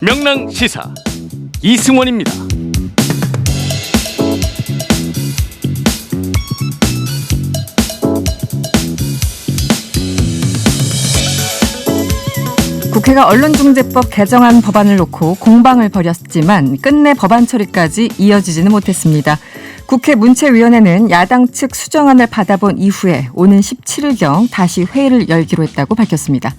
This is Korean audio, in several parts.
명랑 시사 이승원입니다. 국회가 언론중재법 개정안 법안을 놓고 공방을 벌였지만 끝내 법안 처리까지 이어지지는 못했습니다. 국회 문체위원회는 야당 측 수정안을 받아본 이후에 오는 17일경 다시 회의를 열기로 했다고 밝혔습니다.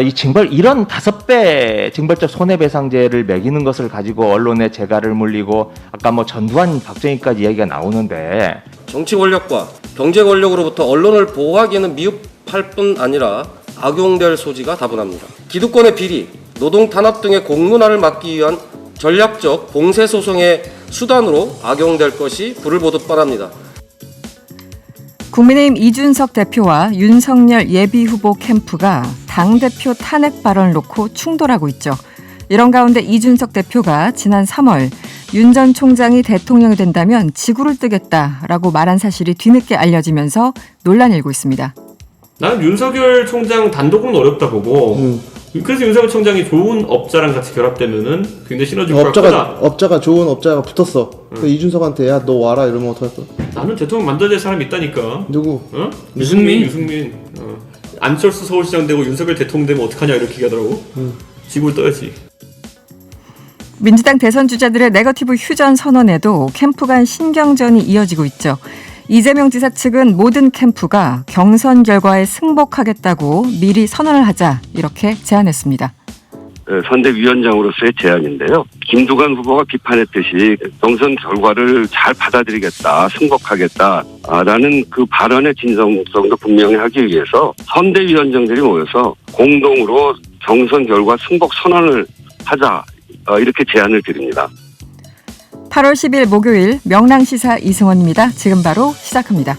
이 징벌 이런 5배 징벌적 손해배상제를 매기는 것을 가지고 언론에 재갈을 물리고 아까 전두환 박정희까지 이야기가 나오는데 정치 권력과 경제 권력으로부터 언론을 보호하기에는 미흡할 뿐 아니라 악용될 소지가 다분합니다. 기득권의 비리, 노동 탄압 등의 공론화를 막기 위한 전략적 봉쇄 소송의 수단으로 악용될 것이 불을 보듯 뻔합니다. 국민의힘 이준석 대표와 윤석열 예비후보 캠프가 당대표 탄핵 발언을 놓고 충돌하고 있죠. 이런 가운데 이준석 대표가 지난 3월 윤 전 총장이 대통령이 된다면 지구를 뜨겠다라고 말한 사실이 뒤늦게 알려지면서 논란이 일고 있습니다. 나는 윤석열 총장 단독은 어렵다 보고 그래서 윤석열 총장이 좋은 업자랑 같이 결합되면은 굉장히 시너지 효과가 크다. 업자가 좋은 업자가 붙었어. 그 이준석한테 야 너 와라 이러면 어떡할 거야? 나는 대통령 만들어야 될 사람이 있다니까. 누구? 어? 유승민. 안철수 서울시장 되고 윤석열 대통령 되면 어떡하냐 이렇게 얘기하더라고. 지구를 떠야지. 민주당 대선 주자들의 네거티브 휴전 선언에도 캠프 간 신경전이 이어지고 있죠. 이재명 지사 측은 모든 캠프가 경선 결과에 승복하겠다고 미리 선언을 하자 이렇게 제안했습니다. 선대위원장으로서의 제안인데요. 김두관 후보가 비판했듯이 경선 결과를 잘 받아들이겠다, 승복하겠다라는 그 발언의 진정성도 분명히 하기 위해서 선대위원장들이 모여서 공동으로 경선 결과 승복 선언을 하자 이렇게 제안을 드립니다. 8월 10일 목요일 명랑시사 이승원입니다. 지금 바로 시작합니다.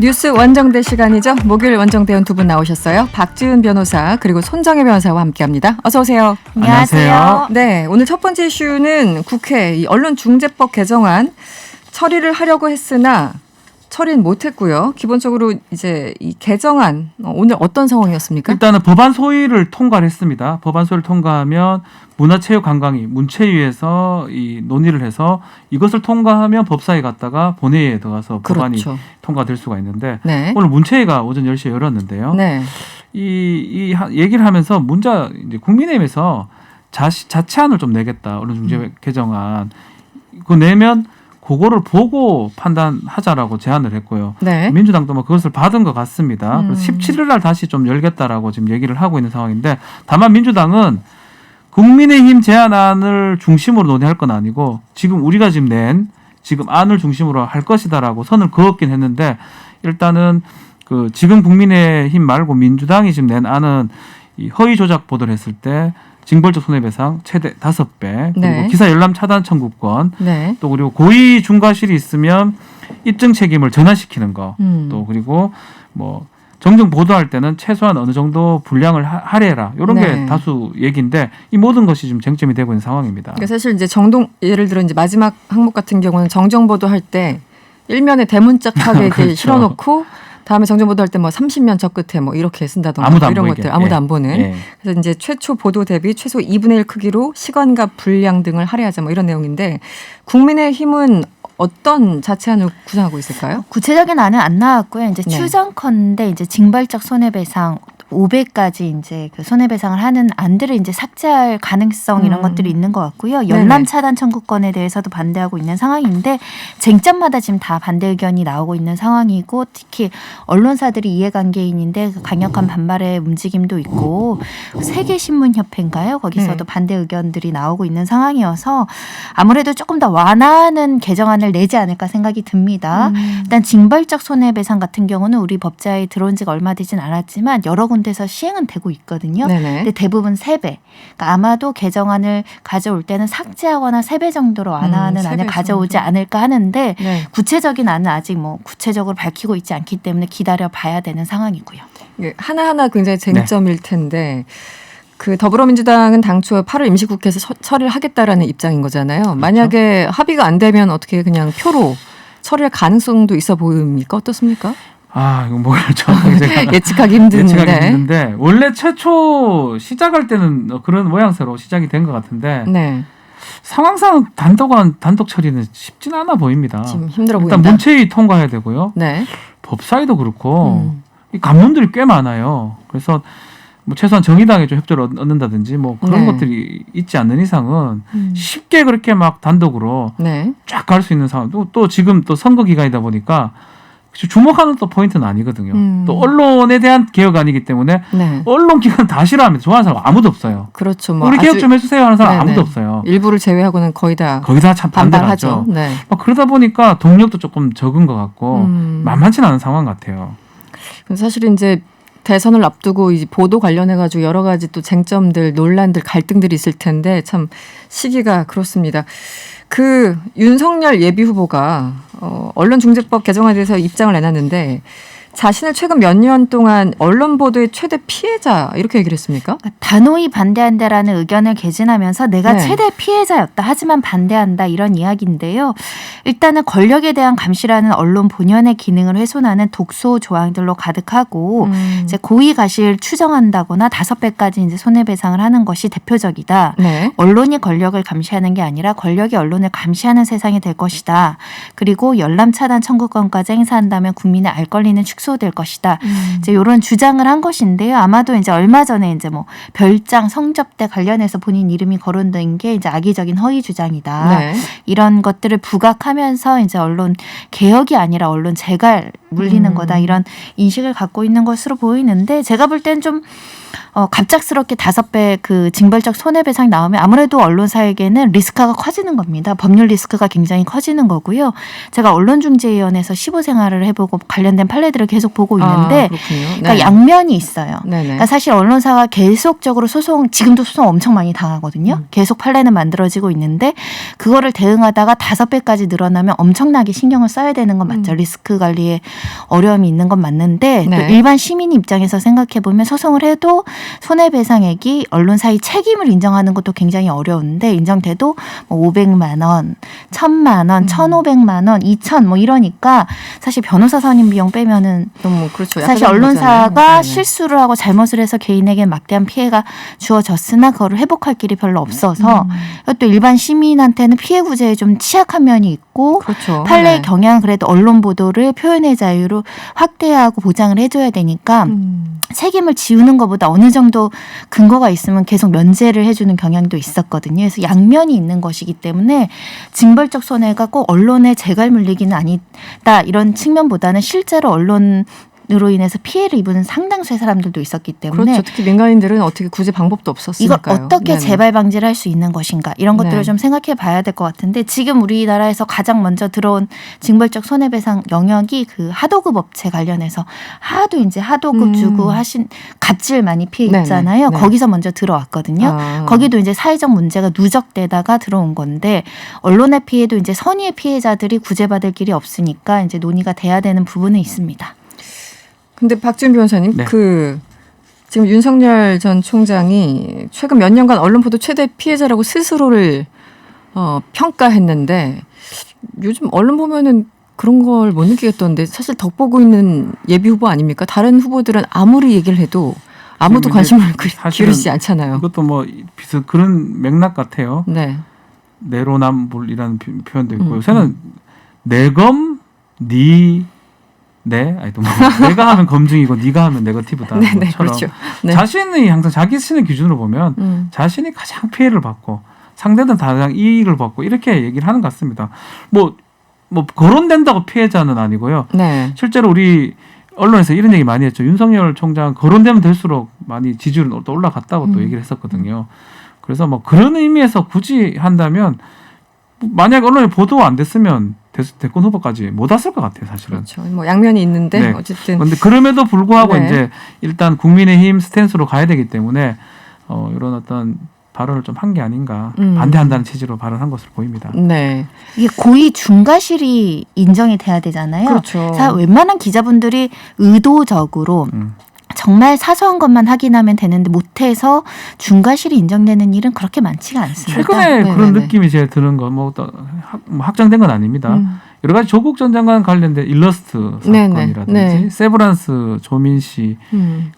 뉴스 원정대 시간이죠. 목요일 원정대원 두 분 나오셨어요. 박지은 변호사 그리고 손정혜 변호사와 함께합니다. 어서 오세요. 안녕하세요. 네, 오늘 첫 번째 이슈는 국회 이 언론중재법 개정안 처리를 하려고 했으나 처리는 못했고요. 기본적으로 이제 이 개정안 오늘 어떤 상황이었습니까? 일단은 법안 소위를 통과를 했습니다. 법안 소위를 통과하면 문화체육관광위 문체위에서 이 논의를 해서 이것을 통과하면 법사위 갔다가 본회의에 들어가서 법안이 그렇죠. 통과될 수가 있는데 네. 오늘 문체위가 오전 10시에 열었는데요. 네. 이 얘기를 하면서 이제 국민의힘에서 자체안을 좀 내겠다. 언론중재 개정안. 그거 내면 그거를 보고 판단하자라고 제안을 했고요. 네. 민주당도 그것을 받은 것 같습니다. 그래서 17일 날 다시 좀 열겠다라고 지금 얘기를 하고 있는 상황인데 다만 민주당은 국민의힘 제안안을 중심으로 논의할 건 아니고 지금 우리가 지금 낸 안을 중심으로 할 것이다라고 선을 그었긴 했는데 일단은 지금 국민의힘 말고 민주당이 지금 낸 안은 이 허위 조작 보도를 했을 때 징벌적 손해배상 최대 5배 그리고 네. 기사 열람 차단 청구권 네. 또 그리고 고의 중과실이 있으면 입증 책임을 전환시키는 거 또 그리고 정정 보도할 때는 최소한 어느 정도 분량을 할애해라 이런 네. 게 다수 얘기인데 이 모든 것이 지금 쟁점이 되고 있는 상황입니다. 그러니까 사실 이제 예를 들어 이제 마지막 항목 같은 경우는 정정 보도할 때 일면에 대문짝하게 이렇게 그렇죠. 실어놓고 다음에 정정 보도할 때 30면 저 끝에 이렇게 쓴다던가 아무도 안 이런 보이게. 것들 아무도 예. 안 보는. 예. 그래서 이제 최초 보도 대비 최소 2분의 1 크기로 시간과 분량 등을 할애하자 이런 내용인데 국민의힘은 어떤 자체안을 구상하고 있을까요? 구체적인 안은 안 나왔고요. 이제 네. 추정컨대 이제 징벌적 손해배상 5배까지 이제 그 손해배상을 하는 안들을 이제 삭제할 가능성 이런 것들이 있는 것 같고요. 열람 차단 청구권에 대해서도 반대하고 있는 상황인데 쟁점마다 지금 다 반대 의견이 나오고 있는 상황이고 특히 언론사들이 이해관계인인데 강력한 반발의 움직임도 있고 세계신문협회인가요? 거기서도 반대 의견들이 나오고 있는 상황이어서 아무래도 조금 더 완화하는 개정안을 내지 않을까 생각이 듭니다. 일단 징벌적 손해배상 같은 경우는 우리 법제에 들어온 지가 얼마 되진 않았지만 여러 군데서 시행은 되고 있거든요. 네네. 근데 대부분 3배. 그러니까 아마도 개정안을 가져올 때는 삭제하거나 3배 정도로 완화하는 3배 안을 가져오지 정도. 않을까 하는데 네. 구체적인 안은 아직 구체적으로 밝히고 있지 않기 때문에 기다려 봐야 되는 상황이고요. 하나하나 굉장히 쟁점일 텐데 그 더불어민주당은 당초 8월 임시국회에서 처리를 하겠다라는 입장인 거잖아요. 그렇죠. 만약에 합의가 안 되면 어떻게 그냥 표로 처리할 가능성도 있어 보입니까? 어떻습니까? 이거 뭘 정확하게 제가 예측하기 힘든데. 예측하기 힘든데 원래 최초 시작할 때는 그런 모양새로 시작이 된 것 같은데 네. 상황상 단독 처리는 쉽지는 않아 보입니다. 지금 힘들어 일단 보인다. 문체위 통과해야 되고요. 네. 법사위도 그렇고 이 관문들이 꽤 많아요. 그래서 뭐 최소한 정의당에 좀 협조를 얻는다든지 뭐 그런 네. 것들이 있지 않는 이상은 쉽게 그렇게 막 단독으로 네. 쫙 갈 수 있는 상황. 또 지금 또 선거 기간이다 보니까 주목하는 또 포인트는 아니거든요. 또 언론에 대한 개혁안이기 때문에 네. 언론 기관 다 싫어합니다. 좋아하는 사람 아무도 없어요. 그렇죠. 뭐 우리 개혁 좀 해주세요 하는 사람 네네. 아무도 없어요. 일부를 제외하고는 거의 다 참 반대를 하죠. 반발하죠. 네. 막 그러다 보니까 동력도 조금 적은 것 같고 만만치는 않은 상황 같아요. 사실 이제 대선을 앞두고 이 보도 관련해 가지고 여러 가지 또 쟁점들, 논란들, 갈등들이 있을 텐데 참 시기가 그렇습니다. 그 윤석열 예비 후보가 언론중재법 개정안에 대해서 입장을 내놨는데 자신을 최근 몇 년 동안 언론 보도의 최대 피해자 이렇게 얘기를 했습니까? 단호히 반대한다라는 의견을 개진하면서 내가 네. 최대 피해자였다. 하지만 반대한다. 이런 이야기인데요. 일단은 권력에 대한 감시라는 언론 본연의 기능을 훼손하는 독소 조항들로 가득하고 이제 고의 가실 추정한다거나 5배까지 이제 손해배상을 하는 것이 대표적이다. 네. 언론이 권력을 감시하는 게 아니라 권력이 언론을 감시하는 세상이 될 것이다. 그리고 열람 차단 청구권까지 행사한다면 국민의 알 권리는 축소될 것이다. 이제 이런 주장을 한 것인데요. 아마도 이제 얼마 전에 이제 뭐 별장 성접대 관련해서 본인 이름이 거론된 게 이제 악의적인 허위 주장이다. 네. 이런 것들을 부각하면서 이제 언론 개혁이 아니라 언론 재갈 물리는 거다. 이런 인식을 갖고 있는 것으로 보이는데 제가 볼 땐 좀 갑작스럽게 5배 그 징벌적 손해배상이 나오면 아무래도 언론사에게는 리스크가 커지는 겁니다. 법률 리스크가 굉장히 커지는 거고요. 제가 언론중재위원회에서 15생활을 해보고 관련된 판례들을 계속 보고 있는데 그렇군요. 네. 그러니까 양면이 있어요. 네네. 그러니까 사실 언론사가 계속적으로 지금도 소송 엄청 많이 당하거든요. 계속 판례는 만들어지고 있는데 그거를 대응하다가 5배까지 늘어나면 엄청나게 신경을 써야 되는 건 맞죠. 리스크 관리에 어려움이 있는 건 맞는데 네. 또 일반 시민 입장에서 생각해보면 소송을 해도 손해배상액이 언론사의 책임을 인정하는 것도 굉장히 어려운데 인정돼도 뭐 500만 원, 1000만 원, 1500만 원, 2000 뭐 이러니까 사실 변호사 선임 비용 빼면은 너무 그렇죠. 사실 약간 언론사가 거잖아요. 실수를 하고 잘못을 해서 개인에게 막대한 피해가 주어졌으나 그거를 회복할 길이 별로 없어서 또 일반 시민한테는 피해 구제에 좀 취약한 면이 있고 그렇죠. 판례의 네. 경향 그래도 언론 보도를 표현의 자유로 확대하고 보장을 해줘야 되니까 책임을 지우는 것보다 어느 정도 근거가 있으면 계속 면제를 해주는 경향도 있었거든요. 그래서 양면이 있는 것이기 때문에 징벌적 손해가 꼭 언론에 재갈 물리기는 아니다 이런 측면보다는 실제로 언론으로 인해서 피해를 입은 상당수의 사람들도 있었기 때문에 그렇죠. 특히 민간인들은 어떻게 구제 방법도 없었으니까요. 이걸 어떻게 네네. 재발 방지를 할 수 있는 것인가 이런 것들을 네. 좀 생각해 봐야 될 것 같은데 지금 우리나라에서 가장 먼저 들어온 징벌적 손해배상 영역이 그 하도급 업체 관련해서 하도 이제 하도급 주고 하신 갑질 많이 피해 네네. 있잖아요. 네. 거기서 먼저 들어왔거든요. 거기도 이제 사회적 문제가 누적되다가 들어온 건데 언론의 피해도 이제 선의의 피해자들이 구제받을 길이 없으니까 이제 논의가 돼야 되는 부분은 있습니다. 근데 박지훈 변호사님, 네. 지금 윤석열 전 총장이 최근 몇 년간 언론 보도 최대 피해자라고 스스로를 평가했는데 요즘 언론 보면은 그런 걸 못 느끼겠던데 사실 덕보고 있는 예비 후보 아닙니까? 다른 후보들은 아무리 얘기를 해도 아무도 관심을 기울이지 않잖아요. 이것도 뭐 비슷 그런 맥락 같아요. 네. 내로남불이라는 표현도 있고 요새는 내검 내가 하면 검증이고 네가 하면 네거티브다. 네네, 것처럼 그렇죠. 네. 자신이 항상 자기 쓰는 기준으로 보면 자신이 가장 피해를 받고 상대는 가장 이익을 받고 이렇게 얘기를 하는 것 같습니다. 뭐 거론된다고 피해자는 아니고요. 네. 실제로 우리 언론에서 이런 얘기 많이 했죠. 윤석열 총장 거론되면 될수록 많이 지지율은 또 올라갔다고 또 얘기를 했었거든요. 그래서 뭐 그런 의미에서 굳이 한다면 만약 언론에 보도 안 됐으면 대권 후보까지 못 왔을 것 같아요, 사실은. 그렇죠. 뭐 양면이 있는데 네. 어쨌든. 그런데 그럼에도 불구하고 네. 이제 일단 국민의힘 스탠스로 가야 되기 때문에 이런 어떤 발언을 좀 한 게 아닌가 반대한다는 취지로 발언한 것으로 보입니다. 네. 이게 고의 중과실이 인정이 돼야 되잖아요. 그렇죠. 웬만한 기자분들이 의도적으로 정말 사소한 것만 확인하면 되는데 못해서 중과실이 인정되는 일은 그렇게 많지가 않습니다. 최근에 네네네. 그런 느낌이 제일 드는 건 뭐 확정된 건 아닙니다. 여러 가지 조국 전 장관 관련된 일러스트 네네. 사건이라든지 네. 세브란스 조민 씨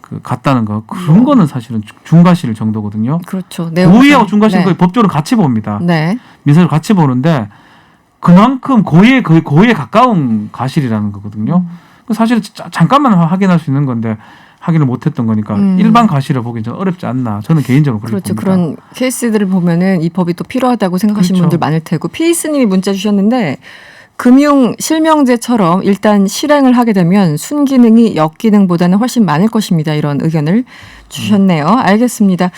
그 갔다는 거 그런 거는 사실은 중과실 정도거든요. 그렇죠. 고의하고 중과실은 네. 거의 법적으로 같이 봅니다. 네. 민사를 같이 보는데 그만큼 고의에 가까운 과실이라는 거거든요. 사실 잠깐만 확인할 수 있는 건데 확인을 못했던 거니까 일반 과실을 보기는 좀 어렵지 않나. 저는 개인적으로 그렇게 그렇죠. 봅니다. 그런 케이스들을 보면은 이 법이 또 필요하다고 생각하시는 그렇죠. 분들 많을 테고 피스님이 문자 주셨는데 금융 실명제처럼 일단 실행을 하게 되면 순기능이 역기능보다는 훨씬 많을 것입니다. 이런 의견을 주셨네요. 알겠습니다.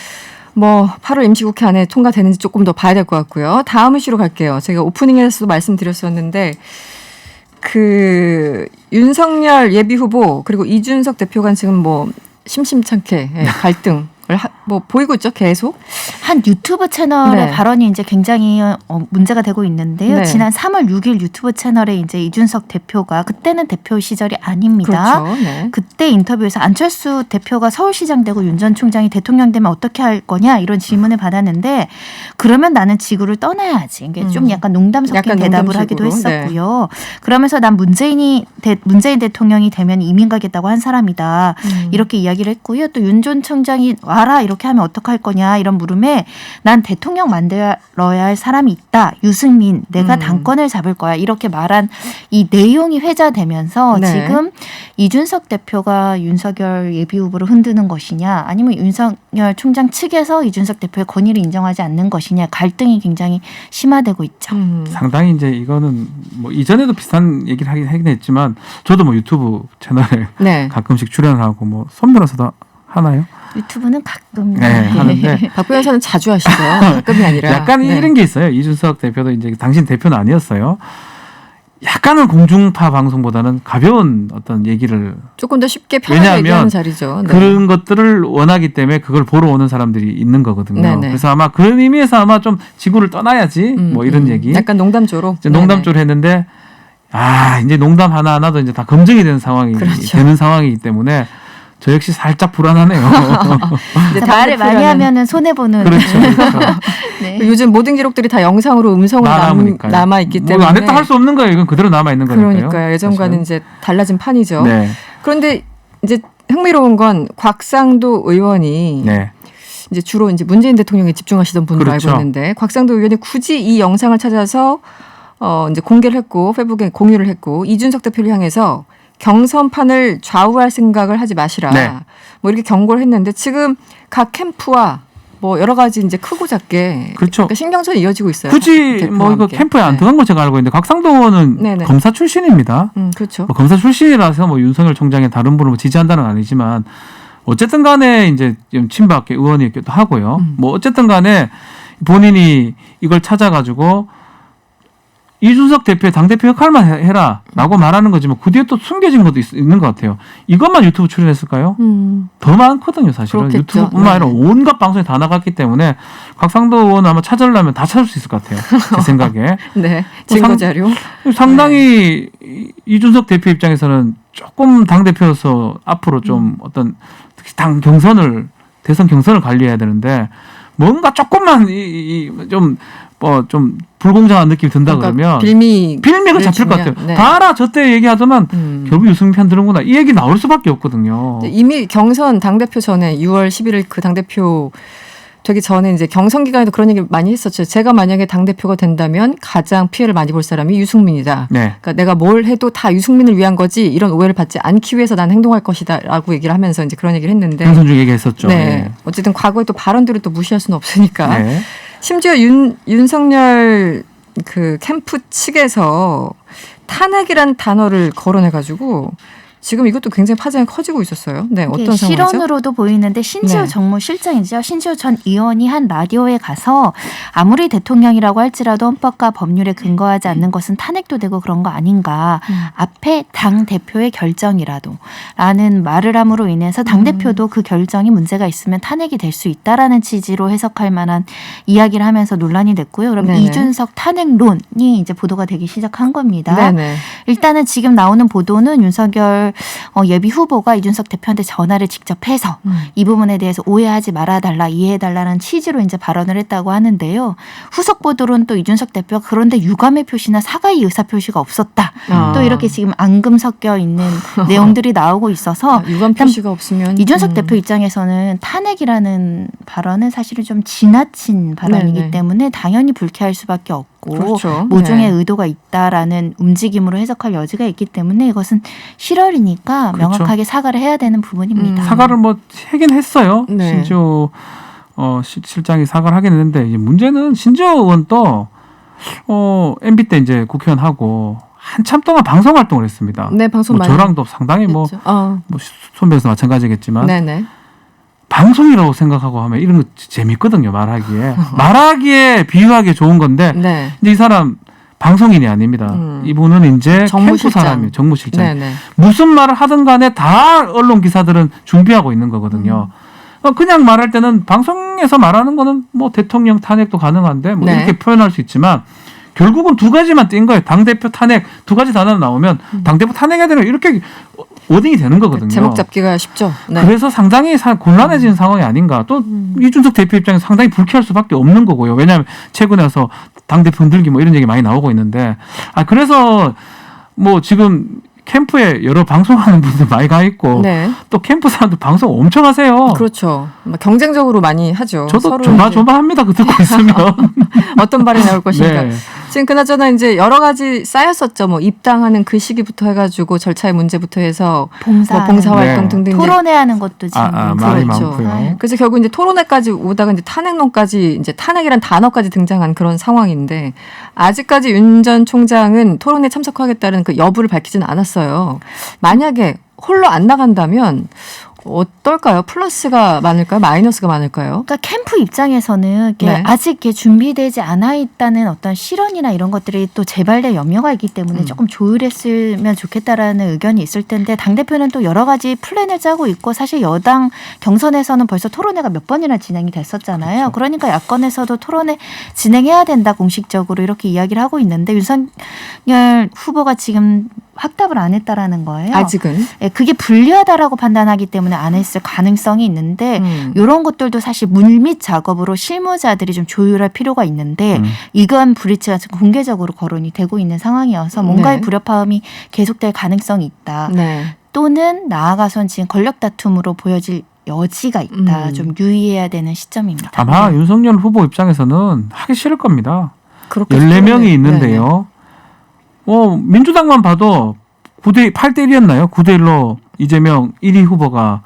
뭐 8월 임시국회 안에 통과되는지 조금 더 봐야 될 것 같고요. 다음 이슈로 갈게요. 제가 오프닝에서도 말씀드렸었는데 그 윤석열 예비후보 그리고 이준석 대표가 지금 뭐 심심찮게 갈등을 뭐 보이고 있죠. 계속. 한 유튜브 채널의 네. 발언이 이제 굉장히 문제가 되고 있는데요. 네. 지난 3월 6일 유튜브 채널에 이제 이준석 대표가 그때는 대표 시절이 아닙니다. 그렇죠. 네. 그때 인터뷰에서 안철수 대표가 서울시장 되고 윤 전 총장이 대통령 되면 어떻게 할 거냐 이런 질문을 받았는데 그러면 나는 지구를 떠나야지. 이게 좀 약간 농담 섞인 약간 대답을 하기도 농담식으로. 했었고요. 그러면서 난 문재인 대통령이 되면 이민 가겠다고 한 사람이다. 이렇게 이야기를 했고요. 또 윤 전 총장이 와라 이렇게 하면 어떡할 거냐 이런 물음에 난 대통령 만들어야 할 사람이 있다. 유승민 내가 당권을 잡을 거야. 이렇게 말한 이 내용이 회자되면서 네. 지금 이준석 대표가 윤석열 예비후보를 흔드는 것이냐 아니면 윤석열 총장 측에서 이준석 대표의 권위를 인정하지 않는 것이냐 갈등이 굉장히 심화되고 있죠. 상당히 이제 이거는 뭐 이전에도 비슷한 얘기를 하긴 했지만 저도 뭐 유튜브 채널에 네. 가끔씩 출연하고 뭐 손 변호사도 하나요? 유튜브는 가끔 네, 하는데 박 변호사는 자주 하시죠. 가끔이 아니라. 약간 네. 이런 게 있어요. 이준석 대표도 이제 당신 대표는 아니었어요. 약간은 공중파 방송보다는 가벼운 어떤 얘기를 조금 더 쉽게 편하게 왜냐하면 얘기하는 자리죠. 네. 그런 것들을 원하기 때문에 그걸 보러 오는 사람들이 있는 거거든요. 네네. 그래서 아마 그런 의미에서 아마 좀 지구를 떠나야지 뭐 이런 얘기. 약간 농담조로. 이제 농담조로 했는데 이제 농담 하나하나도 이제 다 검증이 되는 상황이 그렇죠. 되는 상황이기 때문에 저 역시 살짝 불안하네요. 이제 말을 많이 대표라는- 하면은 손해 보는. 그렇죠. 그렇죠. 네. 요즘 모든 기록들이 다 영상으로 음성으로 남으니까요. 남아 있기 때문에. 뭐 안 했다 할 수 없는 거예요. 이건 그대로 남아 있는 거니까요. 그러니까요. 예전과는 이제 달라진 판이죠. 네. 그런데 이제 흥미로운 건 곽상도 의원이 네. 이제 주로 이제 문재인 대통령에 집중하시던 분으로 그렇죠. 알고 있는데 곽상도 의원이 굳이 이 영상을 찾아서 이제 공개를 했고 페이스북에 공유를 했고 이준석 대표를 향해서 경선판을 좌우할 생각을 하지 마시라. 네. 뭐 이렇게 경고를 했는데 지금 각 캠프와 뭐 여러 가지 이제 크고 작게 그렇죠. 그러니까 신경전이 이어지고 있어요. 굳이 대표와 뭐 이거 함께. 캠프에 안 네. 들어간 거 제가 알고 있는데 곽상도 의원은 네네. 검사 출신입니다. 그렇죠. 뭐 검사 출신이라서 뭐 윤석열 총장의 다른 분을 뭐 지지한다는 건 아니지만 어쨌든 간에 이제 좀 친박 의원이기도 하고요. 뭐 어쨌든 간에 본인이 이걸 찾아가지고 이준석 대표의 당대표 역할만 해라라고 말하는 거지만 그 뒤에 또 숨겨진 것도 있는 것 같아요. 이것만 유튜브 출연했을까요? 더 많거든요, 사실은. 그렇겠죠. 유튜브뿐만 아니라 네. 온갖 방송에 다 나갔기 때문에 곽상도 의원 아마 찾으려면 다 찾을 수 있을 것 같아요. 제 생각에. 네. 뭐 증거 자료. 상당히 이준석 대표 입장에서는 조금 당대표여서 앞으로 좀 어떤 특히 당 경선을 대선 경선을 관리해야 되는데 뭔가 조금만 좀 불공정한 느낌이 든다 그러면 빌미가 잡힐 것 같아요. 네. 다 알아. 저때 얘기하더만 결국 유승민 편 드는구나. 이 얘기 나올 수밖에 없거든요. 이미 경선 당대표 전에 6월 11일 그 당대표 되기 전에 이제 경선 기간에도 그런 얘기 많이 했었죠. 제가 만약에 당대표가 된다면 가장 피해를 많이 볼 사람이 유승민이다. 네. 그러니까 내가 뭘 해도 다 유승민을 위한 거지 이런 오해를 받지 않기 위해서 난 행동할 것이다 라고 얘기를 하면서 이제 그런 얘기를 했는데. 경선 중 얘기했었죠. 네. 네. 어쨌든 과거에 또 발언들을 또 무시할 수는 없으니까. 네. 심지어 윤석열 그 캠프 측에서 탄핵이란 단어를 거론해가지고 지금 이것도 굉장히 파장이 커지고 있었어요. 네, 어떤 상황이죠? 실언으로도 보이는데 신지호 네. 정무실장이죠. 신지호 전 의원이 한 라디오에 가서 아무리 대통령이라고 할지라도 헌법과 법률에 근거하지 않는 것은 탄핵도 되고 그런 거 아닌가. 앞에 당대표의 결정이라도 라는 말을 함으로 인해서 당대표도 그 결정이 문제가 있으면 탄핵이 될 수 있다라는 취지로 해석할 만한 이야기를 하면서 논란이 됐고요. 그럼 네네. 이준석 탄핵론이 이제 보도가 되기 시작한 겁니다. 네네. 일단은 지금 나오는 보도는 윤석열 예비 후보가 이준석 대표한테 전화를 직접 해서 이 부분에 대해서 오해하지 말아달라, 이해해달라는 취지로 이제 발언을 했다고 하는데요. 후속 보도로는 또 이준석 대표가 그런데 유감의 표시나 사과의 의사 표시가 없었다. 또 이렇게 지금 앙금 섞여 있는 내용들이 나오고 있어서 유감 표시가 없으면 이준석 대표 입장에서는 탄핵이라는 발언은 사실은 좀 지나친 발언이기 네네. 때문에 당연히 불쾌할 수밖에 없고 그렇죠. 모종의 네. 의도가 있다라는 움직임으로 해석할 여지가 있기 때문에 이것은 실언이니까 그렇죠. 명확하게 사과를 해야 되는 부분입니다. 사과를 뭐 하긴 했어요. 네. 신지호 실장이 사과를 하긴 했는데 이제 문제는 신지호 의원도 MB 때 이제 국회의원 하고 한참 동안 방송 활동을 했습니다. 네, 방송 뭐 많이 저랑도 상당히 뭐 했죠. 손배에서 마찬가지겠지만 네네. 방송이라고 생각하고 하면 이런 거 재밌거든요. 말하기에 비유하기에 좋은 건데 네. 근데 이 사람 방송인이 아닙니다. 이분은 이제 캠프 정무실장. 사람이에요. 정무실장. 네네. 무슨 말을 하든 간에 다 언론 기사들은 준비하고 있는 거거든요. 그냥 말할 때는 방송에서 말하는 거는 뭐 대통령 탄핵도 가능한데 뭐 네. 이렇게 표현할 수 있지만 결국은 두 가지만 띈 거예요. 당대표 탄핵 두 가지 단어가 나오면 당대표 탄핵해야 되는 이렇게 워딩이 되는 거거든요. 제목 잡기가 쉽죠. 네. 그래서 상당히 곤란해진 상황이 아닌가. 또 이준석 대표 입장에서 상당히 불쾌할 수밖에 없는 거고요. 왜냐하면 최근에 와서 당대표 흔들기 뭐 이런 얘기 많이 나오고 있는데 그래서 뭐 지금 캠프에 여러 방송하는 분들 많이 가 있고 네. 또 캠프 사람들 방송 엄청 하세요. 그렇죠. 막 경쟁적으로 많이 하죠. 저도 서로 조마조마합니다. 그 듣고 있으면. 어떤 발이 나올 것인가. 네. 지금 그나저나 이제 여러 가지 쌓였었죠. 뭐 입당하는 그 시기부터 해가지고 절차의 문제부터 해서 봉사, 뭐 봉사 네. 활동 등등 이제 토론회하는 것도 지금 말이 그렇죠. 많고요. 그래서 결국 이제 토론회까지 오다가 이제 탄핵론까지 이제 탄핵이란 단어까지 등장한 그런 상황인데 아직까지 윤 전 총장은 토론회 참석하겠다는 그 여부를 밝히지는 않았어요. 만약에 홀로 안 나간다면 어떨까요? 플러스가 많을까요? 마이너스가 많을까요? 그러니까 캠프 입장에서는 이게 네. 아직 이게 준비되지 않아 있다는 어떤 실언이나 이런 것들이 또 재발될 염려가 있기 때문에 조금 조율했으면 좋겠다라는 의견이 있을 텐데 당대표는 또 여러 가지 플랜을 짜고 있고 사실 여당 경선에서는 벌써 토론회가 몇 번이나 진행이 됐었잖아요. 그렇죠. 그러니까 야권에서도 토론회 진행해야 된다 공식적으로 이렇게 이야기를 하고 있는데 윤석열 후보가 지금 확답을 안 했다라는 거예요. 아직은. 예, 그게 불리하다라고 판단하기 때문에 안 했을 가능성이 있는데 이런 것들도 사실 물밑 작업으로 실무자들이 좀 조율할 필요가 있는데 이건 브리치가 지금 공개적으로 거론이 되고 있는 상황이어서 뭔가의 네. 불협화음이 계속될 가능성이 있다. 네. 또는 나아가선 지금 권력 다툼으로 보여질 여지가 있다. 좀 유의해야 되는 시점입니다. 아마 윤석열 후보 입장에서는 하기 싫을 겁니다. 그렇겠죠. 14명이 네. 있는데요. 민주당만 봐도 8대1이었나요? 9대1로 이재명 1위 후보가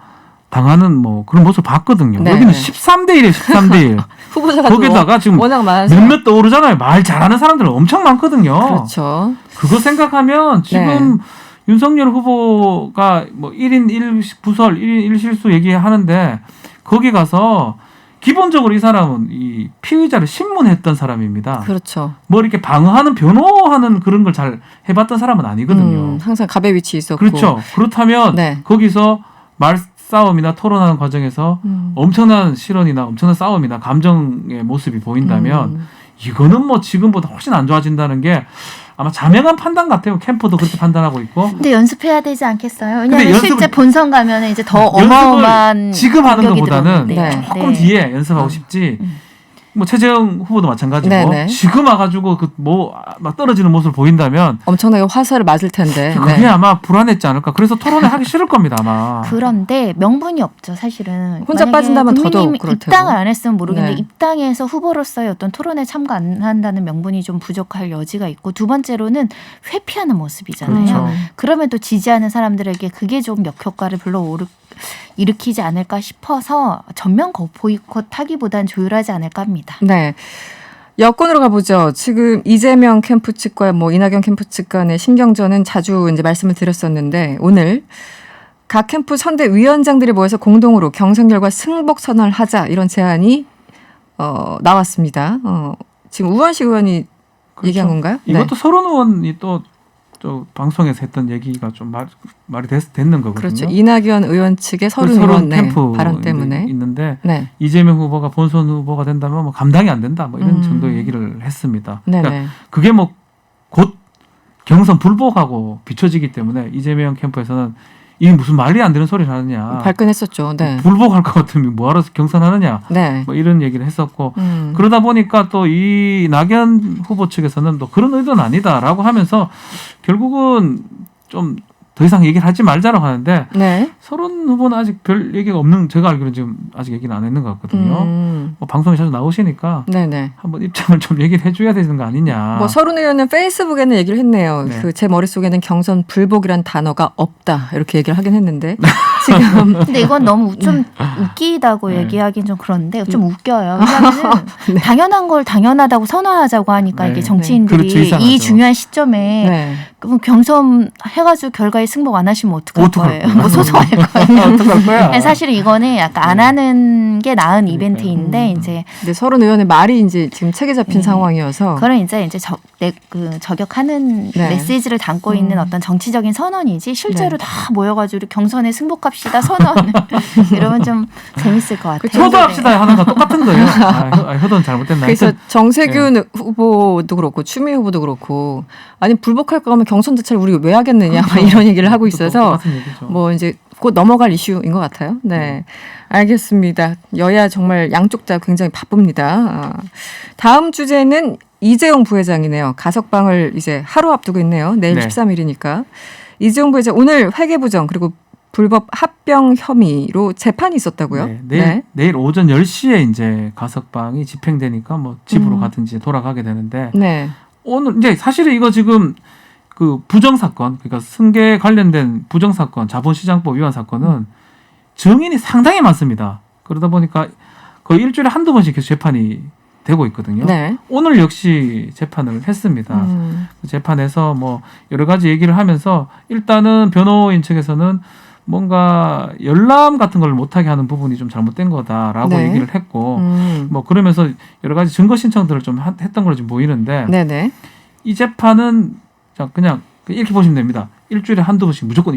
당하는 뭐 그런 모습을 봤거든요. 네. 여기는 13대1이에요. 13대1. 후보자가 거기다가 지금 워낙 많아서. 몇몇 떠오르잖아요. 말 잘하는 사람들 엄청 많거든요. 그렇죠. 그거 생각하면 지금 네. 윤석열 후보가 뭐 1인 1부설, 1인 1실수 얘기하는데 거기 가서 기본적으로 이 사람은 이 피의자를 신문했던 사람입니다. 그렇죠. 뭐 이렇게 방어하는 변호하는 그런 걸 잘 해봤던 사람은 아니거든요. 항상 갑의 위치에 있었고. 그렇죠. 그렇다면 네. 거기서 말싸움이나 토론하는 과정에서 엄청난 실언이나 엄청난 싸움이나 감정의 모습이 보인다면 이거는 뭐 지금보다 훨씬 안 좋아진다는 게 아마 자명한 판단 같아요. 캠프도 그렇게 판단하고 있고. 근데 연습해야 되지 않겠어요? 근데 왜냐하면 실제 본선 가면 이제 더 어마어마한 연습을 지금 하는 공격이 것보다는 들어오는데. 조금 뒤에 연습하고 싶지. 뭐 최재형 후보도 마찬가지고 네네. 지금 와가지고 그 뭐 막 떨어지는 모습을 보인다면 엄청나게 화살을 맞을 텐데. 그게 네. 아마 불안했지 않을까. 그래서 토론회 하기 싫을 겁니다 아마. 그런데 명분이 없죠 사실은. 혼자 만약에 빠진다면 더더욱 국민의힘이 그럴 테고. 입당을 안 했으면 모르겠는데 네. 입당해서 후보로서의 어떤 토론에 참가 안 한다는 명분이 좀 부족할 여지가 있고 두 번째로는 회피하는 모습이잖아요. 그렇죠. 그러면 또 지지하는 사람들에게 그게 좀 역효과를 일으키지 않을까 싶어서 전면 보이콧하기보단 조율하지 않을까 합니다. 네. 여권으로 가보죠. 지금 이재명 캠프 측과 뭐 이낙연 캠프 측 간의 신경전은 자주 이제 말씀을 드렸었는데 오늘 각 캠프 선대위원장들이 모여서 공동으로 경선 결과 승복 선언을 하자 이런 제안이 나왔습니다. 지금 우원식 의원이 그렇죠. 얘기한 건가요? 이것도 서른 의원이 또 방송에서 했던 얘기가 좀 말이 됐는 거거든요. 그렇죠. 이낙연 의원 측의 서른 의원 캠프 발언 때문에. 있는데 네. 이재명 후보가 본선 후보가 된다면 뭐 감당이 안 된다 뭐 이런 정도의 얘기를 했습니다. 네네. 그러니까 그게 뭐 곧 경선 불복하고 비춰지기 때문에 이재명 캠프에서는 이게 무슨 말이 안 되는 소리를 하느냐. 발끈했었죠. 네. 불복할 것 같으면 뭐하러 경선하느냐. 네. 뭐 이런 얘기를 했었고 그러다 보니까 또 이 낙연 후보 측에서는 또 그런 의도는 아니다라고 하면서 결국은 좀 더 이상 얘기를 하지 말자라고 하는데 네. 서른 후보는 아직 별 얘기가 없는 제가 알기로는 지금 아직 얘기는 안 했는 것 같거든요. 뭐 방송에 자주 나오시니까 네네. 한번 입장을 좀 얘기를 해줘야 되는 거 아니냐. 뭐 서른 의원은 페이스북에는 얘기를 했네요. 네. 그 제 머릿속에는 경선 불복이란 단어가 없다 이렇게 얘기를 하긴 했는데 지금 근데 이건 너무 좀 웃기다고 네. 얘기하긴 좀 그런데 좀 웃겨요. 왜냐하면 당연한 걸 당연하다고 선언하자고 하니까 네. 이게 정치인들이 그렇죠, 이상하죠. 이 중요한 시점에 네. 그럼 경선 해가지고 결과에 승복 안 하시면 어떡할 어떡할 거예요? 거야? 뭐 소송할 거예요? 어떡할 거야? 사실은 이거는 약간 안 하는 게 나은 이벤트인데 이제 근데 서른 의원의 말이 이제 지금 책에 잡힌 상황이어서 그런 이제 저격하는 네. 메시지를 담고 있는 어떤 정치적인 선언이지 실제로 다 모여가지고 우리 경선에 승복합시다 선언 이러면 좀 재밌을 것 같아요. 효도합시다 하는 거 똑같은 거예요. 효도는 잘못됐나? 그래서 하여튼 정세균 후보도 그렇고 추미애 후보도 그렇고 아니 불복할 거면 경선 자체를 우리 왜 하겠느냐 막 이런 얘기를 하고 있어서 똑같은 얘기죠. 뭐 이제 곧 넘어갈 이슈인 것 같아요. 네, 알겠습니다. 여야 정말 양쪽 다 굉장히 바쁩니다. 다음 주제는 이재용 부회장이네요. 가석방을 이제 하루 앞두고 있네요. 내일 네. 13일이니까. 이재용 부회장 오늘 회계부정 그리고 불법 합병 혐의로 재판이 있었다고요? 네, 내일 오전 10시에 이제 가석방이 집행되니까 뭐 집으로 가든지 돌아가게 되는데 네. 오늘 이제 사실은 이거 지금 그 부정 사건, 그러니까 승계 관련된 부정 사건, 자본시장법 위반 사건은 증인이 상당히 많습니다. 그러다 보니까 거의 일주일에 한두 번씩 계속 재판이 되고 있거든요. 네. 오늘 역시 재판을 했습니다. 재판에서 뭐 여러 가지 얘기를 하면서 일단은 변호인 측에서는 뭔가 열람 같은 걸 못하게 하는 부분이 좀 잘못된 거다라고 네. 얘기를 했고 뭐 그러면서 여러 가지 증거 신청들을 좀 했던 걸로 지금 보이는데 네네. 이 재판은 그냥 이렇게 보시면 됩니다. 일주일에 한두 번씩 무조건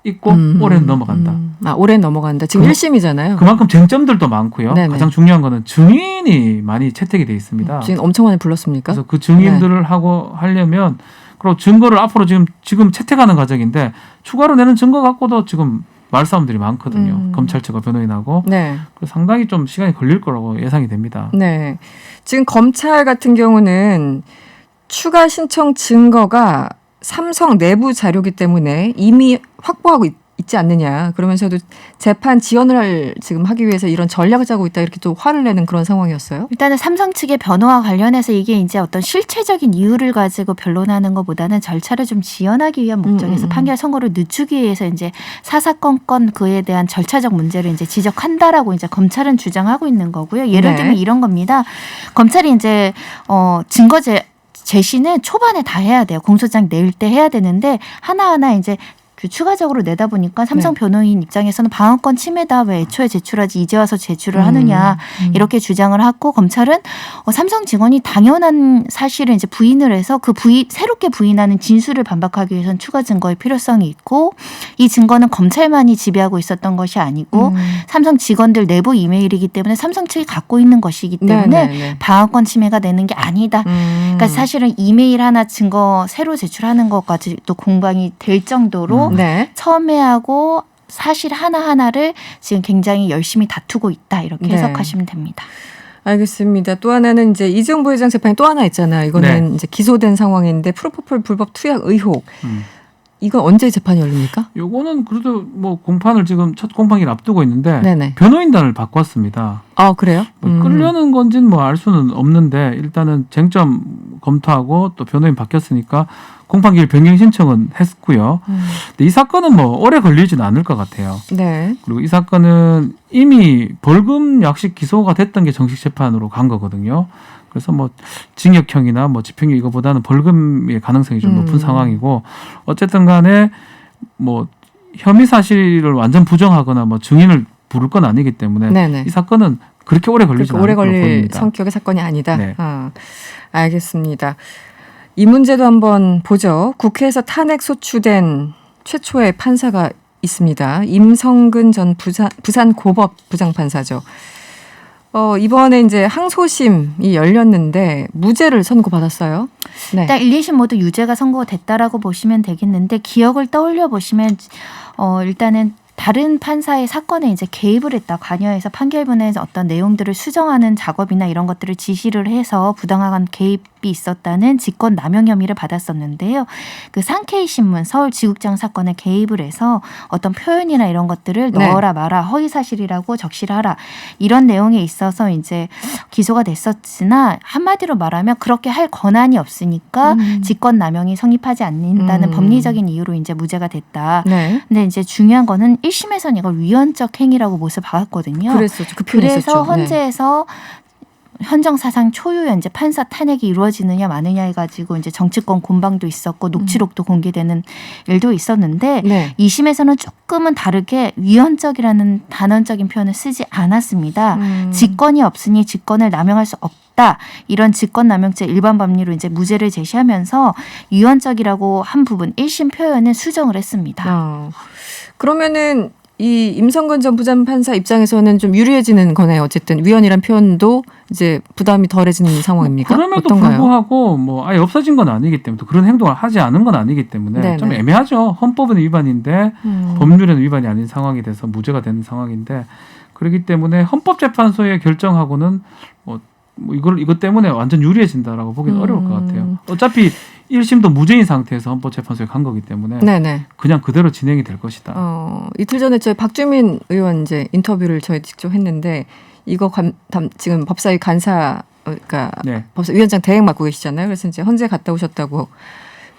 있고 올해는 넘어간다. 올해는 넘어간다. 지금 1심이잖아요. 그만큼 쟁점들도 많고요. 네네. 가장 중요한 거는 증인이 많이 채택이 돼 있습니다. 지금 엄청 많이 불렀습니까? 그래서 그 증인들을 하려면 그리고 증거를 앞으로 지금 채택하는 과정인데 추가로 내는 증거 갖고도 지금 말싸움들이 많거든요. 검찰 측과 변호인하고. 네. 그래서 상당히 좀 시간이 걸릴 거라고 예상이 됩니다. 네. 지금 검찰 같은 경우는 추가 신청 증거가 삼성 내부 자료기 때문에 이미 확보하고 있지 않느냐. 그러면서도 재판 지연을 지금 하기 위해서 이런 전략을 짜고 있다. 이렇게 또 화를 내는 그런 상황이었어요. 일단은 삼성 측의 변호와 관련해서 이게 이제 어떤 실체적인 이유를 가지고 변론하는 것보다는 절차를 좀 지연하기 위한 목적에서 판결 선고를 늦추기 위해서 이제 사사건건 그에 대한 절차적 문제를 이제 지적한다라고 이제 검찰은 주장하고 있는 거고요. 예를 네. 들면 이런 겁니다. 검찰이 이제 증거 제시는 초반에 다 해야 돼요. 공소장 낼 때 해야 되는데 하나하나 이제 그 추가적으로 내다 보니까 삼성 변호인 입장에서는 방어권 침해다. 왜 애초에 제출하지 이제 와서 제출을 하느냐 이렇게 주장을 하고 검찰은 삼성 직원이 당연한 사실을 이제 부인을 해서 그 새롭게 부인하는 진술을 반박하기 위해서는 추가 증거의 필요성이 있고 이 증거는 검찰만이 지배하고 있었던 것이 아니고 삼성 직원들 내부 이메일이기 때문에 삼성 측이 갖고 있는 것이기 때문에 네네네. 방어권 침해가 되는 게 아니다. 그러니까 사실은 이메일 하나 증거 새로 제출하는 것까지도 공방이 될 정도로 네. 첨예하고 사실 하나하나를 지금 굉장히 열심히 다투고 있다. 이렇게 네. 해석하시면 됩니다. 알겠습니다. 또 하나는 이제 이재용 부회장 재판이 또 하나 있잖아요. 이거는 네. 이제 기소된 상황인데 프로포폴 불법 투약 의혹. 이건 언제 재판이 열립니까? 요거는 그래도 뭐 공판을 지금 첫 공판기를 앞두고 있는데 네네. 변호인단을 바꿨습니다. 아, 그래요? 뭐 끌려는 건지는 뭐 알 수는 없는데 일단은 쟁점 검토하고 또 변호인 바뀌었으니까 공판기일 변경 신청은 했고요. 근데 이 사건은 뭐 오래 걸리지는 않을 것 같아요. 네. 그리고 이 사건은 이미 벌금 약식 기소가 됐던 게 정식 재판으로 간 거거든요. 그래서 뭐 징역형이나 뭐 집행유 이거보다는 벌금의 가능성이 좀 높은 상황이고 어쨌든 간에 뭐 혐의 사실을 완전 부정하거나 뭐 증인을 부를 건 아니기 때문에 네네. 이 사건은 그렇게 오래 걸리지 않을 오래 걸로 걸릴 보입니다. 성격의 사건이 아니다. 네. 아, 알겠습니다. 이 문제도 한번 보죠. 국회에서 탄핵 소추된 최초의 판사가 있습니다. 임성근 전 부산 고법 부장판사죠. 이번에 이제 항소심이 열렸는데 무죄를 선고받았어요. 네. 일단 1, 2심 모두 유죄가 선고가 됐다라고 보시면 되겠는데 기억을 떠올려 보시면 일단은 다른 판사의 사건에 이제 개입을 했다, 관여해서 판결문에서 어떤 내용들을 수정하는 작업이나 이런 것들을 지시를 해서 부당한 개입이 있었다는 직권 남용 혐의를 받았었는데요. 그 상케이 신문 서울지국장 사건에 개입을 해서 어떤 표현이나 이런 것들을 넣어라 마라, 허위 사실이라고 적시를 하라, 이런 내용에 있어서 이제 기소가 됐었으나 한마디로 말하면 그렇게 할 권한이 없으니까 직권 남용이 성립하지 않는다는 법리적인 이유로 이제 무죄가 됐다. 네. 근데 이제 중요한 거는 1심에서는 이걸 위헌적 행위라고 못을 박았거든요. 그랬었죠. 그 표현이 그래서 있었죠. 헌재에서 헌정사상 초유의 이제 판사 탄핵이 이루어지느냐 마느냐 해가지고 이제 정치권 공방도 있었고 녹취록도 공개되는 일도 있었는데 네. 2심에서는 조금은 다르게 위헌적이라는 단언적인 표현을 쓰지 않았습니다. 직권이 없으니 직권을 남용할 수 없다. 이런 직권남용죄 일반 법리로 이제 무죄를 제시하면서 위헌적이라고 한 부분 1심 표현은 수정을 했습니다. 그러면은 이 임성근 전 부장판사 입장에서는 좀 유리해지는 거네요. 어쨌든 위헌이란 표현도 이제 부담이 덜해지는 상황입니까? 그럼에도 어떤가요? 불구하고 뭐 아예 없어진 건 아니기 때문에 또 그런 행동을 하지 않은 건 아니기 때문에 네네. 좀 애매하죠. 헌법은 위반인데 법률에는 위반이 아닌 상황이 돼서 무죄가 되는 상황인데 그렇기 때문에 헌법재판소의 결정하고는 뭐 이것 때문에 완전 유리해진다라고 보기는 어려울 것 같아요. 어차피 1심도 무죄인 상태에서 헌법재판소에 간 거기 때문에 네네. 그냥 그대로 진행이 될 것이다. 이틀 전에 저희 박주민 의원 이제 인터뷰를 저희 직접 했는데 이거 지금 법사위 간사 그러니까 네. 법사위원장 대행 맡고 계시잖아요. 그래서 이제 헌재 갔다 오셨다고.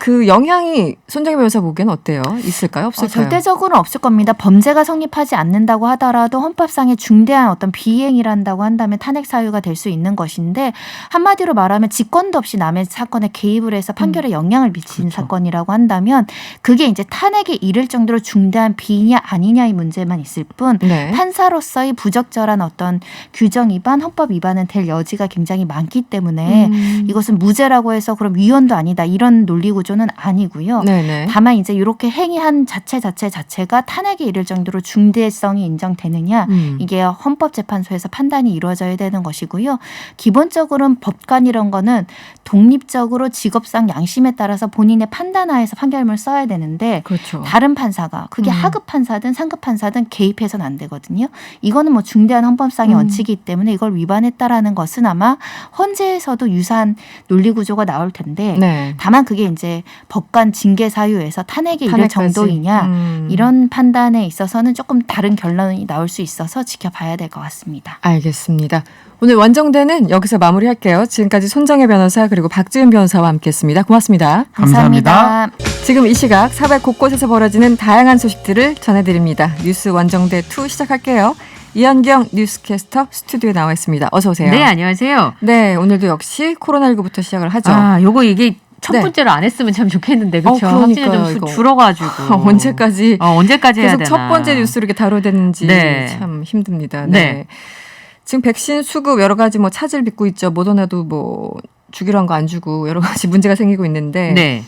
그 영향이 손정혜 변호사 보기에는 어때요? 있을까요? 없을까요? 절대적으로는 없을 겁니다. 범죄가 성립하지 않는다고 하더라도 헌법상의 중대한 어떤 비행이란다고 한다면 탄핵 사유가 될 수 있는 것인데 한마디로 말하면 직권도 없이 남의 사건에 개입을 해서 판결에 영향을 미친 그렇죠. 사건이라고 한다면 그게 이제 탄핵에 이를 정도로 중대한 비냐 아니냐의 문제만 있을 뿐 네. 판사로서의 부적절한 어떤 규정 위반, 헌법 위반은 될 여지가 굉장히 많기 때문에 이것은 무죄라고 해서 그럼 위헌도 아니다 이런 논리 구조는 아니고요. 네네. 다만 이제 이렇게 행위한 자체가 탄핵에 이를 정도로 중대성이 인정되느냐 이게 헌법재판소에서 판단이 이루어져야 되는 것이고요. 기본적으로는 법관 이런 거는 독립적으로 직업상 양심에 따라서 본인의 판단하에서 판결문을 써야 되는데 그렇죠. 다른 판사가 그게 하급 판사든 상급 판사든 개입해서는 안 되거든요. 이거는 뭐 중대한 헌법상의 원칙이기 때문에 이걸 위반했다라는 것은 아마 헌재에서도 유사한 논리 구조가 나올 텐데 네. 다만 그게 이제 법관 징계 사유에서 탄핵에 이를 탄핵까지. 정도이냐 이런 판단에 있어서는 조금 다른 결론이 나올 수 있어서 지켜봐야 될 것 같습니다. 알겠습니다. 오늘 원정대는 여기서 마무리할게요. 지금까지 손정혜 변호사 그리고 박지은 변호사와 함께했습니다. 고맙습니다. 감사합니다. 지금 이 시각 사회 곳곳에서 벌어지는 다양한 소식들을 전해드립니다. 뉴스 원정대 2 시작할게요. 이현경 뉴스캐스터 스튜디오에 나와 있습니다. 어서 오세요. 네, 안녕하세요. 네, 오늘도 역시 코로나19부터 시작을 하죠. 이게 첫 번째로 안 했으면 참 좋겠는데 그렇죠. 그러니까요, 확진이 좀 이거. 줄어가지고 언제까지 언제까지 해야 계속 되나. 첫 번째 뉴스로 이렇게 다뤄야 되는지 네. 참 힘듭니다. 네. 지금 백신 수급 여러 가지 뭐 차질 빚고 있죠. 모더나도 뭐 주기로 한 거 안 주고 여러 가지 문제가 생기고 있는데 네.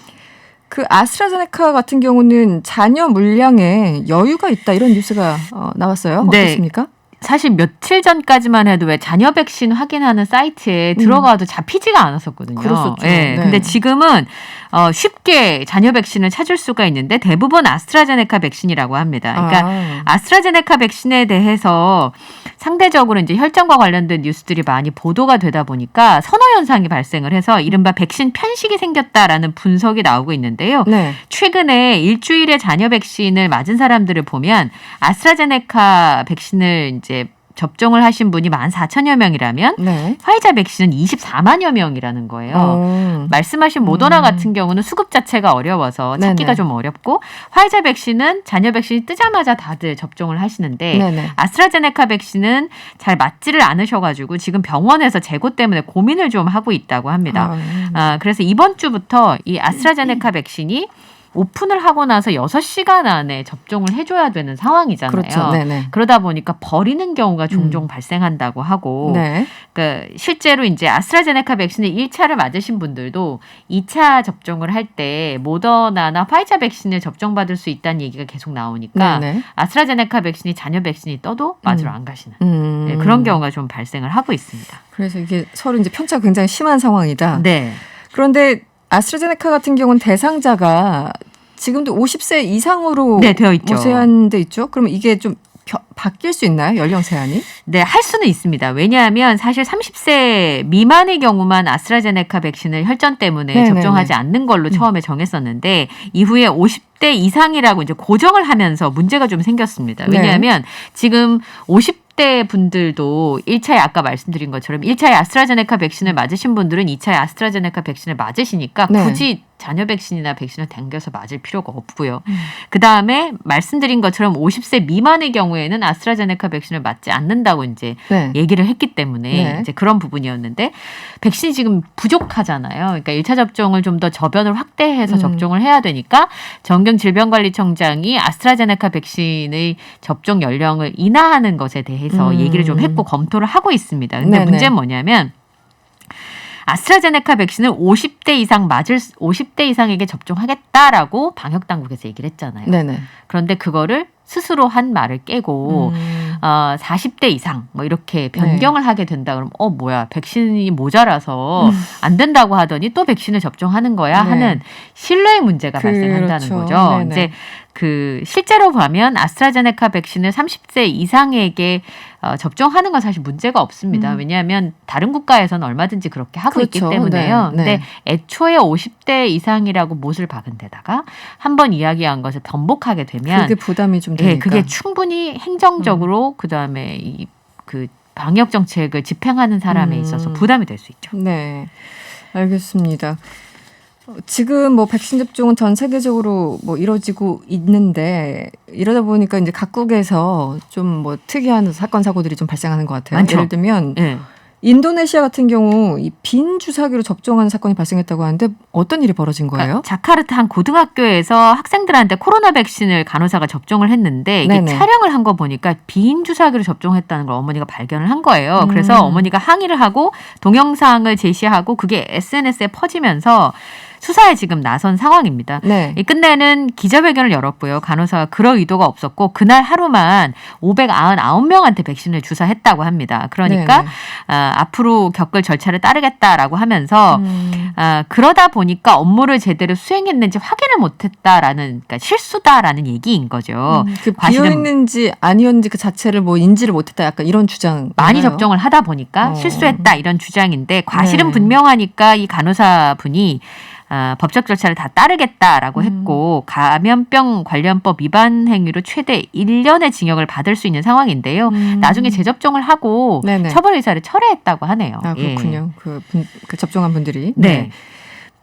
그 아스트라제네카 같은 경우는 잔여 물량에 여유가 있다 이런 뉴스가 나왔어요. 네. 어떻습니까? 사실 며칠 전까지만 해도 왜 잔여 백신 확인하는 사이트에 들어가도 잡히지가 않았었거든요. 그랬었죠. 네. 네. 근데 지금은 쉽게 잔여 백신을 찾을 수가 있는데 대부분 아스트라제네카 백신이라고 합니다. 그러니까 아스트라제네카 백신에 대해서 상대적으로 이제 혈전과 관련된 뉴스들이 많이 보도가 되다 보니까 선호 현상이 발생을 해서 이른바 백신 편식이 생겼다라는 분석이 나오고 있는데요. 네. 최근에 일주일에 잔여 백신을 맞은 사람들을 보면 아스트라제네카 백신을 이제 접종을 하신 분이 14,000여 명이라면 네. 화이자 백신은 24만여 명이라는 거예요. 말씀하신 모더나 같은 경우는 수급 자체가 어려워서 찾기가 네네. 좀 어렵고 화이자 백신은 잔여 백신이 뜨자마자 다들 접종을 하시는데 네네. 아스트라제네카 백신은 잘 맞지를 않으셔가지고 지금 병원에서 재고 때문에 고민을 좀 하고 있다고 합니다. 그래서 이번 주부터 이 아스트라제네카 백신이 오픈을 하고 나서 6시간 안에 접종을 해줘야 되는 상황이잖아요. 그렇죠. 네네. 그러다 보니까 버리는 경우가 종종 발생한다고 하고 네. 그러니까 실제로 이제 아스트라제네카 백신을 1차를 맞으신 분들도 2차 접종을 할 때 모더나나 화이자 백신을 접종받을 수 있다는 얘기가 계속 나오니까 네네. 아스트라제네카 백신이 잔여 백신이 떠도 맞으러 안 가시는 네, 그런 경우가 좀 발생을 하고 있습니다. 그래서 이게 서로 이제 편차가 굉장히 심한 상황이다. 네. 그런데 아스트라제네카 같은 경우는 대상자가 지금도 50세 이상으로 네, 되어 있죠. 제한돼 있죠. 그러면 이게 좀 바뀔 수 있나요? 연령 제한이? 네, 할 수는 있습니다. 왜냐하면 사실 30세 미만의 경우만 아스트라제네카 백신을 혈전 때문에 네네네. 접종하지 않는 걸로 처음에 정했었는데 이후에 50대 이상이라고 이제 고정을 하면서 문제가 좀 생겼습니다. 왜냐하면 지금 50대 분들도 1차에 아까 말씀드린 것처럼 1차에 아스트라제네카 백신을 맞으신 분들은 2차에 아스트라제네카 백신을 맞으시니까 네. 굳이 잔여 백신이나 백신을 당겨서 맞을 필요가 없고요. 그다음에 말씀드린 것처럼 50세 미만의 경우에는 아스트라제네카 백신을 맞지 않는다고 이제 네. 얘기를 했기 때문에 네. 이제 그런 부분이었는데 백신이 지금 부족하잖아요. 그러니까 1차 접종을 좀 더 저변을 확대해서 접종을 해야 되니까 정경질병관리청장이 아스트라제네카 백신의 접종 연령을 인하하는 것에 대해서 얘기를 좀 했고 검토를 하고 있습니다. 근데 네네. 문제는 뭐냐면 아스트라제네카 백신을 50대 이상에게 접종하겠다라고 방역 당국에서 얘기를 했잖아요. 네네. 그런데 그거를 스스로 한 말을 깨고 40대 이상 뭐 이렇게 변경을 하게 된다 그러면 뭐야 백신이 모자라서 안 된다고 하더니 또 백신을 접종하는 거야 네. 하는 신뢰의 문제가 발생한다는 그렇죠. 거죠. 네네. 이제 그 실제로 보면 아스트라제네카 백신을 30세 이상에게 접종하는 건 사실 문제가 없습니다. 왜냐하면 다른 국가에서는 얼마든지 그렇게 하고 그렇죠. 있기 때문에요. 네. 네. 근데 애초에 50대 이상이라고 못을 박은 데다가 한번 이야기한 것을 번복하게 되면 그게 부담이 좀 예, 되니까. 그게 충분히 행정적으로 그다음에 그 방역 정책을 집행하는 사람에 있어서 부담이 될 수 있죠. 네. 알겠습니다. 지금 뭐 백신 접종은 전 세계적으로 뭐 이루어지고 있는데 이러다 보니까 이제 각국에서 좀 뭐 특이한 사건 사고들이 좀 발생하는 것 같아요. 많죠. 예를 들면 예. 인도네시아 같은 경우 이 빈 주사기로 접종하는 사건이 발생했다고 하는데 어떤 일이 벌어진 거예요? 그러니까 자카르타 한 고등학교에서 학생들한테 코로나 백신을 간호사가 접종을 했는데 이게 네네. 촬영을 한 거 보니까 빈 주사기로 접종했다는 걸 어머니가 발견을 한 거예요. 그래서 어머니가 항의를 하고 동영상을 제시하고 그게 SNS에 퍼지면서 수사에 지금 나선 상황입니다. 네. 이 끝내는 기자회견을 열었고요. 간호사가 그럴 의도가 없었고 그날 하루만 599명한테 백신을 주사했다고 합니다. 그러니까 네네. 앞으로 겪을 절차를 따르겠다라고 하면서 그러다 보니까 업무를 제대로 수행했는지 확인을 못했다라는 그러니까 실수다라는 얘기인 거죠. 그 과실은 비어있는지 아니었는지 그 자체를 뭐 인지를 못했다 약간 이런 주장. 많이 접종을 하다 보니까 실수했다 이런 주장인데 과실은 네. 분명하니까 이 간호사분이 법적 절차를 다 따르겠다라고 했고 감염병 관련법 위반 행위로 최대 1년의 징역을 받을 수 있는 상황인데요. 나중에 재접종을 하고 네네. 처벌 의사를 철회했다고 하네요. 아, 그렇군요. 예. 그 접종한 분들이. 네.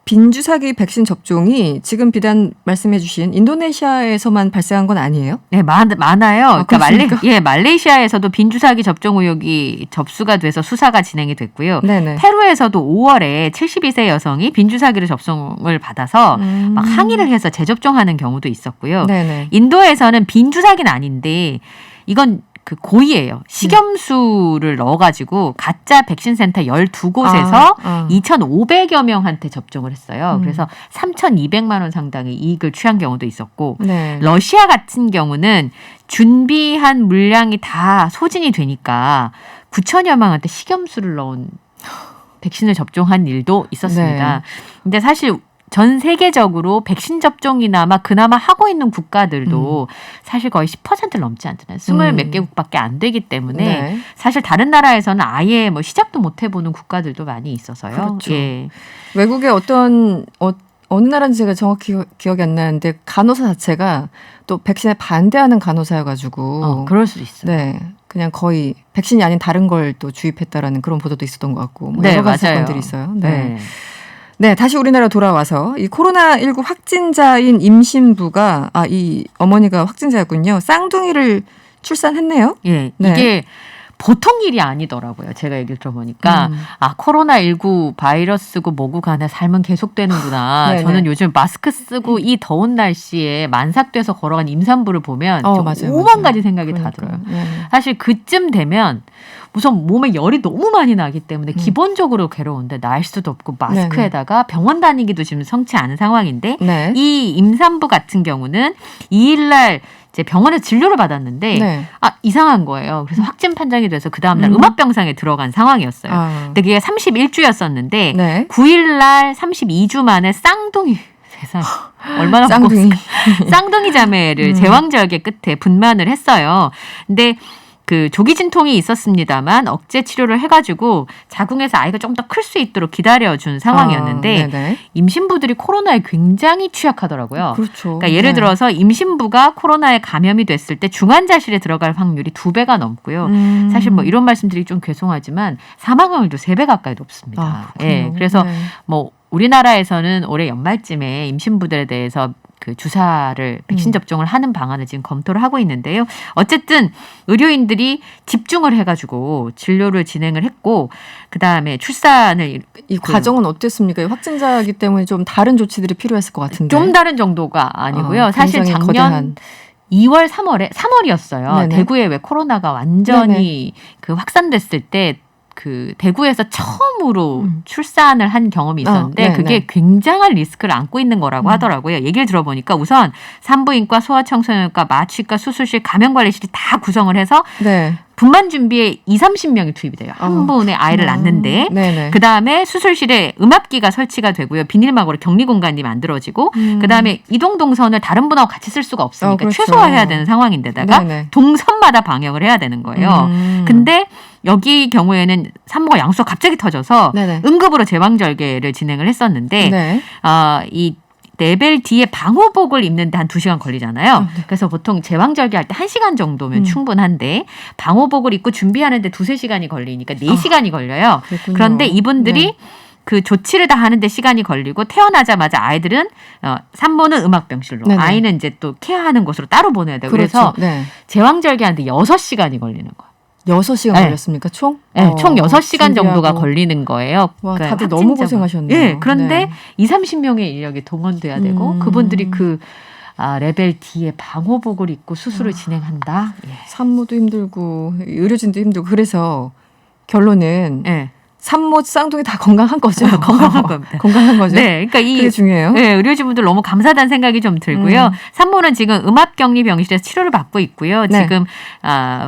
빈주사기 백신 접종이 지금 비단 말씀해 주신 인도네시아에서만 발생한 건 아니에요? 네, 많아요. 그러니까 그렇습니까? 말레이시아에서도 빈주사기 접종 의혹이 접수가 돼서 수사가 진행이 됐고요. 네네. 페루에서도 5월에 72세 여성이 빈주사기를 접종을 받아서 막 항의를 해서 재접종하는 경우도 있었고요. 네네. 인도에서는 빈주사기는 아닌데 이건 그 고의예요. 식염수를 넣어가지고 가짜 백신 센터 12곳에서 2,500여 명한테 접종을 했어요. 그래서 3,200만 원 상당의 이익을 취한 경우도 있었고 네. 러시아 같은 경우는 준비한 물량이 다 소진이 되니까 9천여 명한테 식염수를 넣은 백신을 접종한 일도 있었습니다. 네. 근데 사실 전 세계적으로 백신 접종이나 그나마 하고 있는 국가들도 사실 거의 10%를 넘지 않잖아요. 20몇 개국밖에 안 되기 때문에 네. 사실 다른 나라에서는 아예 뭐 시작도 못 해보는 국가들도 많이 있어서요. 그렇죠. 예. 외국의 어느 나라인지 제가 정확히 기억이 안 나는데 간호사 자체가 또 백신에 반대하는 간호사여가지고 그럴 수도 있어요. 네. 그냥 거의 백신이 아닌 다른 걸 또 주입했다라는 그런 보도도 있었던 것 같고 뭐 네, 여러 가지 맞아요. 사건들이 있어요. 네. 네. 네, 다시 우리나라 돌아와서 이 코로나19 확진자인 임신부가 이 어머니가 확진자였군요. 쌍둥이를 출산했네요. 예, 네. 이게 보통 일이 아니더라고요. 제가 얘기를 들어보니까 코로나19 바이러스고 뭐고 간에 삶은 계속되는구나. 저는 요즘 마스크 쓰고 이 더운 날씨에 만삭돼서 걸어간 임산부를 보면 맞아요, 오만 가지 생각이 다 들어요. 사실 그쯤 되면 우선 몸에 열이 너무 많이 나기 때문에 기본적으로 괴로운데 날 수도 없고 마스크에다가 병원 다니기도 지금 성치 않은 상황인데 이 임산부 같은 경우는 2일날 이제 병원에서 진료를 받았는데 이상한 거예요. 그래서 확진 판정이 돼서 그 다음날 음압병상에 들어간 상황이었어요. 근데 그게 31주였었는데 9일날 32주 만에 쌍둥이 세상에 얼마나 쌍둥이 쌍둥이 자매를 제왕절개 끝에 분만을 했어요. 근데 그 조기 진통이 있었습니다만 억제 치료를 해가지고 자궁에서 아이가 좀 더 클 수 있도록 기다려준 상황이었는데 임신부들이 코로나에 굉장히 취약하더라고요. 그렇죠. 그러니까 예를 들어서 임신부가 코로나에 감염이 됐을 때 중환자실에 들어갈 확률이 2배가 넘고요. 사실 뭐 이런 말씀드리기 좀 죄송하지만 사망 확률도 3배 가까이 높습니다. 그래서 뭐 우리나라에서는 올해 연말쯤에 임신부들에 대해서 그 주사를 백신 접종을 하는 방안을 지금 검토를 하고 있는데요. 어쨌든 의료인들이 집중을 해가지고 진료를 진행을 했고 그 다음에 출산을 이 과정은 어땠습니까? 확진자이기 때문에 좀 다른 조치들이 필요했을 것 같은데 좀 다른 정도가 아니고요. 사실 작년 거대한. 2월, 3월이었어요. 네네. 대구에 왜 코로나가 완전히 그 확산됐을 때 그 대구에서 처음으로 출산을 한 경험이 있었는데 그게 굉장한 리스크를 안고 있는 거라고 하더라고요. 얘기를 들어보니까 우선 산부인과, 소아청소년과, 마취과, 수술실, 감염관리실이 다 구성을 해서 분만 준비에 20-30명이 투입이 돼요. 한 분의 아이를 낳는데 그다음에 수술실에 음압기가 설치가 되고요. 비닐막으로 격리 공간이 만들어지고 그다음에 이동 동선을 다른 분하고 같이 쓸 수가 없으니까 그렇죠. 최소화해야 되는 상황인데다가 동선마다 방역을 해야 되는 거예요. 근데 여기 경우에는 산모가 양수가 갑자기 터져서 응급으로 제왕절개를 진행을 했었는데 이 레벨 D의 방호복을 입는데 한 2시간 걸리잖아요. 그래서 보통 제왕절개 할 때 1시간 정도면 충분한데 방호복을 입고 준비하는데 2-3시간이 걸리니까 4시간이 걸려요. 그렇군요. 그런데 이분들이 그 조치를 다 하는데 시간이 걸리고 태어나자마자 아이들은 산모는 음압병실로 아이는 이제 또 케어하는 곳으로 따로 보내야 돼요. 그래서 제왕절개 하는데 6시간이 걸리는 거예요. 6시간 걸렸습니까, 총? 총 6시간 정도가 걸리는 거예요. 와, 그러니까 다들 너무 고생하셨네요. 그런데 20-30명의 인력이 동원돼야 되고 그분들이 그 레벨 D의 방호복을 입고 수술을 진행한다. 산모도 힘들고 의료진도 힘들고 그래서 결론은 산모 쌍둥이 다 건강한 거죠. 건강한 겁니다. 건강한 거죠. 네, 그러니까 그게 중요해요. 의료진분들 너무 감사하다는 생각이 좀 들고요. 산모는 지금 음압격리 병실에서 치료를 받고 있고요. 지금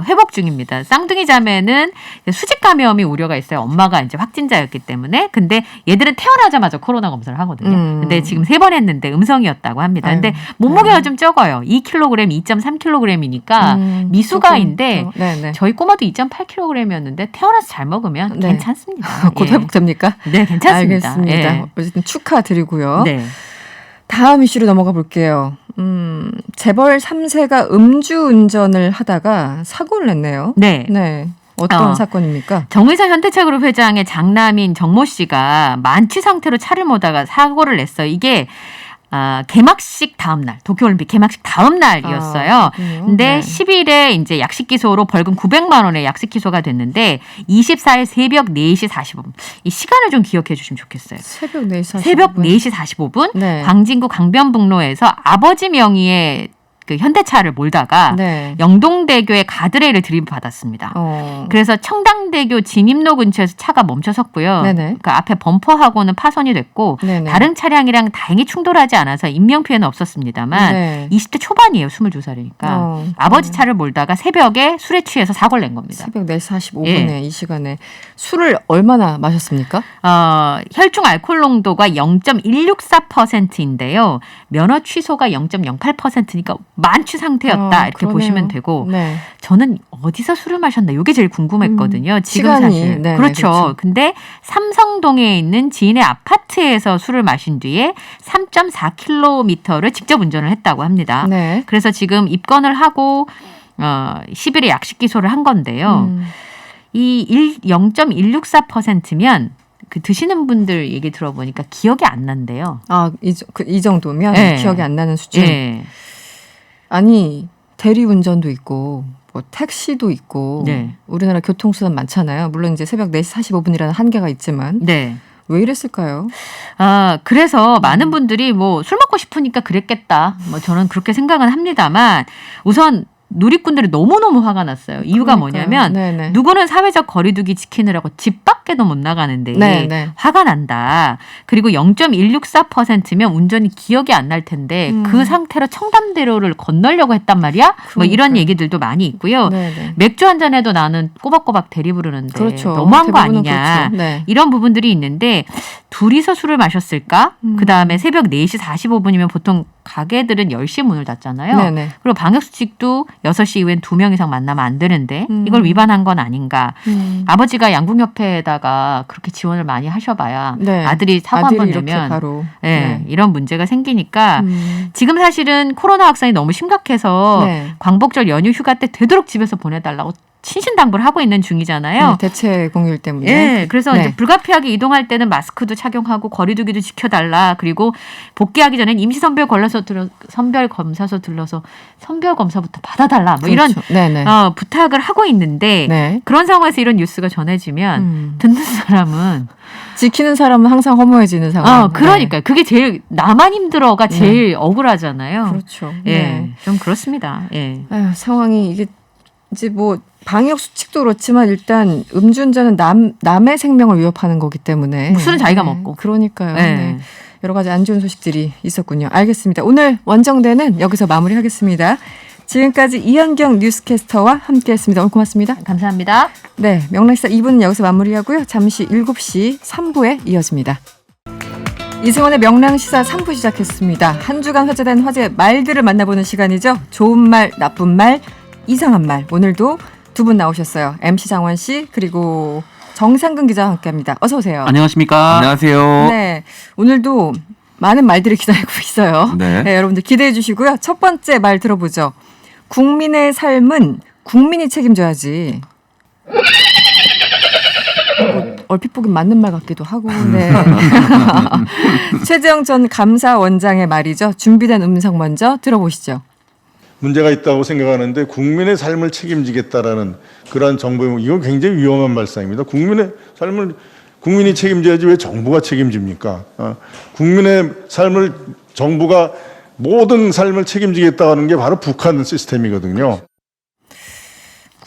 회복 중입니다. 쌍둥이 자매는 수직 감염이 우려가 있어요. 엄마가 이제 확진자였기 때문에. 근데 얘들은 태어나자마자 코로나 검사를 하거든요. 근데 지금 3번 했는데 음성이었다고 합니다. 근데 몸무게가 좀 적어요. 2kg, 2.3kg이니까 미수가인데 저희 꼬마도 2.8kg이었는데 태어나서 잘 먹으면 괜찮습니다. 곧 회복됩니까? 네, 괜찮습니다. 알겠습니다. 어쨌든 축하드리고요. 다음 이슈로 넘어가 볼게요. 재벌 3세가 음주운전을 하다가 사고를 냈네요. 어떤 사건입니까? 정의사 현대차그룹 회장의 장남인 정모 씨가 만취 상태로 차를 몰다가 사고를 냈어요. 이게 개막식 다음 날, 도쿄올림픽 개막식 다음 날이었어요. 근데 10일에 이제 약식 기소로 벌금 900만 원의 약식 기소가 됐는데 24일 새벽 4시 45분. 이 시간을 좀 기억해 주시면 좋겠어요. 새벽 4시 45분. 새벽 4시 45분. 광진구 강변북로에서 아버지 명의의 그 현대차를 몰다가 영동대교에 가드레일을 들이받았습니다. 그래서 청담대교 진입로 근처에서 차가 멈춰 섰고요. 그 앞에 범퍼하고는 파손이 됐고 다른 차량이랑 다행히 충돌하지 않아서 인명피해는 없었습니다만 20대 초반이에요. 22살이니까. 아버지 차를 몰다가 새벽에 술에 취해서 사고를 낸 겁니다. 새벽 4시 45분에 이 시간에. 술을 얼마나 마셨습니까? 혈중 알코올 농도가 0.164%인데요. 면허 취소가 0.08%니까 만취 상태였다 이렇게 그러네요. 보시면 되고 저는 어디서 술을 마셨나 이게 제일 궁금했거든요. 지금 시간이, 사실 그렇죠. 근데 삼성동에 있는 지인의 아파트에서 술을 마신 뒤에 3.4km를 직접 운전을 했다고 합니다. 그래서 지금 입건을 하고 10일에 약식 기소를 한 건데요. 이 0.164%면 그 드시는 분들 얘기 들어보니까 기억이 안 난대요. 이 정도면 기억이 안 나는 수준. 아니 대리운전도 있고 뭐 택시도 있고 네. 우리나라 교통수단 많잖아요. 물론 이제 새벽 4시 45분이라는 한계가 있지만 네. 왜 이랬을까요? 그래서 많은 분들이 뭐 술 먹고 싶으니까 그랬겠다. 뭐 저는 그렇게 생각은 합니다만 우선 누리꾼들이 너무너무 화가 났어요. 이유가 그러니까요. 뭐냐면 네네. 누구는 사회적 거리두기 지키느라고 집 밖에도 못 나가는데 네네. 화가 난다. 그리고 0.164%면 운전이 기억이 안 날 텐데 그 상태로 청담대로를 건너려고 했단 말이야. 뭐 이런 얘기들도 많이 있고요. 네네. 맥주 한 잔에도 나는 꼬박꼬박 대리 부르는데 그렇죠. 너무한 거 대부분은 아니냐. 그렇죠. 네. 이런 부분들이 있는데 둘이서 술을 마셨을까? 그다음에 새벽 4시 45분이면 보통 가게들은 10시에 문을 닫잖아요. 네네. 그리고 방역수칙도 6시 이후엔 2명 이상 만나면 안 되는데 이걸 위반한 건 아닌가. 아버지가 양궁협회에다가 그렇게 지원을 많이 하셔봐야 네. 아들이 사고 한 번 이렇게 내면 바로. 네, 이런 문제가 생기니까 지금 사실은 코로나 확산이 너무 심각해서 네. 광복절 연휴 휴가 때 되도록 집에서 보내달라고 신신당부를 하고 있는 중이잖아요. 대체 공휴일 때문에. 예, 그래서 네. 이제 불가피하게 이동할 때는 마스크도 착용하고 거리두기도 지켜달라. 그리고 복귀하기 전엔 임시 선별 검사소 들러서 선별 검사부터 받아달라. 뭐 이런 그렇죠. 네네. 부탁을 하고 있는데 네. 그런 상황에서 이런 뉴스가 전해지면 듣는 사람은 지키는 사람은 항상 허무해지는 상황. 그러니까요. 그게 제일 나만 힘들어가 제일 억울하잖아요. 그렇죠. 예, 네. 좀 그렇습니다. 예. 아유, 상황이 이게 이제 뭐 방역 수칙도 그렇지만 일단 음주운전은 남의 생명을 위협하는 거기 때문에 술은 자기가 먹고. 그러니까요. 네. 네. 여러 가지 안 좋은 소식들이 있었군요. 알겠습니다. 오늘 원정대는 여기서 마무리하겠습니다. 지금까지 이현경 뉴스캐스터와 함께했습니다. 오늘 고맙습니다. 감사합니다. 네, 명랑시사 2부는 여기서 마무리하고요. 잠시 7시 3부에 이어집니다. 이승원의 명랑시사 3부 시작했습니다. 한 주간 화제된 화제 말들을 만나보는 시간이죠. 좋은 말, 나쁜 말, 이상한 말. 오늘도 두 분 나오셨어요. MC 장원 씨 그리고 정상근 기자와 함께합니다. 어서 오세요. 안녕하십니까? 안녕하세요. 네, 오늘도 많은 말들이 기다리고 있어요. 네. 네, 여러분들 기대해 주시고요. 첫 번째 말 들어보죠. 국민의 삶은 국민이 책임져야지. 얼핏 보긴 맞는 말 같기도 하고. 네. 최재형 전 감사원장의 말이죠. 준비된 음성 먼저 들어보시죠. 문제가 있다고 생각하는데 국민의 삶을 책임지겠다라는 그러한 정부의 이건 굉장히 위험한 발상입니다. 국민의 삶을 국민이 책임져야지 왜 정부가 책임집니까? 국민의 삶을 정부가 모든 삶을 책임지겠다고 하는 게 바로 북한 시스템이거든요.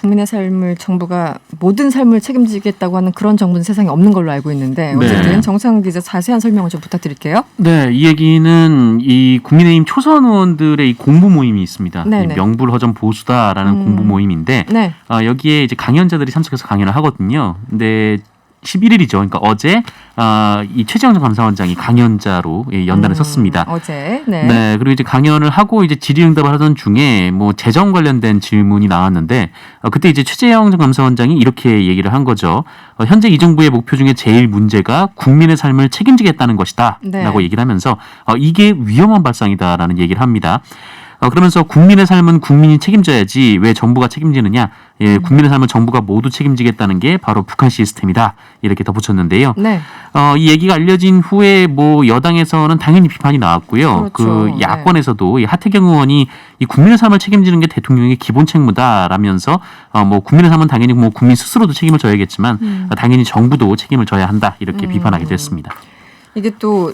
국민의 삶을 정부가 모든 삶을 책임지겠다고 하는 그런 정부는 세상에 없는 걸로 알고 있는데 어쨌든 네. 정상근 기자 자세한 설명을 좀 부탁드릴게요. 네, 이 얘기는 이 국민의힘 초선 의원들의 이 공부 모임이 있습니다. 네네. 이 명불허전 보수다라는 공부 모임인데 네. 여기에 이제 강연자들이 참석해서 강연을 하거든요. 근데 11일이죠. 그러니까 어제 이 최재형 전 감사원장이 강연자로 연단을 섰습니다. 어제. 네. 네, 그리고 이제 강연을 하고 이제 질의응답을 하던 중에 뭐 재정 관련된 질문이 나왔는데 그때 이제 최재형 전 감사원장이 이렇게 얘기를 한 거죠. 현재 이 정부의 목표 중에 제일 문제가 국민의 삶을 책임지겠다는 것이다라고 네. 얘기를 하면서 이게 위험한 발상이다라는 얘기를 합니다. 그러면서 국민의 삶은 국민이 책임져야지 왜 정부가 책임지느냐. 예, 국민의 삶은 정부가 모두 책임지겠다는 게 바로 북한 시스템이다. 이렇게 덧붙였는데요. 네. 이 얘기가 알려진 후에 뭐 여당에서는 당연히 비판이 나왔고요. 그렇죠. 그 야권에서도 이 하태경 의원이 이 국민의 삶을 책임지는 게 대통령의 기본 책무다라면서 뭐 국민의 삶은 당연히 뭐 국민 스스로도 책임을 져야겠지만 당연히 정부도 책임을 져야 한다. 이렇게 비판하기도 했습니다. 이게 또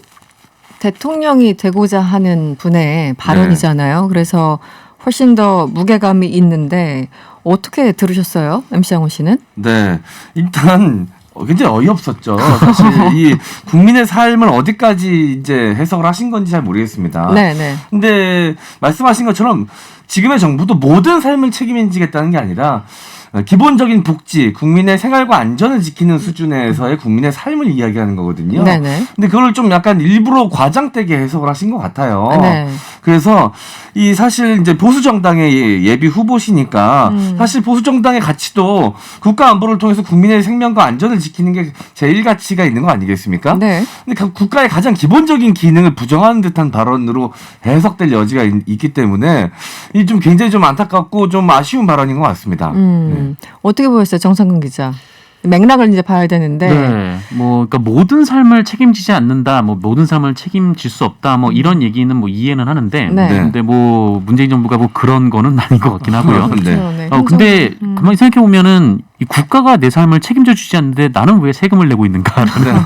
대통령이 되고자 하는 분의 발언이잖아요. 그래서 훨씬 더 무게감이 있는데 어떻게 들으셨어요? MC 장원 씨는? 네. 일단 굉장히 어이없었죠. 사실 이 국민의 삶을 어디까지 이제 해석을 하신 건지 잘 모르겠습니다. 네, 네. 근데 말씀하신 것처럼 지금의 정부도 모든 삶을 책임지겠다는 게 아니라 기본적인 복지, 국민의 생활과 안전을 지키는 수준에서의 국민의 삶을 이야기하는 거거든요. 네네. 근데 그걸 좀 약간 일부러 과장되게 해석을 하신 것 같아요. 네. 그래서 이 사실 이제 보수 정당의 예비 후보시니까 사실 보수 정당의 가치도 국가 안보를 통해서 국민의 생명과 안전을 지키는 게 제일 가치가 있는 거 아니겠습니까? 네. 근데 국가의 가장 기본적인 기능을 부정하는 듯한 발언으로 해석될 여지가 있기 때문에 이 좀 굉장히 좀 안타깝고 좀 아쉬운 발언인 것 같습니다. 네. 어떻게 보였어요, 정상근 기자? 맥락을 이제 봐야 되는데. 네. 뭐 그러니까 모든 삶을 책임지지 않는다. 뭐 모든 삶을 책임질 수 없다. 뭐 이런 얘기는 뭐 이해는 하는데 네. 근데 뭐 문재인 정부가 뭐 그런 거는 아닌 것 같긴 하고요. 그렇죠. 네. 근데 가만히 생각해 보면은 이 국가가 내 삶을 책임져 주지 않는데 나는 왜 세금을 내고 있는가라는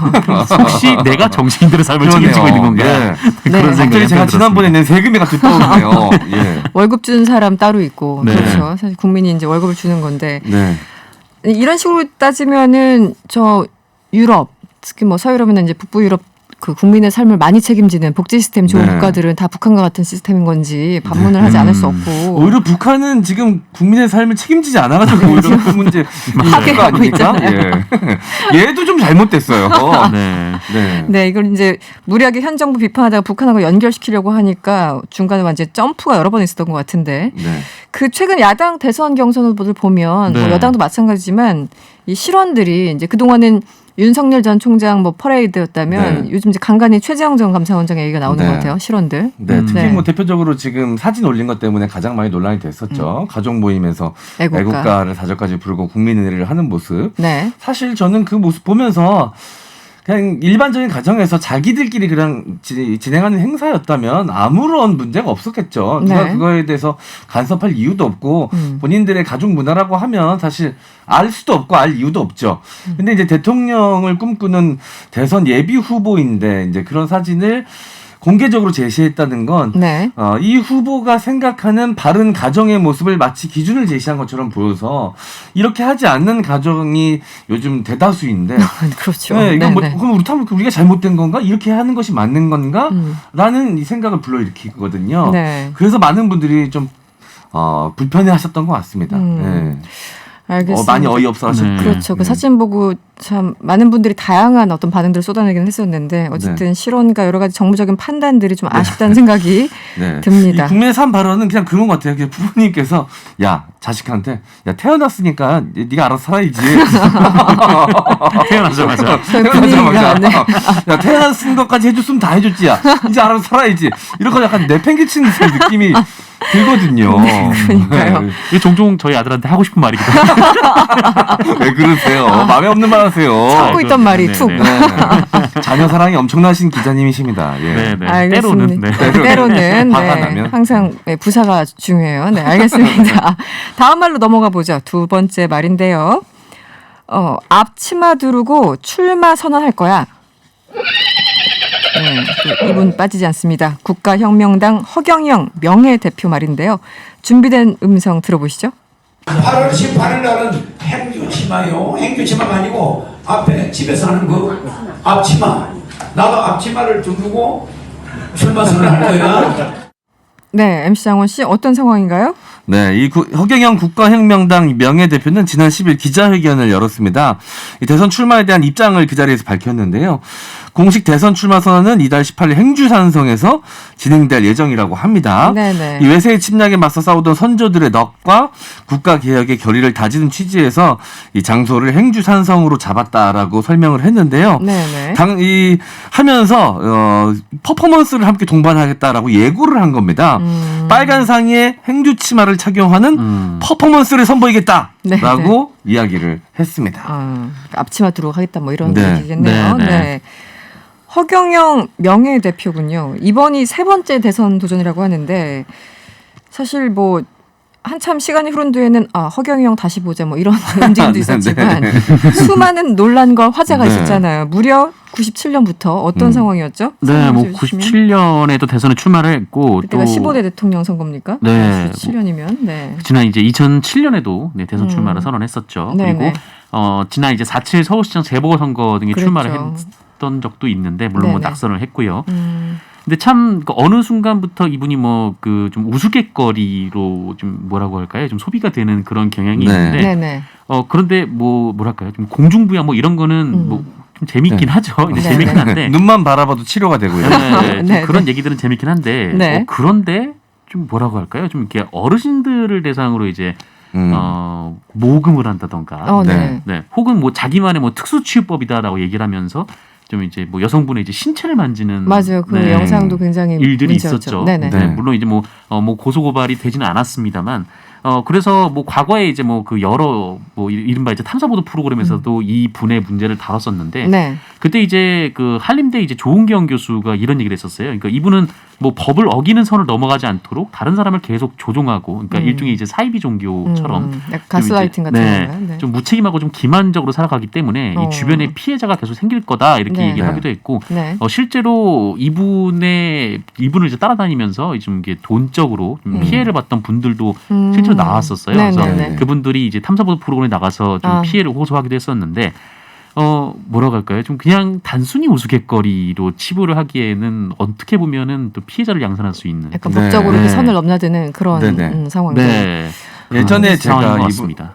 혹시 내가 정치인들의 삶을 책임지고 있는 건가? 네. 그런 생각이 갑자기 제가 지난번에 낸 세금이 갑자기 떠오르네요. 예. 월급 주는 사람 따로 있고 네. 그렇죠. 사실 국민이 이제 월급을 주는 건데 네. 이런 식으로 따지면은 저 유럽 특히 뭐 서유럽이나 이제 북부 유럽 그 국민의 삶을 많이 책임지는 복지 시스템 좋은 네. 국가들은 다 북한과 같은 시스템인 건지 반문을 하지 않을 수 없고 오히려 북한은 지금 국민의 삶을 책임지지 않아가지고 오히려 그 문제 파괴하고 아닙니까? 예. 얘도 좀 잘못됐어요. 네. 네. 네, 이걸 이제 무리하게 현 정부 비판하다가 북한하고 연결시키려고 하니까 중간에 완전 점프가 여러 번 있었던 것 같은데 네. 그 최근 야당 대선 경선 후보들 보면 네. 뭐 여당도 마찬가지지만 이 실원들이 이제 그동안은 윤석열 전 총장 뭐 퍼레이드였다면 네. 요즘 이제 간간히 최재형 전 감사원장 얘기가 나오는 네. 것 같아요. 실원들. 네, 특히 네. 뭐 대표적으로 지금 사진 올린 것 때문에 가장 많이 논란이 됐었죠. 가족 모임에서 애국가. 를 사절까지 부르고 국민의례를 하는 모습. 네. 사실 저는 그 모습 보면서 그냥 일반적인 가정에서 자기들끼리 그냥 진행하는 행사였다면 아무런 문제가 없었겠죠. 누가 네. 그거에 대해서 간섭할 이유도 없고 본인들의 가족 문화라고 하면 사실 알 수도 없고 알 이유도 없죠. 근데 이제 대통령을 꿈꾸는 대선 예비 후보인데 이제 그런 사진을 공개적으로 제시했다는 건 네. 이 후보가 생각하는 바른 가정의 모습을 마치 기준을 제시한 것처럼 보여서 이렇게 하지 않는 가정이 요즘 대다수인데 그렇죠. 네, 이건 뭐, 네, 네. 그럼 그렇다면 우리가 잘못된 건가? 이렇게 하는 것이 맞는 건가? 라는 이 생각을 불러일으키거든요. 네. 그래서 많은 분들이 좀 불편해하셨던 것 같습니다. 네. 알겠습니다. 많이 어이없어 하셨죠. 그렇죠. 그 사진 보고 참 많은 분들이 다양한 어떤 반응들을 쏟아내긴 했었는데 어쨌든 실언과 여러 가지 정무적인 판단들이 좀 아쉽다는 생각이 네. 듭니다. 이 국민의 삶 발언은 그냥 그런 것 같아요. 그냥 부모님께서 야 자식한테 야 태어났으니까 네가 알아서 살아야지. 태어나자마자. 태어나자마자. 네. 야 태어났은 것까지 해줬으면 다 해줬지. 야 이제 알아서 살아야지. 이런 거 약간 내팽개치는 느낌이 들거든요. 그러니까요. 네. 이게 종종 저희 아들한테 하고 싶은 말이기도 하고. 왜 그러세요? 마음에 없는 말 하세요. 참고 있던 말이 툭. 네. 자녀 사랑이 엄청나신 기자님이십니다. 예. 네, 네. 알겠습니다. 때로는. 때로는 화가 네, 나면. 항상 네, 부사가 중요해요. 네, 알겠습니다. 다음 말로 넘어가 보죠. 두 번째 말인데요. 앞치마 두르고 출마 선언할 거야. 네, 이분 빠지지 않습니다. 국가혁명당 허경영 명예대표 말인데요. 준비된 음성 들어보시죠. 8월 18일 날은 행주치마요. 행주치마가 아니고 앞에 집에서 하는 그 앞치마. 나도 앞치마를 두르고 출마 선언할 거야. 네, MC 장원 씨 어떤 상황인가요? 네, 이 허경영 국가혁명당 명예대표는 지난 10일 기자회견을 열었습니다. 이 대선 출마에 대한 입장을 그 자리에서 밝혔는데요. 공식 대선 출마 선언은 이달 18일 행주산성에서 진행될 예정이라고 합니다. 네네. 이 외세의 침략에 맞서 싸우던 선조들의 넋과 국가개혁의 결의를 다지는 취지에서 이 장소를 행주산성으로 잡았다라고 설명을 했는데요. 네네. 하면서 퍼포먼스를 함께 동반하겠다라고 예고를 한 겁니다. 빨간 상의에 행주치마를 착용하는 퍼포먼스를 선보이겠다라고 이야기를 했습니다. 앞치마 두르고 하겠다 뭐 이런 네. 얘기겠네요. 네, 네. 네. 허경영 명예대표군요. 이번이 세 번째 대선 도전이라고 하는데 사실 뭐 한참 시간이 흐른 뒤에는 허경영 다시 보자 뭐 이런 움직임도 있었지만 네. 수많은 논란과 화제가 네. 있었잖아요. 무려 97년부터 어떤 상황이었죠? 네, 뭐 97년에도 대선에 출마를 했고 그때가 또 15대 대통령 선거입니까? 네. 97년이면 네. 지난 이제 2007년에도 네, 대선 출마를 선언했었죠. 네네. 그리고 지난 이제 4.7 서울시장 재보궐선거 등에 그랬죠. 출마를 했던 적도 있는데 물론 뭐 네네. 낙선을 했고요. 근데 참 어느 순간부터 이분이 뭐 그 좀 우스갯거리로 좀 뭐라고 할까요? 좀 소비가 되는 그런 경향이 네. 있는데 네네. 그런데 뭐 뭐랄까요? 좀 공중부양 뭐 이런 거는 뭐 좀 재밌긴 네. 하죠. 이제 네. 재밌긴 한데 눈만 바라봐도 치료가 되고요. 네, 좀 네, 그런 얘기들은 재밌긴 한데 네. 그런데 좀 뭐라고 할까요? 좀 이렇게 어르신들을 대상으로 이제 모금을 한다던가, 네. 네, 혹은 뭐 자기만의 뭐 특수치유법이다라고 얘기를 하면서 좀 이제 뭐 여성분의 이제 신체를 만지는 맞아요. 그 네, 영상도 굉장히 일들이 문제였죠. 있었죠. 네네. 네, 물론 이제 뭐 고소 고발이 되지는 않았습니다만 그래서 뭐 과거에 이제 뭐 그 여러 뭐 이른바 이제 탐사보도 프로그램에서도 이 분의 문제를 다뤘었는데 네. 그때 이제 그 한림대 이제 조은경 교수가 이런 얘기를 했었어요. 그러니까 이분은 뭐 법을 어기는 선을 넘어가지 않도록 다른 사람을 계속 조종하고, 그러니까 일종의 이제 사이비 종교처럼 가스라이팅 같은 건가요? 네. 좀 무책임하고 좀 기만적으로 살아가기 때문에 이 주변에 피해자가 계속 생길 거다 이렇게 네. 얘기를 하기도 했고, 네. 실제로 이분을 이제 따라다니면서 좀 이게 돈적으로 좀 피해를 봤던 분들도 실제로 나왔었어요. 네, 그래서 네, 네. 그분들이 이제 탐사보도 프로그램에 나가서 좀 피해를 호소하기도 했었는데. 뭐라고 할까요? 좀 그냥 단순히 우스갯거리로 치부를 하기에는 어떻게 보면은 또 피해자를 양산할 수 있는 약간 법적으로 그 선을 넘나드는 그런 상황이죠. 네. 예전에 제가 네.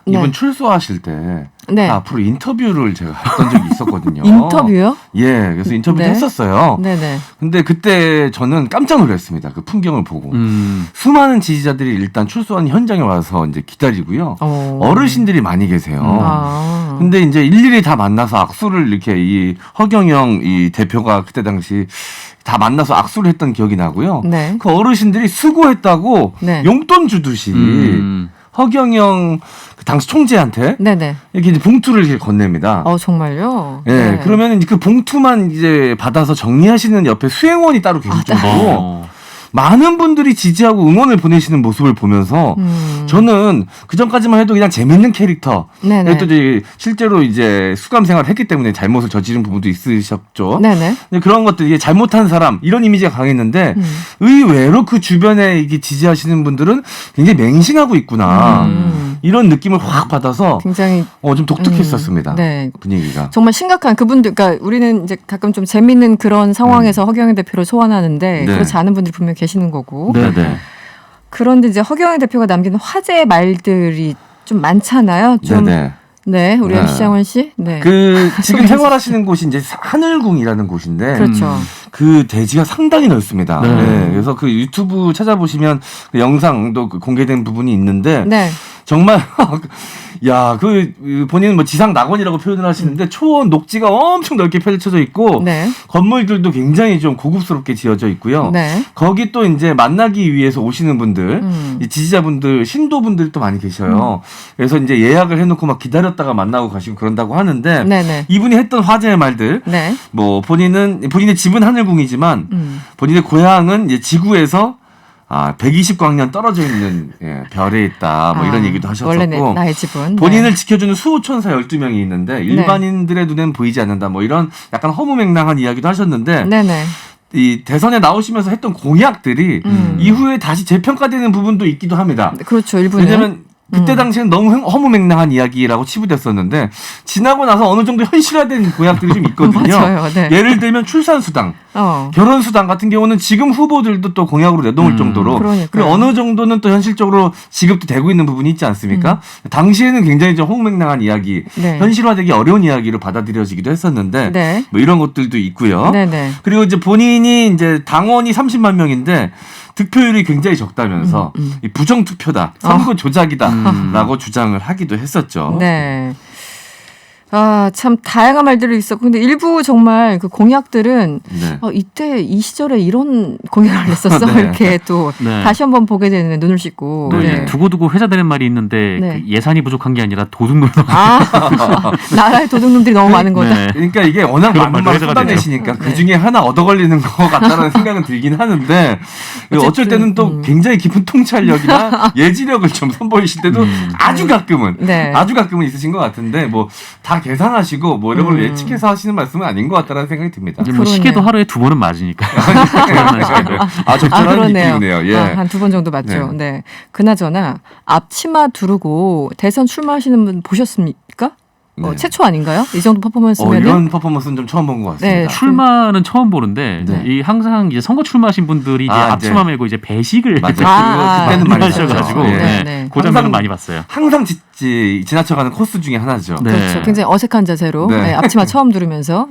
이분 출소하실 때 네. 앞으로 인터뷰를 제가 했던 적이 있었거든요. 인터뷰요? 예, 그래서 인터뷰도 네. 했었어요. 네네. 근데 그때 저는 깜짝 놀랐습니다. 그 풍경을 보고. 수많은 지지자들이 일단 출소한 현장에 와서 이제 기다리고요. 어르신들이 많이 계세요. 근데 이제 일일이 다 만나서 악수를 이렇게 이 허경영 이 대표가 그때 당시 다 만나서 악수를 했던 기억이 나고요. 네. 그 어르신들이 수고했다고 네. 용돈 주듯이 허경영 그 당시 총재한테 네네. 이렇게 이제 봉투를 이렇게 건넵니다. 정말요? 예, 네. 그러면 그 봉투만 이제 받아서 정리하시는 옆에 수행원이 따로 계실 정도로 많은 분들이 지지하고 응원을 보내시는 모습을 보면서 저는 그 전까지만 해도 그냥 재밌는 캐릭터. 네네. 또 이제 실제로 이제 수감 생활을 했기 때문에 잘못을 저지른 부분도 있으셨죠. 네네. 근데 그런 것들 이게 잘못한 사람 이런 이미지가 강했는데 의외로 그 주변에 이게 지지하시는 분들은 굉장히 맹신하고 있구나. 이런 느낌을 확 받아서 굉장히 좀 독특했었습니다. 네. 분위기가. 정말 심각한 그분들, 그러니까 우리는 이제 가끔 좀 재밌는 그런 상황에서 허경영 대표를 소환하는데 그렇지 않은 분들이 분명 계시는 거고. 네네. 그런데 이제 허경영 대표가 남긴 화제의 말들이 좀 많잖아요. 좀 네네. 네, 우리 MC 장원 씨. 네. 그 지금 생활하시는 곳이 이제 하늘궁이라는 곳인데, 그렇죠. 그 대지가 상당히 넓습니다. 네. 네, 그래서 그 유튜브 찾아보시면 그 영상도 공개된 부분이 있는데, 네. 정말 야, 그 본인은 뭐 지상 낙원이라고 표현을 하시는데 초원 녹지가 엄청 넓게 펼쳐져 있고 네. 건물들도 굉장히 좀 고급스럽게 지어져 있고요. 네. 거기 또 이제 만나기 위해서 오시는 분들, 이 지지자분들, 신도분들이 또 많이 계셔요. 그래서 이제 예약을 해놓고 막 기다렸다가 만나고 가시고 그런다고 하는데 네네. 이분이 했던 화제의 말들, 네. 뭐 본인의 집은 하늘궁이지만 본인의 고향은 이제 지구에서 120광년 떨어져 있는 별에 있다. 뭐 이런 얘기도 하셨었고. 원래 나의 집은. 본인을 지켜주는 수호천사 12명이 있는데 일반인들의 눈엔 보이지 않는다. 뭐 이런 약간 허무맹랑한 이야기도 하셨는데. 네네. 이 대선에 나오시면서 했던 공약들이 이후에 다시 재평가되는 부분도 있기도 합니다. 그렇죠. 일부는. 왜냐하면 그때 당시에는 너무 허무맹랑한 이야기라고 치부됐었는데 지나고 나서 어느 정도 현실화된 공약들이 좀 있거든요. 맞아요. 네. 예를 들면 출산수당, 결혼수당 같은 경우는 지금 후보들도 또 공약으로 내놓을 정도로 그리고 어느 정도는 또 현실적으로 지급도 되고 있는 부분이 있지 않습니까? 당시에는 굉장히 좀 허무맹랑한 이야기, 네. 현실화되기 어려운 이야기로 받아들여지기도 했었는데 네. 뭐 이런 것들도 있고요. 네네. 그리고 이제 본인이 이제 당원이 30만 명인데 득표율이 굉장히 적다면서 이 부정투표다, 선거 조작이다라고 주장을 하기도 했었죠. 네. 참 다양한 말들이 있었고 근데 일부 정말 그 공약들은 이때 이 시절에 이런 공약을 냈었어 네. 이렇게 또 네. 다시 한번 보게 되는 눈을 씻고 네. 두고두고 회자되는 말이 있는데 네. 그 예산이 부족한 게 아니라 도둑놈. 나라에 도둑놈들이 너무 많은 거다. 네. 그러니까 이게 워낙 많은 말을 쏟아내시니까 그 중에 하나 얻어 걸리는 것 같다는 생각은 들긴 하는데 어쩔 때는 또 굉장히 깊은 통찰력이나 예지력을 좀 선보이실 때도 아주 가끔은 있으신 것 같은데 뭐 다 계산하시고 뭐 이런 걸 예측해서 하시는 말씀은 아닌 것 같다는 생각이 듭니다. 뭐 시계도 하루에 2번은 맞으니까. 적절한 느낌이네요. 예. 한 2번 정도 맞죠. 네. 그나저나 앞치마 두르고 대선 출마하시는 분 보셨습니까? 최초 아닌가요? 이 정도 퍼포먼스면 이런 퍼포먼스는 좀 처음 본 것 같습니다. 네, 출마는 처음 보는데 이 항상 이제 선거 출마하신 분들이 이제 앞치마 메고 이제 배식을 그때는 많이 하셔가지고 그 장면을 많이 봤어요. 항상 지나쳐가는 코스 중에 하나죠. 그렇죠. 굉장히 어색한 자세로 앞치마 처음 두르면서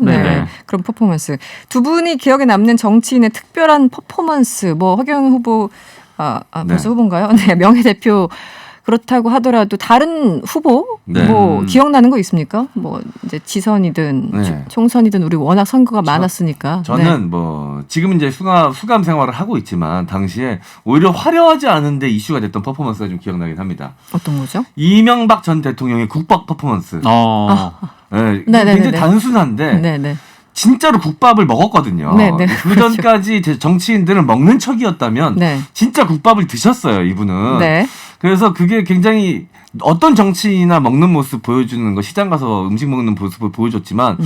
그런 퍼포먼스. 두 분이 기억에 남는 정치인의 특별한 퍼포먼스. 뭐 허경영 후보 벌써 후보인가요? 네, 명예대표. 그렇다고 하더라도 다른 후보 네. 뭐 기억나는 거 있습니까? 뭐 이제 지선이든 네. 총선이든 우리 워낙 선거가 많았으니까. 저는 뭐 지금 이제 수감 생활을 하고 있지만 당시에 오히려 화려하지 않은데 이슈가 됐던 퍼포먼스가 좀 기억나긴 합니다. 어떤 거죠? 이명박 전 대통령의 국밥 퍼포먼스. 네, 굉장히 단순한데 네네. 진짜로 국밥을 먹었거든요. 네네. 그 전까지 정치인들은 먹는 척이었다면 네. 진짜 국밥을 드셨어요, 이분은. 네. 그래서 그게 굉장히 어떤 정치인이나 먹는 모습 보여주는 거, 시장 가서 음식 먹는 모습을 보여줬지만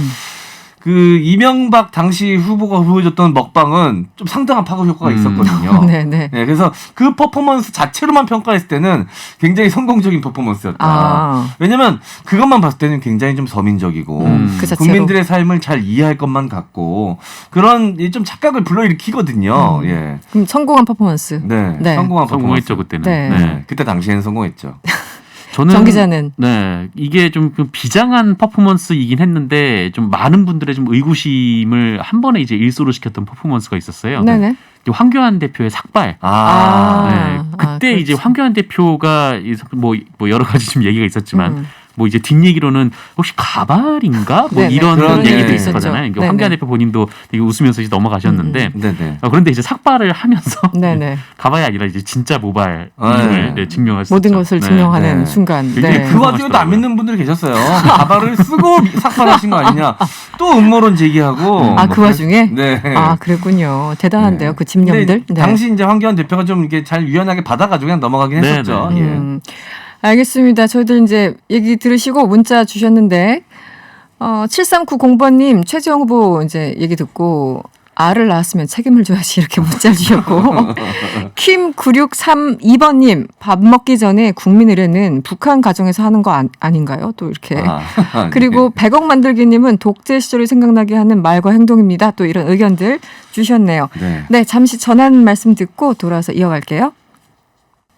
그 이명박 당시 후보가 보여줬던 먹방은 좀 상당한 파급 효과가 있었거든요. 네네. 네, 그래서 그 퍼포먼스 자체로만 평가했을 때는 굉장히 성공적인 퍼포먼스였다. 왜냐면 그것만 봤을 때는 굉장히 좀 서민적이고 그 자체로. 국민들의 삶을 잘 이해할 것만 같고 그런 좀 착각을 불러일으키거든요. 예. 그럼 성공한 퍼포먼스. 네, 네. 성공한 퍼포먼스. 성공했죠 그때는. 네. 네. 그때 당시에는 성공했죠. 저는 정 기자는 네 이게 좀 비장한 퍼포먼스이긴 했는데 좀 많은 분들의 좀 의구심을 한 번에 이제 일소로 시켰던 퍼포먼스가 있었어요. 네네. 황교안 대표의 삭발. 네, 그때 이제 황교안 대표가 뭐 여러 가지 좀 얘기가 있었지만. 뭐 이제 뒷얘기로는 혹시 가발인가? 뭐 네네. 이런 그런 얘기도 얘기도 있었잖아요. 있었죠. 황교안 대표 본인도 되게 웃으면서 이제 넘어가셨는데 네네. 그런데 이제 삭발을 하면서 네네. 가발이 아니라 이제 진짜 모발을 네. 증명할 수 모든 것을 증명하는 순간. 네. 그 와중에도 안 믿는 분들이 계셨어요. 가발을 쓰고 삭발하신 거 아니냐. 또 음모론 제기하고. 그 와중에? 네. 그랬군요. 대단한데요. 그 집념들. 네. 당시 이제 황교안 대표가 좀 이게 잘 유연하게 받아가지고 그냥 넘어가긴 했었죠. 예. 알겠습니다. 저희들 이제 얘기 들으시고 문자 주셨는데 7390번님 최재형 후보 이제 얘기 듣고 알을 낳았으면 책임을 져야지 이렇게 문자 주셨고 킴9632번님 밥 먹기 전에 국민의례는 북한 가정에서 하는 거 아닌가요? 또 이렇게 그리고 100억 만들기님은 독재 시절이 생각나게 하는 말과 행동입니다. 또 이런 의견들 주셨네요. 네, 잠시 전하는 말씀 듣고 돌아와서 이어갈게요.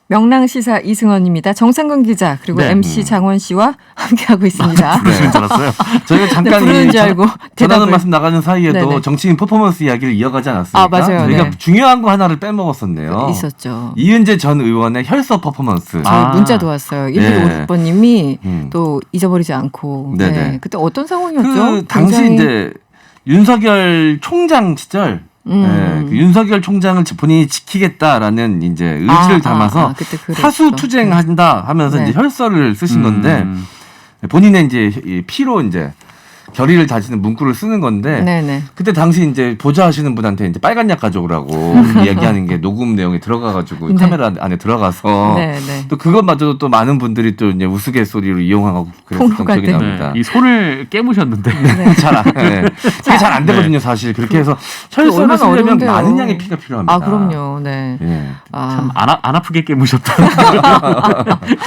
명랑시사 이승원입니다. 정상근 기자 그리고 MC 장원 씨와 함께하고 있습니다. 부르시는 줄 알았어요. 저희가 잠깐 부르는 줄 알고 전하는 말씀 나가는 사이에도 네네. 정치인 퍼포먼스 이야기를 이어가지 않았습니까? 맞아요. 저희가 네. 중요한 거 하나를 빼먹었었네요. 있었죠. 이은재 전 의원의 혈서 퍼포먼스. 저희 문자도 왔어요. 1156번님이 또 잊어버리지 않고. 네네. 네. 그때 어떤 상황이었죠? 그 당시 굉장히... 이제 윤석열 총장 시절 그 윤석열 총장을 본인이 지키겠다라는 이제 의지를 담아서 사수 투쟁한다 하면서 이제 혈서를 쓰신 건데 본인의 이제 피로 이제 결의를 다지는 문구를 쓰는 건데 네네. 그때 당시 이제 보좌하시는 분한테 이제 빨간 약 가져오라고 얘기하는 게 녹음 내용이 들어가가지고 카메라 안에 들어가서 또 그것마저도 또 많은 분들이 또 이제 우스갯소리로 이용하고 그랬던 기억이 납니다. 이 손을 깨무셨는데 그게 잘 안 되거든요, 사실. 그렇게 해서 혈서를 쓰려면 많은 양의 피가 필요합니다. 그럼요. 네. 참 안 아프게 깨무셨던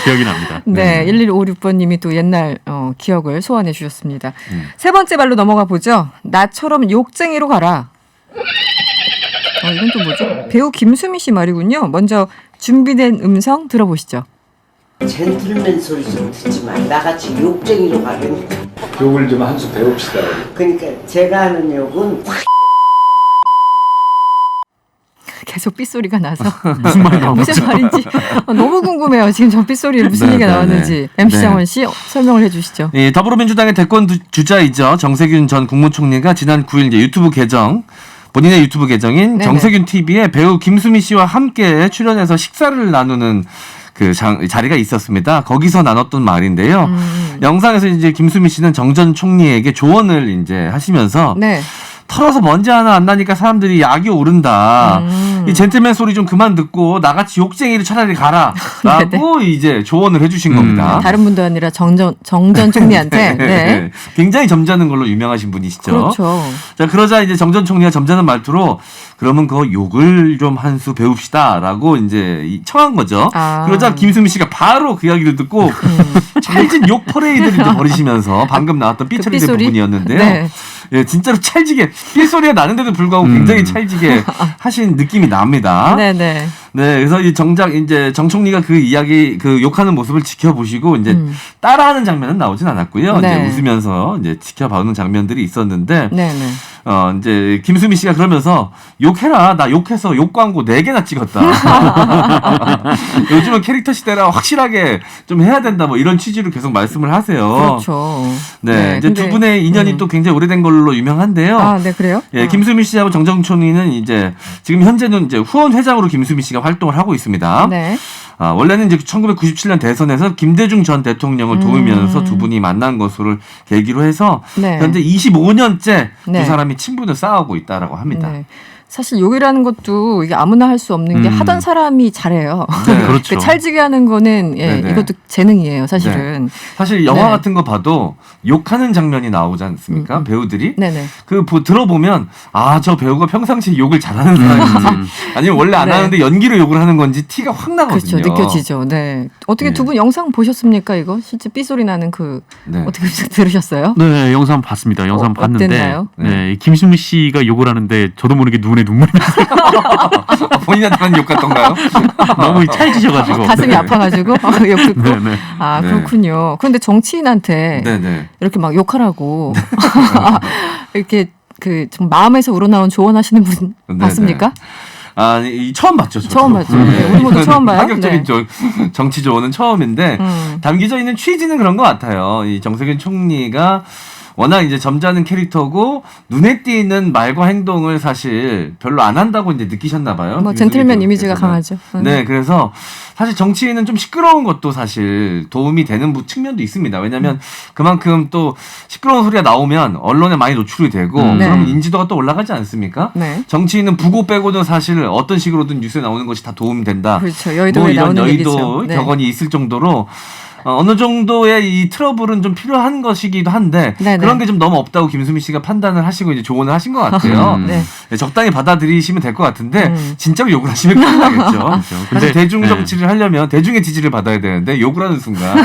기억이 납니다. 네, 1156번님이 또 옛날 기억을 소환해 주셨습니다. 세 번째 말로 넘어가 보죠. 나처럼 욕쟁이로 가라. 이건 또 뭐죠? 배우 김수미 씨 말이군요. 먼저 준비된 음성 들어보시죠. 젠틀맨 소리 좀 듣지 마. 나같이 욕쟁이로 가니까. 욕을 좀 한 수 배웁시다. 그러니까 제가 하는 욕은 계속 삐소리가 나서 무슨 말이 나오죠? 무슨 말인지 너무 궁금해요. 지금 저 삐소리에 무슨 얘기가 나왔는지 MC 장원 씨 설명을 해주시죠. 예, 더불어민주당의 대권 주자이죠. 정세균 전 국무총리가 지난 9일 이제 유튜브 계정 본인의 유튜브 계정인 정세균 TV에 배우 김수미 씨와 함께 출연해서 식사를 나누는 그 자리가 있었습니다. 거기서 나눴던 말인데요. 영상에서 이제 김수미 씨는 정 전 총리에게 조언을 이제 하시면서 털어서 먼지 하나 안 나니까 사람들이 약이 오른다. 이 젠틀맨 소리 좀 그만 듣고 나같이 욕쟁이를 차라리 가라라고 이제 조언을 해주신 겁니다. 다른 분도 아니라 정 전 총리한테 굉장히 점잖은 걸로 유명하신 분이시죠. 그렇죠. 자 그러자 이제 정 전 총리가 점잖은 말투로 그러면 그 욕을 좀 한 수 배웁시다라고 이제 청한 거죠. 그러자 김수미 씨가 바로 그 이야기를 듣고 찰진 욕 퍼레이드를 벌이시면서 방금 나왔던 삐처리 된 부분이었는데요. 예, 진짜로 찰지게 삐소리가 나는데도 불구하고 굉장히 찰지게 하신 느낌이 납니다. 네네. 네, 그래서 이 정작 이제 정 총리가 그 이야기 그 욕하는 모습을 지켜보시고 이제 따라하는 장면은 나오진 않았고요. 이제 웃으면서 이제 지켜봐오는 장면들이 있었는데, 이제 김수미 씨가 그러면서 욕해라. 나 욕해서 욕 광고 4개나 찍었다. 요즘은 캐릭터 시대라 확실하게 좀 해야 된다. 뭐 이런 취지로 계속 말씀을 하세요. 그렇죠. 네, 이제 두 분의 인연이 또 굉장히 오래된 걸로 유명한데요. 아, 네, 그래요? 예, 김수미 씨하고 정정촌이는 이제 지금 현재는 이제 후원 회장으로 김수미 씨가 활동을 하고 있습니다. 네. 원래는 이제 1997년 대선에서 김대중 전 대통령을 도우면서 두 분이 만난 것으로 계기로 해서 네. 현재 25년째 네. 두 사람이 친분을 쌓아오고 있다라고 합니다. 네. 사실 욕이라는 것도 이게 아무나 할 수 없는 게 하던 사람이 잘해요. 네, 그렇죠. 찰지게 하는 거는 예, 네네. 이것도 재능이에요, 사실은. 네. 사실 영화 네. 같은 거 봐도 욕하는 장면이 나오지 않습니까? 배우들이. 네네. 들어보면 저 배우가 평상시에 욕을 잘하는 사람인지 아니면 원래 안 네. 하는데 연기로 욕을 하는 건지 티가 확 나거든요. 그렇죠, 느껴지죠. 네. 어떻게 네. 두 분 영상 보셨습니까? 이거 실제 삐소리 나는 그 네. 어떻게 들으셨어요? 네, 영상 봤습니다. 영상 봤는데 어땠나요? 네, 김수미 씨가 욕을 하는데 저도 모르게 눈에 눈물이 나요. 본인한테만 욕 같던가요? 너무 찰지셔가지고 가슴이 아파가지고 욕 듣고. 네, 네. 아, 네. 그렇군요. 그런데 정치인한테 네네. 이렇게 막 욕하라고 이렇게 좀 마음에서 우러나온 조언하시는 분 네네. 맞습니까? 처음 봤죠. 저도. 처음 봤죠. 네, 우리 모두 처음 봐요. 파격적인 네. 정치 조언은 처음인데 담겨져 있는 취지는 그런 것 같아요. 이 정세균 총리가 워낙 이제 점잖은 캐릭터고 눈에 띄는 말과 행동을 사실 별로 안 한다고 이제 느끼셨나 봐요. 뭐 젠틀맨 이미지가 강하죠. 네, 그래서 사실 정치인은 좀 시끄러운 것도 사실 도움이 되는 측면도 있습니다. 왜냐하면 그만큼 또 시끄러운 소리가 나오면 언론에 많이 노출이 되고 그러면 인지도가 또 올라가지 않습니까? 네. 정치인은 부고 빼고는 사실 어떤 식으로든 뉴스에 나오는 것이 다 도움이 된다. 그렇죠. 여의도에 뭐 이런 나오는 여의도 얘기죠. 네. 격언이 있을 정도로 어느 정도의 이 트러블은 좀 필요한 것이기도 한데 네네. 그런 게 좀 너무 없다고 김수미 씨가 판단을 하시고 이제 조언을 하신 것 같아요. 네. 네, 적당히 받아들이시면 될 것 같은데 진짜로 욕을 하시면 큰일 나겠죠. 사실 대중 정치를 하려면 대중의 지지를 받아야 되는데 욕을 하는 순간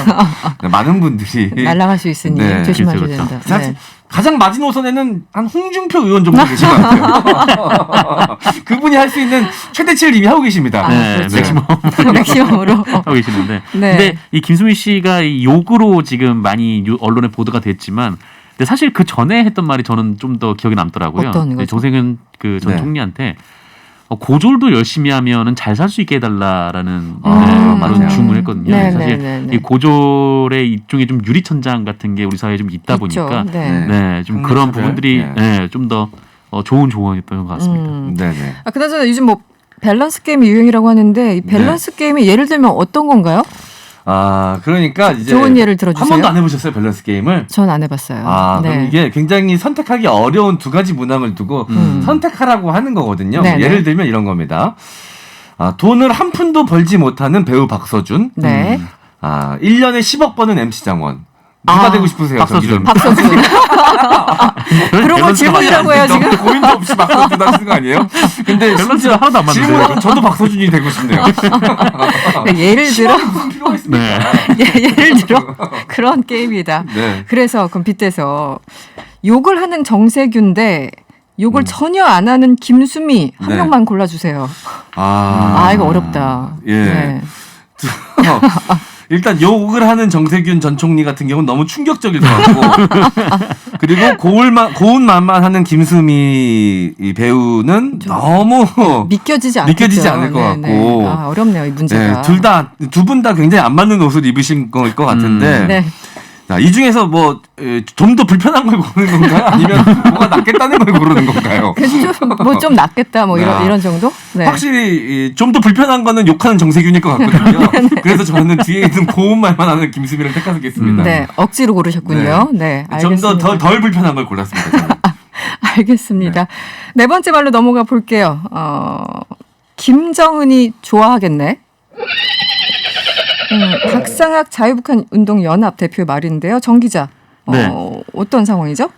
많은 분들이 날아갈 수 있으니 네, 조심하셔야 그렇죠, 그렇죠. 된다. 사실 네. 가장 마지노선에는 한 홍준표 의원 정도 계신 것 같아요. 그분이 할 수 있는 최대치를 이미 하고 계십니다. 네, 맥시멈으로 하고 계시는데. 네. 근데 이 김수미 씨가 이 욕으로 지금 많이 언론에 보도가 됐지만, 근데 사실 그 전에 했던 말이 저는 좀 더 기억에 남더라고요. 어떤 거죠? 정세균 그 전 네. 총리한테 고졸도 열심히 하면은 잘 살 수 있게 해달라라는 맞아요. 그런 주문했거든요. 네, 사실 네, 네, 네. 이 고졸의 일종의 좀 유리천장 같은 게 우리 사회에 좀 있다 있죠. 보니까, 네. 네, 좀 학력 그런 차별? 부분들이 네. 좀 더 좋은 조언이었던 것 같습니다. 네네. 그나저나 요즘 뭐 밸런스 게임이 유행이라고 하는데 이 밸런스 게임이 예를 들면 어떤 건가요? 그러니까 이제 좋은 예를 들어주세요. 한 번도 안 해보셨어요 밸런스 게임을? 전 안 해봤어요. 그럼 네. 이게 굉장히 선택하기 어려운 두 가지 문항을 두고 선택하라고 하는 거거든요. 네네. 예를 들면 이런 겁니다. 돈을 한 푼도 벌지 못하는 배우 박서준. 네. 1년에 10억 버는 MC 장원. 누가 되고 싶으세요? 박서준. 박서준. 그런 걸 질문이라고 해요 지금. 고민도 없이 박서준 하시는 거 아니에요? 근데 밸런스가 하나도 안 맞는데. 질문으로 저도 박서준이 되고 싶네요. 그러니까 예를 들어 무슨 필요가 있습니까? 예를 들어 그런 게임이다. 네. 그래서 그럼 빗대서 욕을 하는 정세균 대 욕을 전혀 안 하는 김수미 한 네. 명만 골라주세요. 이거 어렵다. 예. 네. 일단 욕을 하는 정세균 전 총리 같은 경우는 너무 충격적일 것 같고 그리고 고운만만하는 김수미 이 배우는 너무 믿겨지지 않을 것 같고 어렵네요 이 문제가. 두 분 다 굉장히 안 맞는 옷을 입으신 거일 것 같은데 네. 이 중에서 뭐 좀 더 불편한 걸 고르는 건가요? 아니면 뭐가 낫겠다는 걸 고르는 건가요? 좀 낫겠다 뭐 이런 정도? 네. 확실히 좀 더 불편한 거는 욕하는 정세균일 것 같거든요. 그래서 저는 뒤에 있는 고운 말만 하는 김수미를 택하겠습니다. 네, 억지로 고르셨군요. 네, 알겠습니다. 좀 덜 불편한 걸 골랐습니다. 저는. 알겠습니다. 네 번째 말로 넘어가 볼게요. 김정은이 좋아하겠네. 박상학 자유북한운동연합 대표 말인데요. 정 기자, 네. 어떤 상황이죠?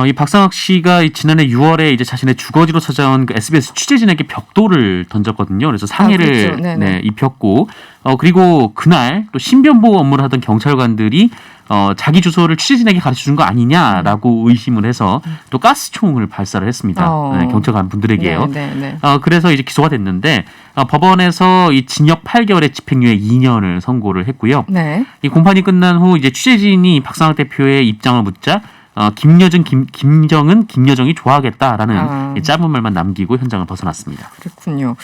이 박상학 씨가 지난해 6월에 이제 자신의 주거지로 찾아온 그 SBS 취재진에게 벽돌을 던졌거든요. 그래서 상해를 그렇죠. 입혔고, 그리고 그날 또 신변보호 업무를 하던 경찰관들이 자기 주소를 취재진에게 가르쳐준 거 아니냐라고 의심을 해서 또 가스총을 발사를 했습니다. 경찰관 분들에게요. 네. 그래서 이제 기소가 됐는데 법원에서 이 징역 8개월에 집행유예 2년을 선고를 했고요. 네. 이 공판이 끝난 후 이제 취재진이 박상학 대표의 입장을 묻자 김정은, 김여정이 좋아하겠다라는 짧은 말만 남기고 현장을 벗어났습니다. 그렇군요.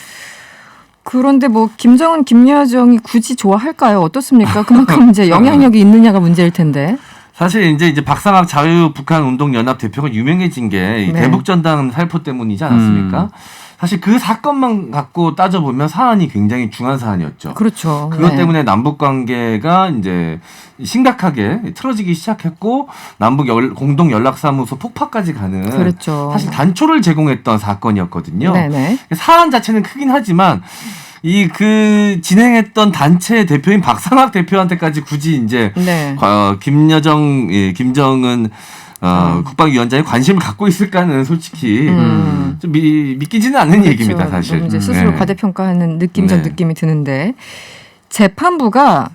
그런데 뭐 김정은, 김여정이 굳이 좋아할까요? 어떻습니까? 그만큼 이제 영향력이 있느냐가 문제일 텐데. 사실 이제 박상학 자유북한운동연합 대표가 유명해진 게 이 대북전당 살포 때문이지 않았습니까? 사실 그 사건만 갖고 따져보면 사안이 굉장히 중요한 사안이었죠. 그렇죠. 그것 때문에 남북 관계가 이제 심각하게 틀어지기 시작했고 남북 공동 연락사무소 폭파까지 가는 그렇죠. 사실 단초를 제공했던 사건이었거든요. 네네. 사안 자체는 크긴 하지만 진행했던 단체 대표인 박상학 대표한테까지 굳이 이제 김여정, 김정은 국방위원장이 관심을 갖고 있을까는 솔직히 좀 믿기지는 않는 얘기입니다, 사실. 이제 스스로 과대평가하는 느낌이 드는데 재판부가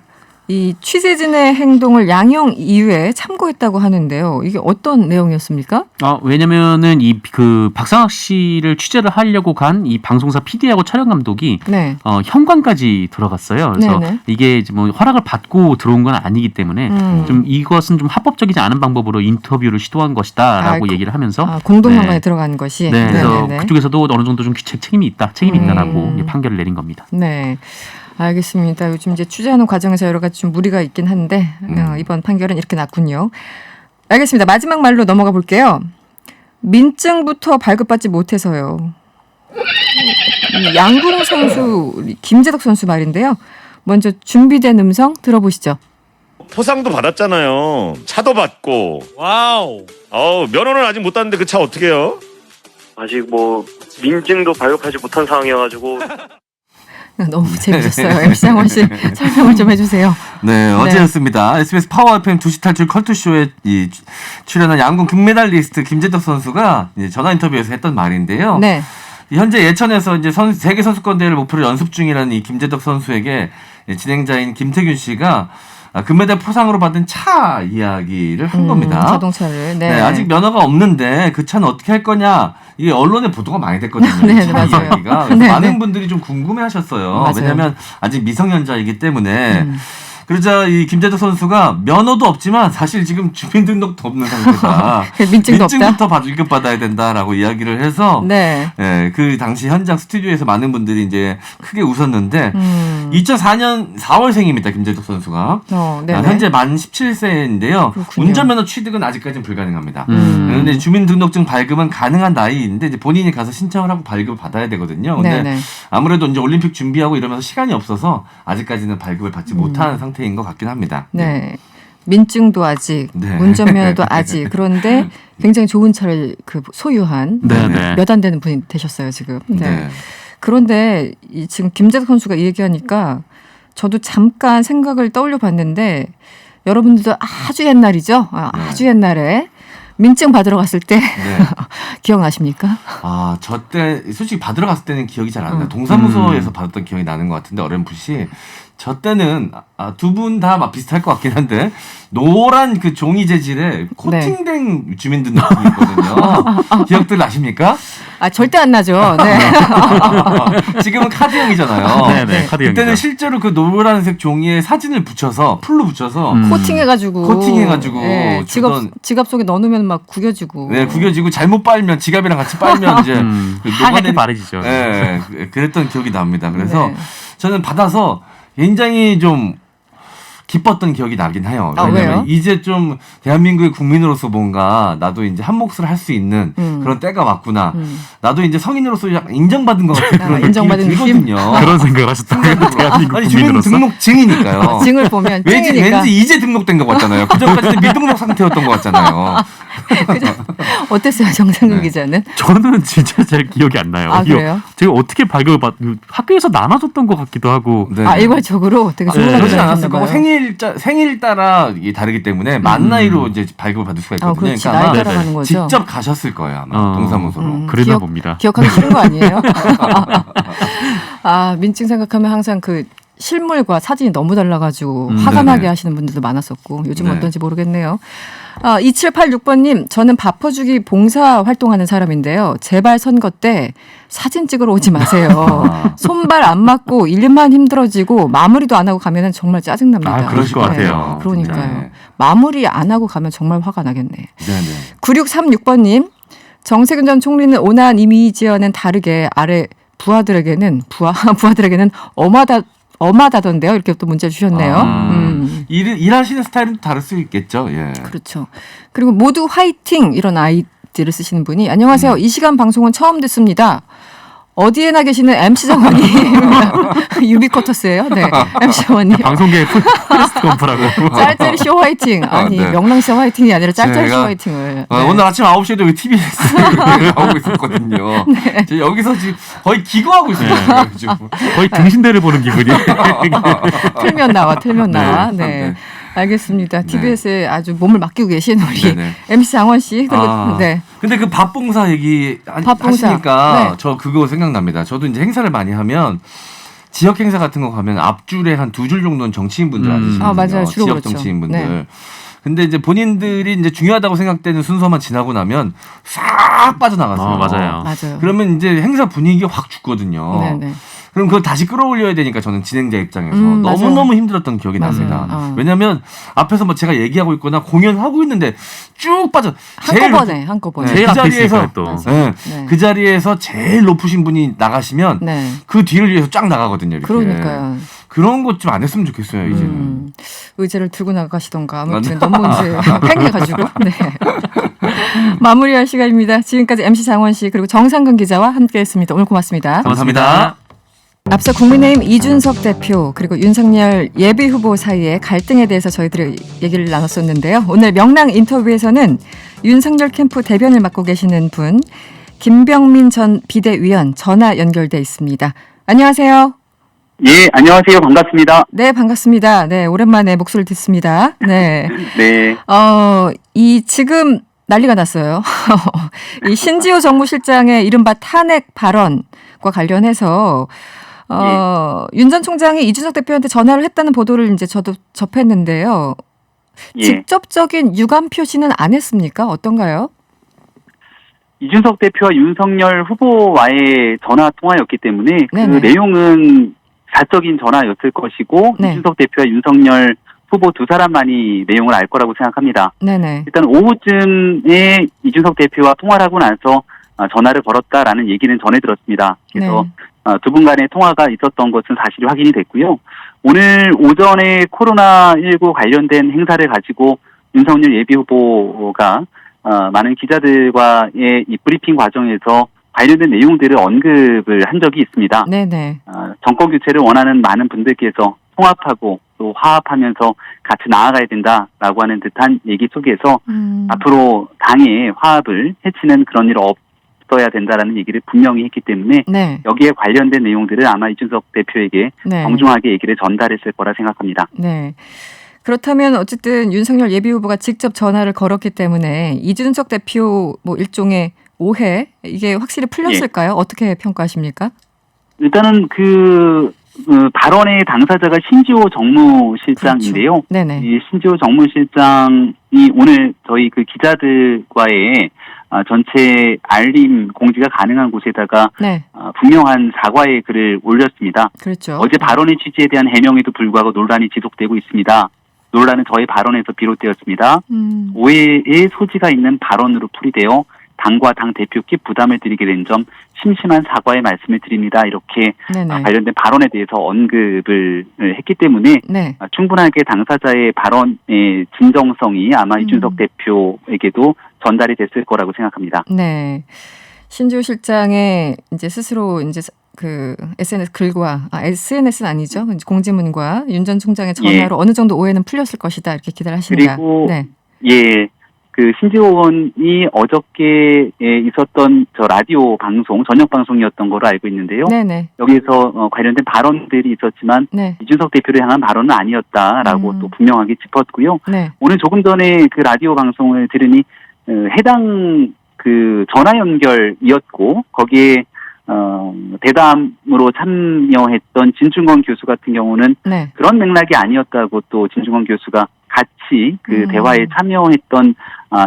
이 취재진의 행동을 양형 이유에 참고했다고 하는데요. 이게 어떤 내용이었습니까? 왜냐면은 그 박상학 씨를 취재를 하려고 간 이 방송사 PD하고 촬영 감독이 현관까지 들어갔어요. 그래서 이게 뭐 허락을 받고 들어온 건 아니기 때문에 좀 이것은 좀 합법적이지 않은 방법으로 인터뷰를 시도한 것이다라고 얘기를 하면서 공동현관에 들어간 것이. 그래서 그쪽에서도 어느 정도 좀 책임이 있다라고 판결을 내린 겁니다. 네. 알겠습니다. 요즘 이제 취재하는 과정에서 여러 가지 좀 무리가 있긴 한데 이번 판결은 이렇게 났군요. 알겠습니다. 마지막 말로 넘어가 볼게요. 민증부터 발급받지 못해서요. 양궁 선수 김재덕 선수 말인데요. 먼저 준비된 음성 들어보시죠. 포상도 받았잖아요. 차도 받고. 와우. 면허는 아직 못 땄는데 그 차 어떻게 해요? 아직 뭐 민증도 발급하지 못한 상황이어가지고. 너무 재밌었어요. MC 씨 설명을 좀 해주세요. 네, 어제였습니다. SBS 파워 FM 2시 탈출 컬투쇼에 출연한 양궁 금메달리스트 김재덕 선수가 이제 전화 인터뷰에서 했던 말인데요. 네. 현재 예천에서 이제 세계 선수권 대회를 목표로 연습 중이라는 이 김재덕 선수에게 진행자인 김태균 씨가 금메달 포상으로 받은 차 이야기를 한 겁니다. 자동차를. 네, 아직 면허가 없는데 그 차는 어떻게 할 거냐. 이게 언론에 보도가 많이 됐거든요. 차 맞아요. 이야기가. 많은 분들이 좀 궁금해하셨어요. 왜냐하면 아직 미성년자이기 때문에. 그러자 이 김재덕 선수가 면허도 없지만 사실 지금 주민등록도 없는 상태다. 민증부터 발급받아야 된다라고 이야기를 해서 그 당시 현장 스튜디오에서 많은 분들이 이제 크게 웃었는데 2004년 4월생입니다. 김재덕 선수가. 현재 만 17세인데요. 운전면허 취득은 아직까지는 불가능합니다. 그런데 주민등록증 발급은 가능한 나이인데 이제 본인이 가서 신청을 하고 발급을 받아야 되거든요. 근데 아무래도 이제 올림픽 준비하고 이러면서 시간이 없어서 아직까지는 발급을 받지 못하는 상태인 것 같긴 합니다. 네. 민증도 아직, 운전면허도 아직. 그런데 굉장히 좋은 차를 소유한 몇 안 되는 분이 되셨어요, 지금. 그런데 지금 김재덕 선수가 이 얘기하니까 저도 잠깐 생각을 떠올려 봤는데 여러분들도 아주 옛날이죠. 아주 옛날에 민증 받으러 갔을 때 기억나십니까? 저 때 솔직히 받으러 갔을 때는 기억이 잘 안 나요. 동사무소에서 받았던 기억이 나는 것 같은데 어렴풋이 저 때는 두 분 다 비슷할 것 같긴 한데 노란 그 종이 재질의 코팅된 주민등록증이 있거든요. 기억들 나십니까? 절대 안 나죠. 네. 지금은 카드형이잖아요. 카드형이죠. 그때는 실제로 그 노란색 종이에 사진을 붙여서 풀로 붙여서 코팅해가지고 지갑 속에 넣어놓으면 막 구겨지고. 네, 구겨지고 잘못 빨면 지갑이랑 같이 빨면 이제 하얗게 바래지죠. 네, 그랬던 기억이 납니다. 그래서 저는 받아서 굉장히 좀 기뻤던 기억이 나긴 해요. 왜냐면 이제 좀 대한민국의 국민으로서 뭔가 나도 이제 한 몫을 할 수 있는 그런 때가 왔구나. 나도 이제 성인으로서 약간 인정받은 것 같은 그런 느낌이 들거든요. 그런 생각을 하셨다고요? 대한민국 아니, 국민으로서? 주민등록증이니까요. 증을 보면 증이니까. 왠지 이제 등록된 것 같잖아요. 그전까지는 미등록 상태였던 것 같잖아요. 어땠어요, 정상근 기자는? 저는 진짜 잘 기억이 안 나요. 그래요? 제가 어떻게 발급을 학교에서 나눠줬던 것 같기도 하고. 일괄적으로 되게 좋은 그러진 않았을 거고 생일 따라 이게 다르기 때문에 만 나이로 이제 발급을 받을 수가 있거든요. 그러니까 나이 따라가는 거죠. 직접 가셨을 거예요, 아마 동사무소로. 그러나 봅니다. 기억하기 싫은 거 아니에요? 민증 생각하면 항상 그 실물과 사진이 너무 달라가지고 화가 나게 하시는 분들도 많았었고 요즘은 어떤지 모르겠네요. 2786번님, 저는 밥 퍼주기 봉사 활동하는 사람인데요. 제발 선거 때 사진 찍으러 오지 마세요. 손발 안 맞고 일만 힘들어지고 마무리도 안 하고 가면 정말 짜증납니다. 아, 그러실 것 같아요. 그러니까요. 네. 마무리 안 하고 가면 정말 화가 나겠네. 네네. 9636번님, 정세균 전 총리는 온화한 이미지와는 다르게 아래 부하들에게는 엄하다던데요. 이렇게 또 문자 주셨네요. 일하시는 스타일은 다를 수 있겠죠. 예. 그렇죠. 그리고 모두 화이팅 이런 아이디를 쓰시는 분이 안녕하세요. 이 시간 방송은 처음 듣습니다. 어디에나 계시는 MC 정원님 유비쿼터스예요. 네, MC 정원님. 방송계의 프레스트 건프라고. 짤짤이 쇼 화이팅. 아니 네. 명랑쇼 화이팅이 아니라 짤짤이 쇼 화이팅을. 네. 오늘 아침 9시에도 여기 TBS 하고 있었거든요. 네. 여기서 지금 거의 기거하고 있어요. 거의 등신대를 보는 기분이. 틀면 나와. 네. 알겠습니다. TBS에 아주 몸을 맡기고 계신 우리 네네. MC 장원 씨. 네. 근데 그 밥봉사 얘기 밥봉사. 하시니까 네. 저 그거 생각납니다. 저도 이제 행사를 많이 하면 지역 행사 같은 거 가면 앞줄에 한 2줄 정도는 정치인분들 앉으시거든요. 맞아요. 주로 지역 그렇죠. 정치인분들. 네. 근데 이제 본인들이 이제 중요하다고 생각되는 순서만 지나고 나면 싹 빠져나가세요. 맞아요. 그러면 이제 행사 분위기가 확 죽거든요. 네네. 그럼 그걸 다시 끌어올려야 되니까 저는 진행자 입장에서 맞아요. 너무너무 힘들었던 기억이 납니다. 왜냐하면 앞에서 뭐 제가 얘기하고 있거나 공연하고 있는데 쭉 빠져. 한꺼번에. 그 자리에서 네. 그 자리에서 제일 높으신 분이 나가시면 네. 그 뒤를 위해서 쫙 나가거든요. 이렇게. 그러니까요. 그런 것 좀 안 했으면 좋겠어요. 이제는. 의자를 들고 나가시던가 아무튼 너무 이제 팽개가지고. 네. 마무리할 시간입니다. 지금까지 MC 장원 씨 그리고 정상근 기자와 함께했습니다. 오늘 고맙습니다. 감사합니다. 앞서 국민의힘 이준석 대표 그리고 윤석열 예비후보 사이의 갈등에 대해서 저희들이 얘기를 나눴었는데요. 오늘 명랑 인터뷰에서는 윤석열 캠프 대변을 맡고 계시는 분 김병민 전 비대위원 전화 연결돼 있습니다. 안녕하세요. 예, 안녕하세요. 반갑습니다. 네, 반갑습니다. 네, 오랜만에 목소리를 듣습니다. 네. 네. 이 지금 난리가 났어요. 이 신지호 정무실장의 이른바 탄핵 발언과 관련해서 윤 전 총장이 이준석 대표한테 전화를 했다는 보도를 이제 저도 접했는데요. 예. 직접적인 유감 표시는 안 했습니까? 어떤가요? 이준석 대표와 윤석열 후보와의 전화 통화였기 때문에 네네. 그 내용은 사적인 전화였을 것이고 네. 이준석 대표와 윤석열 후보 두 사람만이 내용을 알 거라고 생각합니다. 네네. 일단 오후쯤에 이준석 대표와 통화를 하고 나서 전화를 걸었다라는 얘기는 전해 들었습니다. 그래서 두 분 간의 통화가 있었던 것은 사실이 확인이 됐고요. 오늘 오전에 코로나19 관련된 행사를 가지고 윤석열 예비후보가 많은 기자들과의 이 브리핑 과정에서 관련된 내용들을 언급을 한 적이 있습니다. 네네. 정권 교체를 원하는 많은 분들께서 통합하고 또 화합하면서 같이 나아가야 된다라고 하는 듯한 얘기 속에서 앞으로 당의 화합을 해치는 그런 일 없어야 된다라는 얘기를 분명히 했기 때문에 네. 여기에 관련된 내용들을 아마 이준석 대표에게 네. 정중하게 얘기를 전달했을 거라 생각합니다. 네. 그렇다면 어쨌든 윤석열 예비후보가 직접 전화를 걸었기 때문에 이준석 대표 뭐 일종의 오해 이게 확실히 풀렸을까요? 어떻게 평가하십니까? 일단은 발언의 당사자가 신지호 정무실장인데요. 그렇죠. 네네. 이 신지호 정무실장이 오늘 저희 그 기자들과의 전체 알림 공지가 가능한 곳에다가 네. 분명한 사과의 글을 올렸습니다. 그렇죠. 어제 발언의 취지에 대한 해명에도 불구하고 논란이 지속되고 있습니다. 논란은 저희 발언에서 비롯되었습니다. 오해의 소지가 있는 발언으로 풀이되어 당과 당 대표께 부담을 드리게 된 점 심심한 사과의 말씀을 드립니다. 이렇게 네네. 관련된 발언에 대해서 언급을 했기 때문에 네. 충분하게 당사자의 발언의 진정성이 아마 이준석 대표에게도 전달이 됐을 거라고 생각합니다. 네. 신지호 실장의 이제 스스로 이제 그 SNS 글과 SNS는 아니죠. 공지문과 윤 전 총장의 전화로 어느 정도 오해는 풀렸을 것이다 이렇게 기대를 하십니다. 그리고 네. 그 신지호 의원이 어저께 있었던 저 라디오 방송 저녁 방송이었던 걸로 알고 있는데요. 네네. 여기서 관련된 발언들이 있었지만 네. 이준석 대표를 향한 발언은 아니었다라고 또 분명하게 짚었고요. 네. 오늘 조금 전에 그 라디오 방송을 들으니 해당 그 전화 연결이었고 거기에 대담으로 참여했던 진중권 교수 같은 경우는 네. 그런 맥락이 아니었다고 또 진중권 교수가 같이 그 대화에 참여했던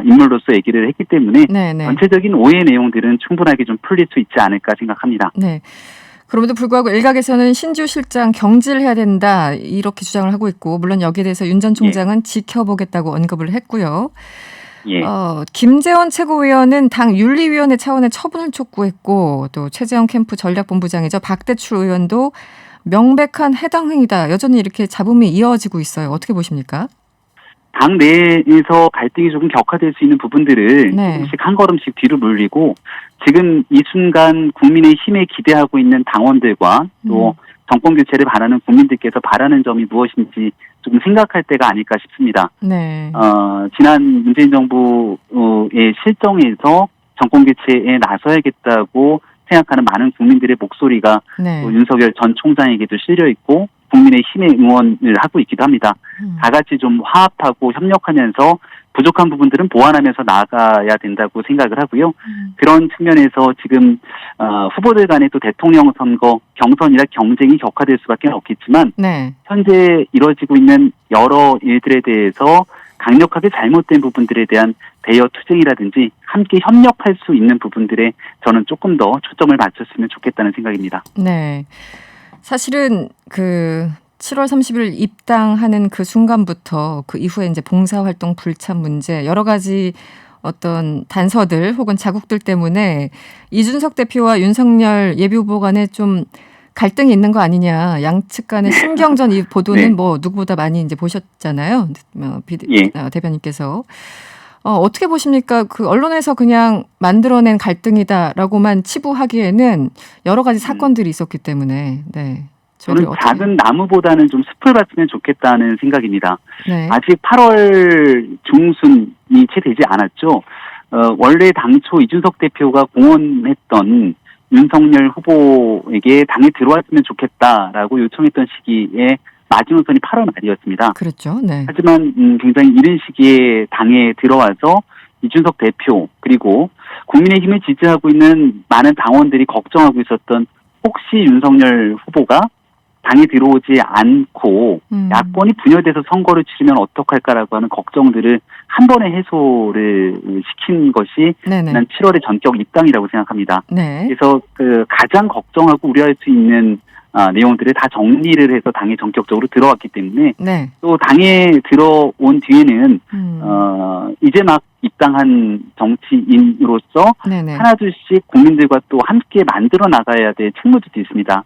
인물로서 얘기를 했기 때문에 네네. 전체적인 오해 내용들은 충분하게 좀 풀릴 수 있지 않을까 생각합니다. 네. 그럼에도 불구하고 일각에서는 신주 실장 경질해야 된다 이렇게 주장을 하고 있고 물론 여기에 대해서 윤 전 총장은 지켜보겠다고 언급을 했고요. 예. 김재원 최고위원은 당 윤리위원회 차원의 처분을 촉구했고 또 최재형 캠프 전략본부장이죠. 박대출 의원도 명백한 해당 행위다. 여전히 이렇게 잡음이 이어지고 있어요. 어떻게 보십니까? 당 내에서 갈등이 조금 격화될 수 있는 부분들을 조금씩 한 걸음씩 뒤로 물리고 지금 이 순간 국민의힘에 기대하고 있는 당원들과 또 정권 교체를 바라는 국민들께서 바라는 점이 무엇인지 좀 생각할 때가 아닐까 싶습니다. 네. 지난 문재인 정부의 실정에서 정권 교체에 나서야겠다고 생각하는 많은 국민들의 목소리가 또 윤석열 전 총장에게도 실려 있고 국민의힘의 응원을 하고 있기도 합니다. 다 같이 좀 화합하고 협력하면서 부족한 부분들은 보완하면서 나아가야 된다고 생각을 하고요. 그런 측면에서 지금 후보들 간의 또 대통령 선거 경선이라 경쟁이 격화될 수밖에 없겠지만 현재 이루어지고 있는 여러 일들에 대해서 강력하게 잘못된 부분들에 대한 대여 투쟁이라든지 함께 협력할 수 있는 부분들에 저는 조금 더 초점을 맞췄으면 좋겠다는 생각입니다. 네. 사실은 그 7월 30일 입당하는 그 순간부터 그 이후에 이제 봉사활동 불참 문제 여러 가지 어떤 단서들 혹은 자국들 때문에 이준석 대표와 윤석열 예비후보 간에 좀 갈등이 있는 거 아니냐. 양측 간의 신경전 이 보도는 뭐 누구보다 많이 이제 보셨잖아요. 대변인께서. 어떻게 보십니까? 그 언론에서 그냥 만들어낸 갈등이다라고만 치부하기에는 여러 가지 사건들이 있었기 때문에. 네. 저는 작은 나무보다는 좀 숲을 봤으면 좋겠다는 생각입니다. 네. 아직 8월 중순이 채 되지 않았죠. 원래 당초 이준석 대표가 공언했던 윤석열 후보에게 당에 들어왔으면 좋겠다라고 요청했던 시기에 마지노선이 8월 말이었습니다. 그렇죠. 네. 하지만 굉장히 이른 시기에 당에 들어와서 이준석 대표 그리고 국민의힘을 지지하고 있는 많은 당원들이 걱정하고 있었던 혹시 윤석열 후보가 당에 들어오지 않고 야권이 분열돼서 선거를 치르면 어떡할까라고 하는 걱정들을 한 번에 해소를 시킨 것이 지난 7월의 전격 입당이라고 생각합니다. 그래서 그 가장 걱정하고 우려할 수 있는 내용들을 다 정리를 해서 당에 전격적으로 들어왔기 때문에 또 당에 들어온 뒤에는 이제 막 입당한 정치인으로서 하나둘씩 국민들과 또 함께 만들어 나가야 될 책무들도 있습니다.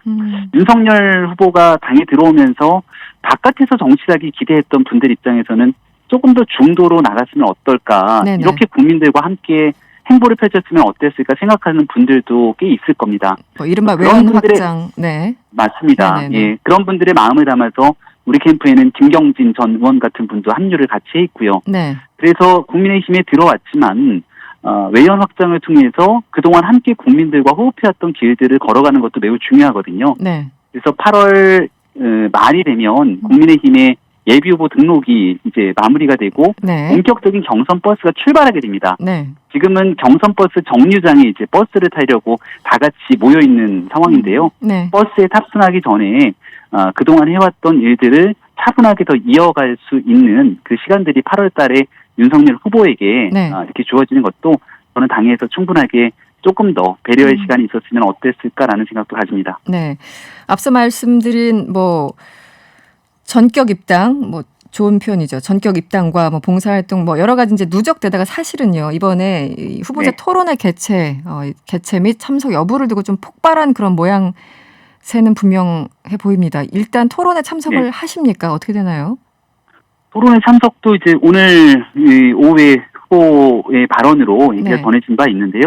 윤석열 후보가 당에 들어오면서 바깥에서 정치하기 기대했던 분들 입장에서는 조금 더 중도로 나갔으면 어떨까 이렇게 국민들과 함께 행보를 펼쳤으면 어땠을까 생각하는 분들도 꽤 있을 겁니다. 이른바 외연 확장. 네. 맞습니다. 예, 그런 분들의 마음을 담아서 우리 캠프에는 김경진 전 의원 같은 분도 합류를 같이 해 있고요. 그래서 국민의힘에 들어왔지만 외연 확장을 통해서 그동안 함께 국민들과 호흡해왔던 길들을 걸어가는 것도 매우 중요하거든요. 그래서 8월 말이 되면 국민의힘의 예비후보 등록이 이제 마무리가 되고 본격적인 경선 버스가 출발하게 됩니다. 지금은 경선 버스 정류장에 이제 버스를 타려고 다 같이 모여 있는 상황인데요. 버스에 탑승하기 전에 그동안 해왔던 일들을 차분하게 더 이어갈 수 있는 그 시간들이 8월 달에 윤석열 후보에게 이렇게 주어지는 것도 저는 당에서 충분하게 조금 더 배려의 시간이 있었으면 어땠을까라는 생각도 가집니다. 네. 앞서 말씀드린 뭐 전격 입당, 뭐 좋은 표현이죠. 전격 입당과 뭐 봉사활동 뭐 여러 가지 이제 누적되다가 사실은요 이번에 이 후보자 토론회 개최 및 참석 여부를 두고 좀 폭발한 그런 모양새는 분명해 보입니다. 일단 토론회 참석을 하십니까? 어떻게 되나요? 토론회 참석도 이제 오늘 오후에 후보의 발언으로 얘기가 전해진 바 있는데요.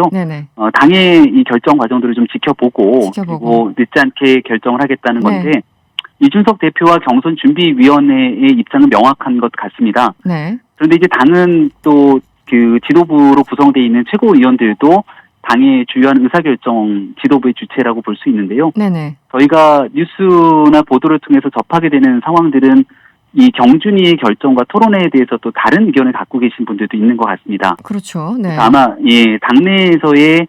당의 이 결정 과정들을 좀 지켜보고 그리고 늦지 않게 결정을 하겠다는 건데. 이준석 대표와 경선준비위원회의 입장은 명확한 것 같습니다. 그런데 이제 당은 또 그 지도부로 구성되어 있는 최고위원들도 당의 주요한 의사결정 지도부의 주체라고 볼 수 있는데요. 저희가 뉴스나 보도를 통해서 접하게 되는 상황들은 이 경준위의 결정과 토론회에 대해서 또 다른 의견을 갖고 계신 분들도 있는 것 같습니다. 그렇죠. 아마 당내에서의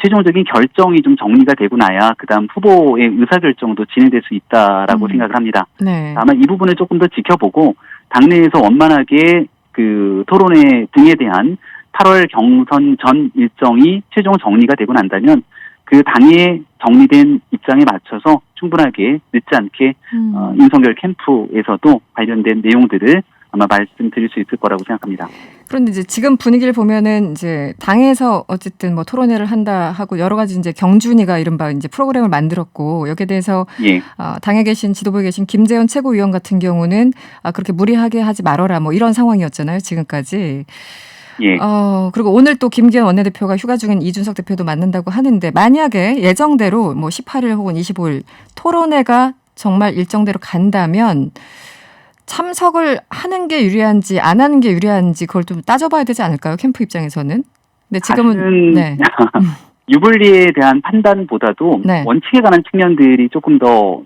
최종적인 결정이 좀 정리가 되고 나야 그다음 후보의 의사결정도 진행될 수 있다라고 생각을 합니다. 아마 이 부분을 조금 더 지켜보고 당내에서 원만하게 그 토론회 등에 대한 8월 경선 전 일정이 최종 정리가 되고 난다면 그 당의 정리된 입장에 맞춰서 충분하게 늦지 않게 윤석열 캠프에서도 관련된 내용들을 아마 말씀드릴 수 있을 거라고 생각합니다. 그런데 이제 지금 분위기를 보면은 이제 당에서 어쨌든 뭐 토론회를 한다 하고 여러 가지 이제 경준이가 이른바 이제 프로그램을 만들었고 여기에 대해서 예. 당에 계신 지도부에 계신 김재원 최고위원 같은 경우는 그렇게 무리하게 하지 말아라 뭐 이런 상황이었잖아요 지금까지. 예. 그리고 오늘 또 김기현 원내대표가 휴가 중인 이준석 대표도 만난다고 하는데 만약에 예정대로 뭐 18일 혹은 25일 토론회가 정말 일정대로 간다면 참석을 하는 게 유리한지 안 하는 게 유리한지 그걸 좀 따져봐야 되지 않을까요? 캠프 입장에서는. 근데 지금은 네. 유불리에 대한 판단보다도 네. 원칙에 관한 측면들이 조금 더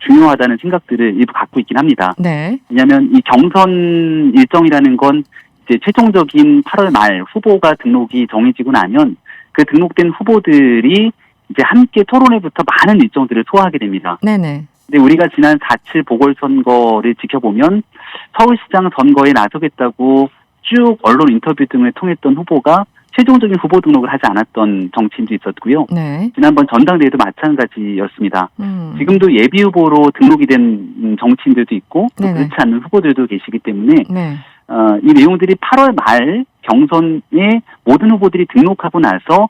중요하다는 생각들을 일부 갖고 있긴 합니다. 네. 왜냐하면 이 경선 일정이라는 건 이제 최종적인 8월 말 후보가 등록이 정해지고 나면 그 등록된 후보들이 이제 함께 토론회부터 많은 일정들을 소화하게 됩니다. 네네. 근데 우리가 지난 4.7 보궐선거를 지켜보면 서울시장 선거에 나서겠다고 쭉 언론 인터뷰 등을 통했던 후보가 최종적인 후보 등록을 하지 않았던 정치인도 있었고요. 네. 지난번 전당대회도 마찬가지였습니다. 지금도 예비 후보로 등록이 된 정치인들도 있고 그렇지 않은 후보들도 계시기 때문에 네. 이 내용들이 8월 말 경선에 모든 후보들이 등록하고 나서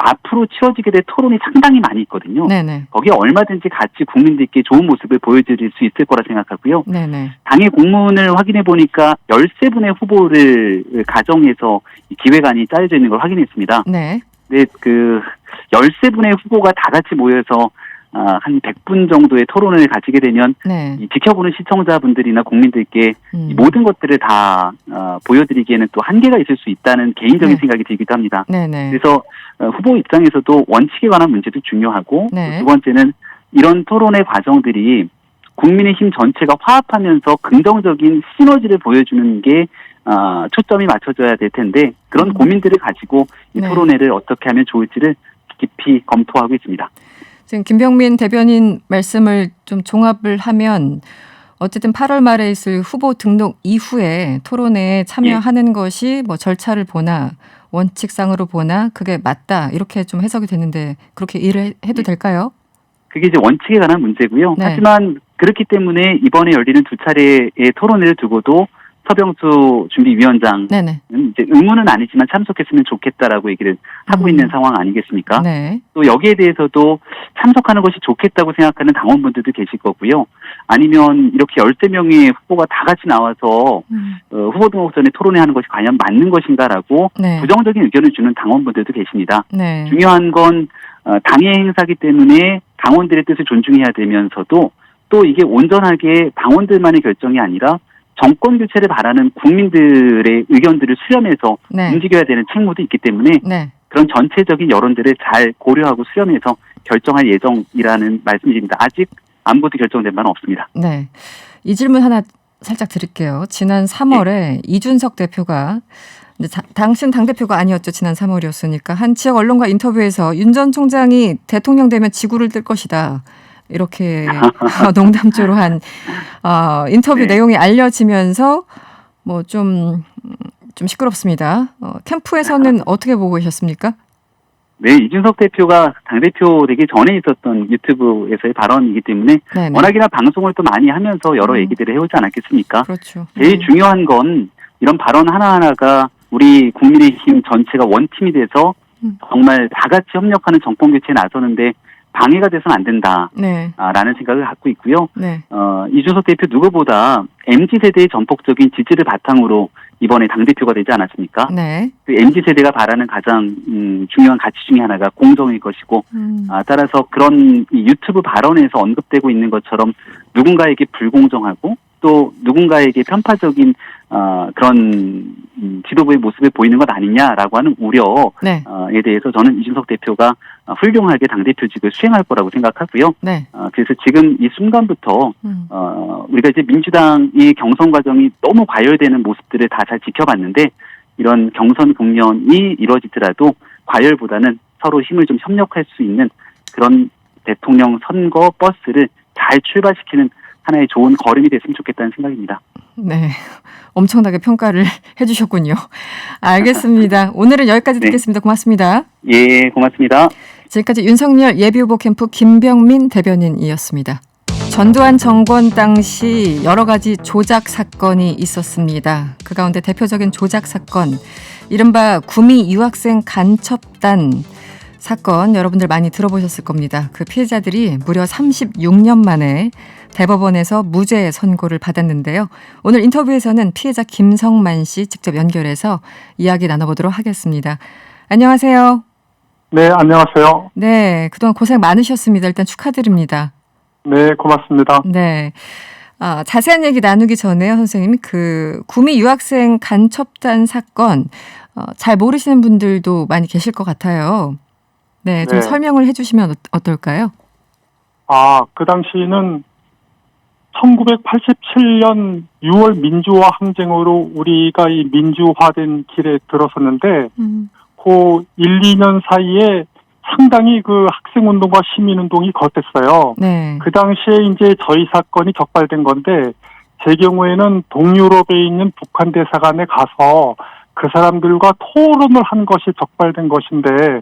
앞으로 치러지게 될 토론이 상당히 많이 있거든요. 네네. 거기에 얼마든지 같이 국민들께 좋은 모습을 보여드릴 수 있을 거라 생각하고요. 네네. 당의 공문을 확인해 보니까 13분의 후보를 가정해서 기획안이 짜여져 있는 걸 확인했습니다. 네. 네, 그 13분의 후보가 다 같이 모여서 한 100분 정도의 토론을 가지게 되면 네. 이 지켜보는 시청자분들이나 국민들께 이 모든 것들을 다 보여드리기에는 또 한계가 있을 수 있다는 개인적인 생각이 들기도 합니다. 네네. 그래서 후보 입장에서도 원칙에 관한 문제도 중요하고 두 번째는 이런 토론의 과정들이 국민의힘 전체가 화합하면서 긍정적인 시너지를 보여주는 게 초점이 맞춰져야 될 텐데 그런 고민들을 가지고 이 토론회를 어떻게 하면 좋을지를 깊이 검토하고 있습니다. 지금 김병민 대변인 말씀을 좀 종합을 하면 어쨌든 8월 말에 있을 후보 등록 이후에 토론회에 참여하는 것이 뭐 절차를 보나 원칙상으로 보나 그게 맞다 이렇게 좀 해석이 되는데 그렇게 이해를 해도 될까요? 그게 이제 원칙에 관한 문제고요. 하지만 그렇기 때문에 이번에 열리는 두 차례의 토론회를 두고도 서병수 준비위원장은 이제 의무는 아니지만 참석했으면 좋겠다라고 얘기를 하고 있는 상황 아니겠습니까? 네. 또 여기에 대해서도 참석하는 것이 좋겠다고 생각하는 당원분들도 계실 거고요. 아니면 이렇게 13명의 후보가 다 같이 나와서 후보 등록 전에 토론회하는 것이 과연 맞는 것인가라고 부정적인 의견을 주는 당원분들도 계십니다. 네. 중요한 건 당의 행사기 때문에 당원들의 뜻을 존중해야 되면서도 또 이게 온전하게 당원들만의 결정이 아니라 정권 교체를 바라는 국민들의 의견들을 수렴해서 움직여야 되는 책무도 있기 때문에 그런 전체적인 여론들을 잘 고려하고 수렴해서 결정할 예정이라는 말씀드립니다. 아직 아무것도 결정된 바는 없습니다. 네. 이 질문 하나 살짝 드릴게요. 지난 3월에 이준석 대표가 당신 당대표가 아니었죠. 지난 3월이었으니까 한 지역 언론과 인터뷰에서 윤 전 총장이 대통령 되면 지구를 뜰 것이다. 이렇게 농담조로 한 인터뷰 내용이 알려지면서 뭐 좀 시끄럽습니다. 캠프에서는 어떻게 보고 계셨습니까? 네, 이준석 대표가 당대표 되기 전에 있었던 유튜브에서의 발언이기 때문에 워낙이나 방송을 또 많이 하면서 여러 얘기들을 해오지 않았겠습니까? 그렇죠. 제일 중요한 건 이런 발언 하나하나가 우리 국민의힘 전체가 원팀이 돼서 정말 다 같이 협력하는 정권 교체에 나서는데 방해가 돼서는 안 된다라는 생각을 갖고 있고요. 이준석 대표 누구보다 MZ세대의 전폭적인 지지를 바탕으로 이번에 당대표가 되지 않았습니까? 그 MZ세대가 바라는 가장 중요한 가치 중에 하나가 공정일 것이고 따라서 그런 이 유튜브 발언에서 언급되고 있는 것처럼 누군가에게 불공정하고 또 누군가에게 편파적인 그런 지도부의 모습을 보이는 것 아니냐라고 하는 우려에 대해서 저는 이준석 대표가 훌륭하게 당대표직을 수행할 거라고 생각하고요. 그래서 지금 이 순간부터 우리가 이제 민주당의 경선 과정이 너무 과열되는 모습들을 다 잘 지켜봤는데 이런 경선 국면이 이루어지더라도 과열보다는 서로 힘을 좀 협력할 수 있는 그런 대통령 선거 버스를 잘 출발시키는 하나의 좋은 걸음이 됐으면 좋겠다는 생각입니다. 네. 엄청나게 평가를 해주셨군요. 알겠습니다. 오늘은 여기까지 듣겠습니다. 고맙습니다. 예, 고맙습니다. 지금까지 윤석열 예비후보 캠프 김병민 대변인이었습니다. 전두환 정권 당시 여러 가지 조작 사건이 있었습니다. 그 가운데 대표적인 조작 사건, 이른바 구미 유학생 간첩단 사건 여러분들 많이 들어보셨을 겁니다. 그 피해자들이 무려 36년 만에 대법원에서 무죄 선고를 받았는데요. 오늘 인터뷰에서는 피해자 김성만 씨 직접 연결해서 이야기 나눠보도록 하겠습니다. 안녕하세요. 네, 안녕하세요. 네, 그동안 고생 많으셨습니다. 일단 축하드립니다. 네, 고맙습니다. 네. 자세한 얘기 나누기 전에요, 선생님. 그 구미 유학생 간첩단 사건 잘 모르시는 분들도 많이 계실 것 같아요. 네, 좀 네. 설명을 해주시면 어떨까요? 그 당시는 1987년 6월 민주화 항쟁으로 우리가 이 민주화된 길에 들어섰는데, 그 1, 2년 사이에 상당히 그 학생운동과 시민운동이 거셌어요. 네. 그 당시에 이제 저희 사건이 적발된 건데, 제 경우에는 동유럽에 있는 북한 대사관에 가서 그 사람들과 토론을 한 것이 적발된 것인데,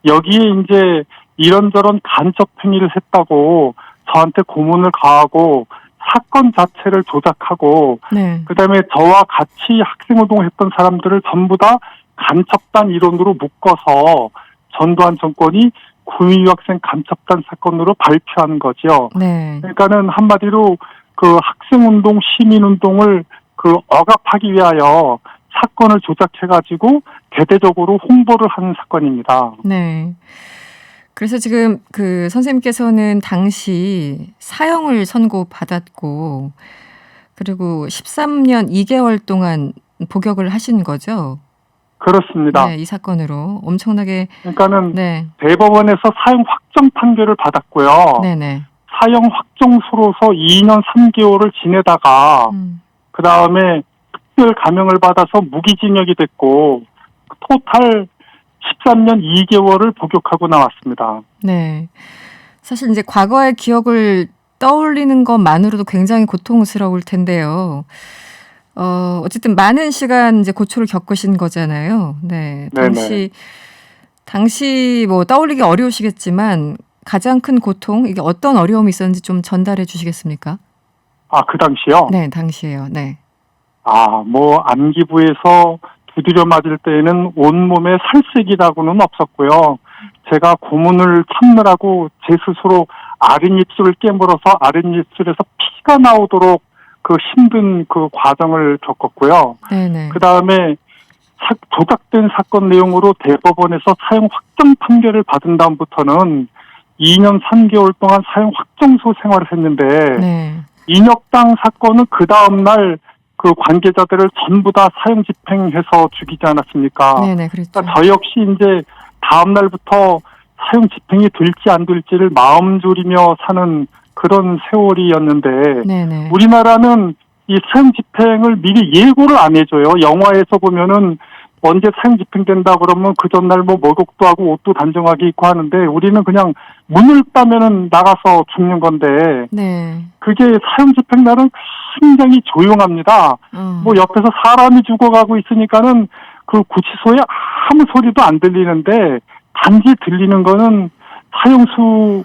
여기에 이제 이런저런 간첩 행위를 했다고 저한테 고문을 가하고 사건 자체를 조작하고, 네. 그다음에 저와 같이 학생운동을 했던 사람들을 전부 다 간첩단 일원으로 묶어서 전두환 정권이 구미 유학생 간첩단 사건으로 발표한 거죠. 네. 그러니까는 한마디로 그 학생운동, 시민운동을 그 억압하기 위하여 사건을 조작해가지고 대대적으로 홍보를 하는 사건입니다. 네. 그래서 지금 그 선생님께서는 당시 사형을 선고받았고, 그리고 13년 2개월 동안 복역을 하신 거죠? 그렇습니다. 네, 이 사건으로 엄청나게. 그러니까는 네. 대법원에서 사형 확정 판결을 받았고요. 네네. 사형 확정수로서 2년 3개월을 지내다가 그 다음에 특별 감형을 받아서 무기징역이 됐고 토탈 13년 2개월을 복역하고 나왔습니다. 네. 사실 이제 과거의 기억을 떠올리는 것만으로도 굉장히 고통스러울 텐데요. 어쨌든 많은 시간 이제 고초를 겪으신 거잖아요. 네. 당시 뭐 떠올리기 어려우시겠지만 가장 큰 고통, 이게 어떤 어려움이 있었는지 좀 전달해 주시겠습니까? 그 당시요? 네, 당시에요. 네. 뭐 안기부에서 두드려 맞을 때에는 온몸에 살색이라고는 없었고요. 제가 고문을 참느라고 제 스스로 아랫입술을 깨물어서 아랫입술에서 피가 나오도록 그 힘든 그 과정을 겪었고요. 네네. 그 다음에 조작된 사건 내용으로 대법원에서 사형 확정 판결을 받은 다음부터는 2년 3개월 동안 사형 확정소 생활을 했는데, 네. 인혁당 사건은 그 다음날 그 관계자들을 전부 다 사형 집행해서 죽이지 않았습니까? 네네, 그렇죠. 그러니까 저 역시 이제 다음날부터 사형 집행이 될지 안 될지를 마음 졸이며 사는 그런 세월이었는데, 네네. 우리나라는 이 사형 집행을 미리 예고를 안 해줘요. 영화에서 보면은 언제 사형 집행된다 그러면 그 전날 뭐 목욕도 하고 옷도 단정하게 입고 하는데, 우리는 그냥 문을 따면은 나가서 죽는 건데, 네. 그게 사형 집행 날은 굉장히 조용합니다. 뭐 옆에서 사람이 죽어가고 있으니까는 그 구치소에 아무 소리도 안 들리는데, 단지 들리는 거는 사형수를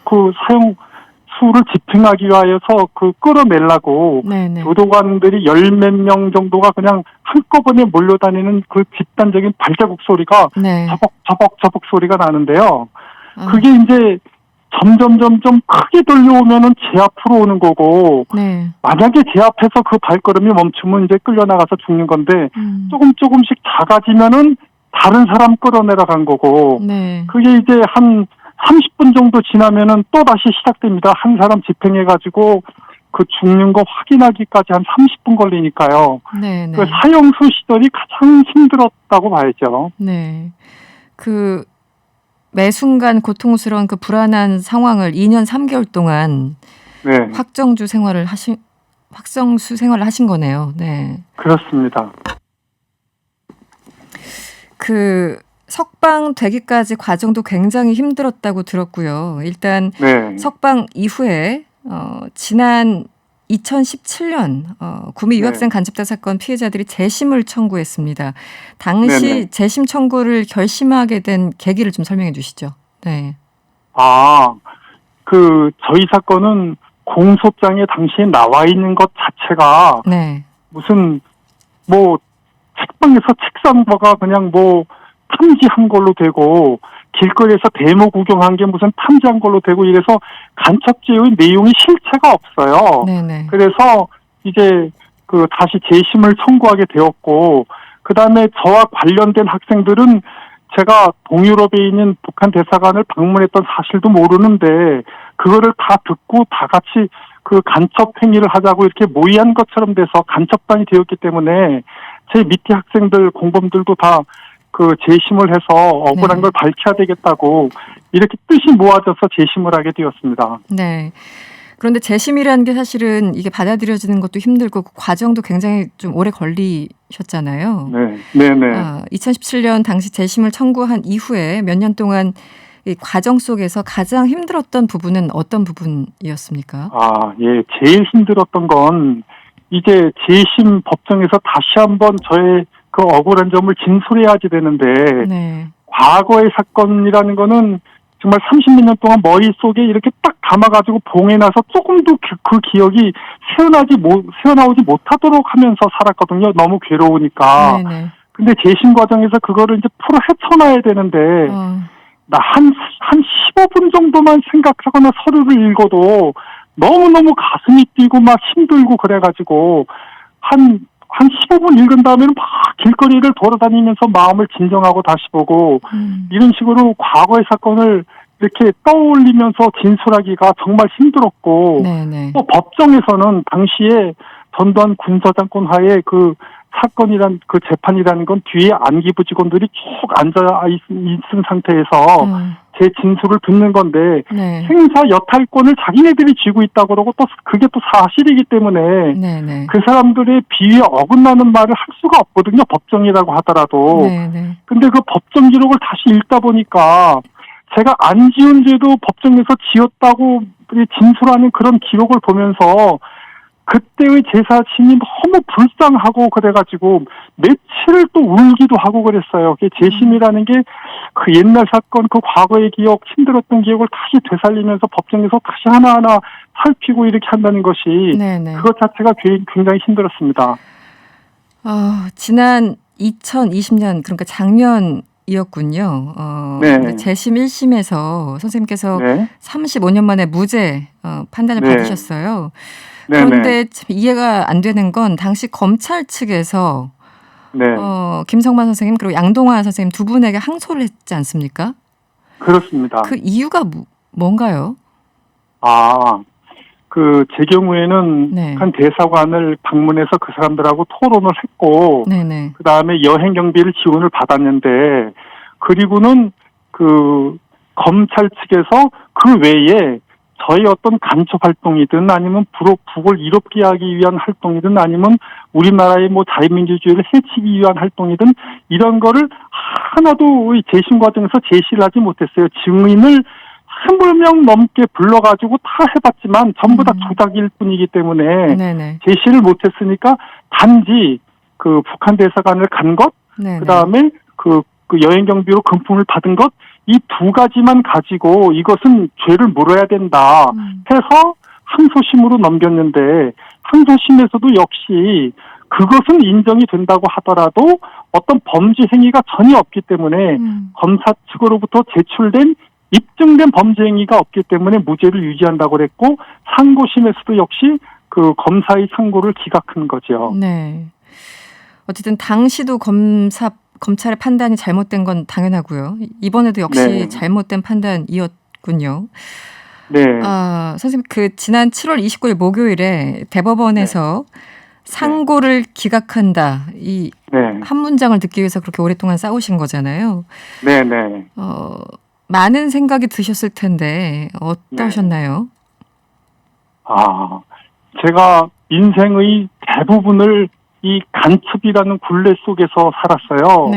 집행하기 위하여서 그 끌어내려고 네네. 교도관들이 10몇 명 정도가 그냥 한꺼번에 몰려다니는 그 집단적인 발자국 소리가 네. 저벅 소리가 나는데요. 그게 이제 점점 크게 들려오면은 제 앞으로 오는 거고, 네. 만약에 제 앞에서 그 발걸음이 멈추면 이제 끌려나가서 죽는 건데, 조금씩 작아지면은 다른 사람 끌어내려간 거고, 네. 그게 이제 한 30분 정도 지나면은 또 다시 시작됩니다. 한 사람 집행해가지고 그 죽는 거 확인하기까지 한 30분 걸리니까요. 네. 그 사형수 시절이 가장 힘들었다고 봐야죠. 네. 그 매 순간 고통스러운 그 불안한 상황을 2년 3개월 동안 네. 확정수 생활을 하신 거네요. 네. 그렇습니다. 그 석방 되기까지 과정도 굉장히 힘들었다고 들었고요. 일단 네. 석방 이후에 지난 2017년 구미 유학생 간첩자 사건 피해자들이 재심을 청구했습니다. 당시 네네. 재심 청구를 결심하게 된 계기를 좀 설명해 주시죠. 네. 저희 사건은 공소장에 당시에 나와 있는 것 자체가 네. 무슨 책방에서 책상과가 그냥 탐지한 걸로 되고 길거리에서 데모 구경한 게 무슨 탐지한 걸로 되고 이래서 간첩죄의 내용이 실체가 없어요. 네네. 그래서 이제 다시 재심을 청구하게 되었고 그다음에 저와 관련된 학생들은 제가 동유럽에 있는 북한 대사관을 방문했던 사실도 모르는데 그거를 다 듣고 다 같이 그 간첩 행위를 하자고 이렇게 모의한 것처럼 돼서 간첩단이 되었기 때문에 제 밑에 학생들 공범들도 다 재심을 해서 억울한 걸 밝혀야 되겠다고 이렇게 뜻이 모아져서 재심을 하게 되었습니다. 네. 그런데 재심이라는 게 사실은 이게 받아들여지는 것도 힘들고 그 과정도 굉장히 좀 오래 걸리셨잖아요. 네네. 2017년 당시 재심을 청구한 이후에 몇 년 동안 이 과정 속에서 가장 힘들었던 부분은 어떤 부분이었습니까? 제일 힘들었던 건 이제 재심 법정에서 다시 한번 저의 그 억울한 점을 진술해야지 되는데 과거의 사건이라는 거는 정말 30몇 년 동안 머릿속에 이렇게 딱 담아가지고 봉해놔서 조금도 그 기억이 새어나오지 못하도록 하면서 살았거든요. 너무 괴로우니까. 근데 재심 과정에서 그거를 이제 풀어 헤쳐나야 되는데 나 한 15분 정도만 생각하거나 서류를 읽어도 너무너무 가슴이 뛰고 막 힘들고 그래가지고 한 15분 읽은 다음에는 막 길거리를 돌아다니면서 마음을 진정하고 다시 보고 이런 식으로 과거의 사건을 이렇게 떠올리면서 진술하기가 정말 힘들었고 또 법정에서는 당시에 전두환 군사정권 하에 사건이란 재판이라는 건 뒤에 안기부 직원들이 쭉 앉아 있은 상태에서 제 진술을 듣는 건데 행사 여탈권을 자기네들이 쥐고 있다고 그러고 또 그게 또 사실이기 때문에 그 사람들의 비위에 어긋나는 말을 할 수가 없거든요. 법정이라고 하더라도. 근데 그 법정 기록을 다시 읽다 보니까 제가 안 지은 죄도 법정에서 지었다고 진술하는 그런 기록을 보면서 그때의 제 자신이 너무 불쌍하고 그래가지고 며칠을 또 울기도 하고 그랬어요. 재심이라는 게 그 옛날 사건, 그 과거의 기억, 힘들었던 기억을 다시 되살리면서 법정에서 다시 하나하나 살피고 이렇게 한다는 것이 그것 자체가 굉장히 힘들었습니다. 지난 2020년 그러니까 작년이었군요. 재심 1심에서 선생님께서 35년 만에 무죄 판단을 받으셨어요. 그런데 참 이해가 안 되는 건 당시 검찰 측에서 김성만 선생님 그리고 양동화 선생님 두 분에게 항소를 했지 않습니까? 그렇습니다. 그 이유가 뭔가요? 제 경우에는 한 대사관을 방문해서 그 사람들하고 토론을 했고 그 다음에 여행 경비를 지원을 받았는데 그리고는 검찰 측에서 그 외에 저희 어떤 간첩 활동이든 아니면 북을 이롭게 하기 위한 활동이든 아니면 우리나라의 자유민주주의를 해치기 위한 활동이든 이런 거를 하나도 재심 과정에서 제시를 하지 못했어요. 증인을 20명 넘게 불러가지고 다 해봤지만 전부 다 조작일 뿐이기 때문에 제시를 못했으니까 단지 북한 대사관을 간 것, 그 다음에 그 여행 경비로 금품을 받은 것, 이 두 가지만 가지고 이것은 죄를 물어야 된다 해서 항소심으로 넘겼는데 항소심에서도 역시 그것은 인정이 된다고 하더라도 어떤 범죄 행위가 전혀 없기 때문에 검사 측으로부터 제출된 입증된 범죄 행위가 없기 때문에 무죄를 유지한다고 그랬고 상고심에서도 역시 검사의 상고를 기각한 거죠. 어쨌든 당시도 검찰의 판단이 잘못된 건 당연하고요. 이번에도 역시 잘못된 판단이었군요. 선생님 지난 7월 29일 목요일에 대법원에서 상고를 기각한다. 이 한 문장을 듣기 위해서 그렇게 오랫동안 싸우신 거잖아요. 많은 생각이 드셨을 텐데 어떠셨나요? 제가 인생의 대부분을 이 간첩이라는 굴레 속에서 살았어요.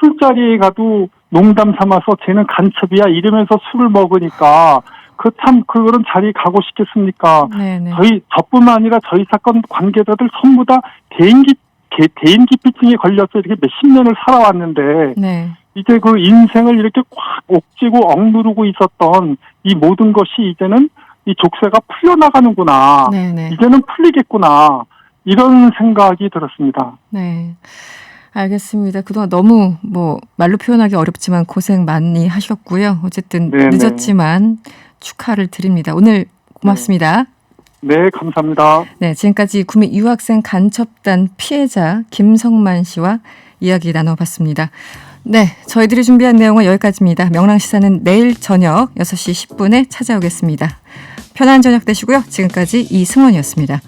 술자리에 가도 농담 삼아서 쟤는 간첩이야 이러면서 술을 먹으니까 그런 자리에 가고 싶겠습니까? 네네. 저뿐만 아니라 저희 사건 관계자들 전부 다 대인 기피증에 걸려서 이렇게 몇십 년을 살아왔는데, 네. 이제 그 인생을 이렇게 꽉 옥지고 억누르고 있었던 이 모든 것이 이제는 이 족쇄가 풀려나가는구나. 네네. 이제는 풀리겠구나. 이런 생각이 들었습니다. 네. 알겠습니다. 그동안 너무 말로 표현하기 어렵지만 고생 많이 하셨고요. 어쨌든 네네. 늦었지만 축하를 드립니다. 오늘 고맙습니다. 네, 감사합니다. 네, 지금까지 구미 유학생 간첩단 피해자 김성만 씨와 이야기 나눠봤습니다. 네, 저희들이 준비한 내용은 여기까지입니다. 명랑시사는 내일 저녁 6시 10분에 찾아오겠습니다. 편안한 저녁 되시고요. 지금까지 이승원이었습니다.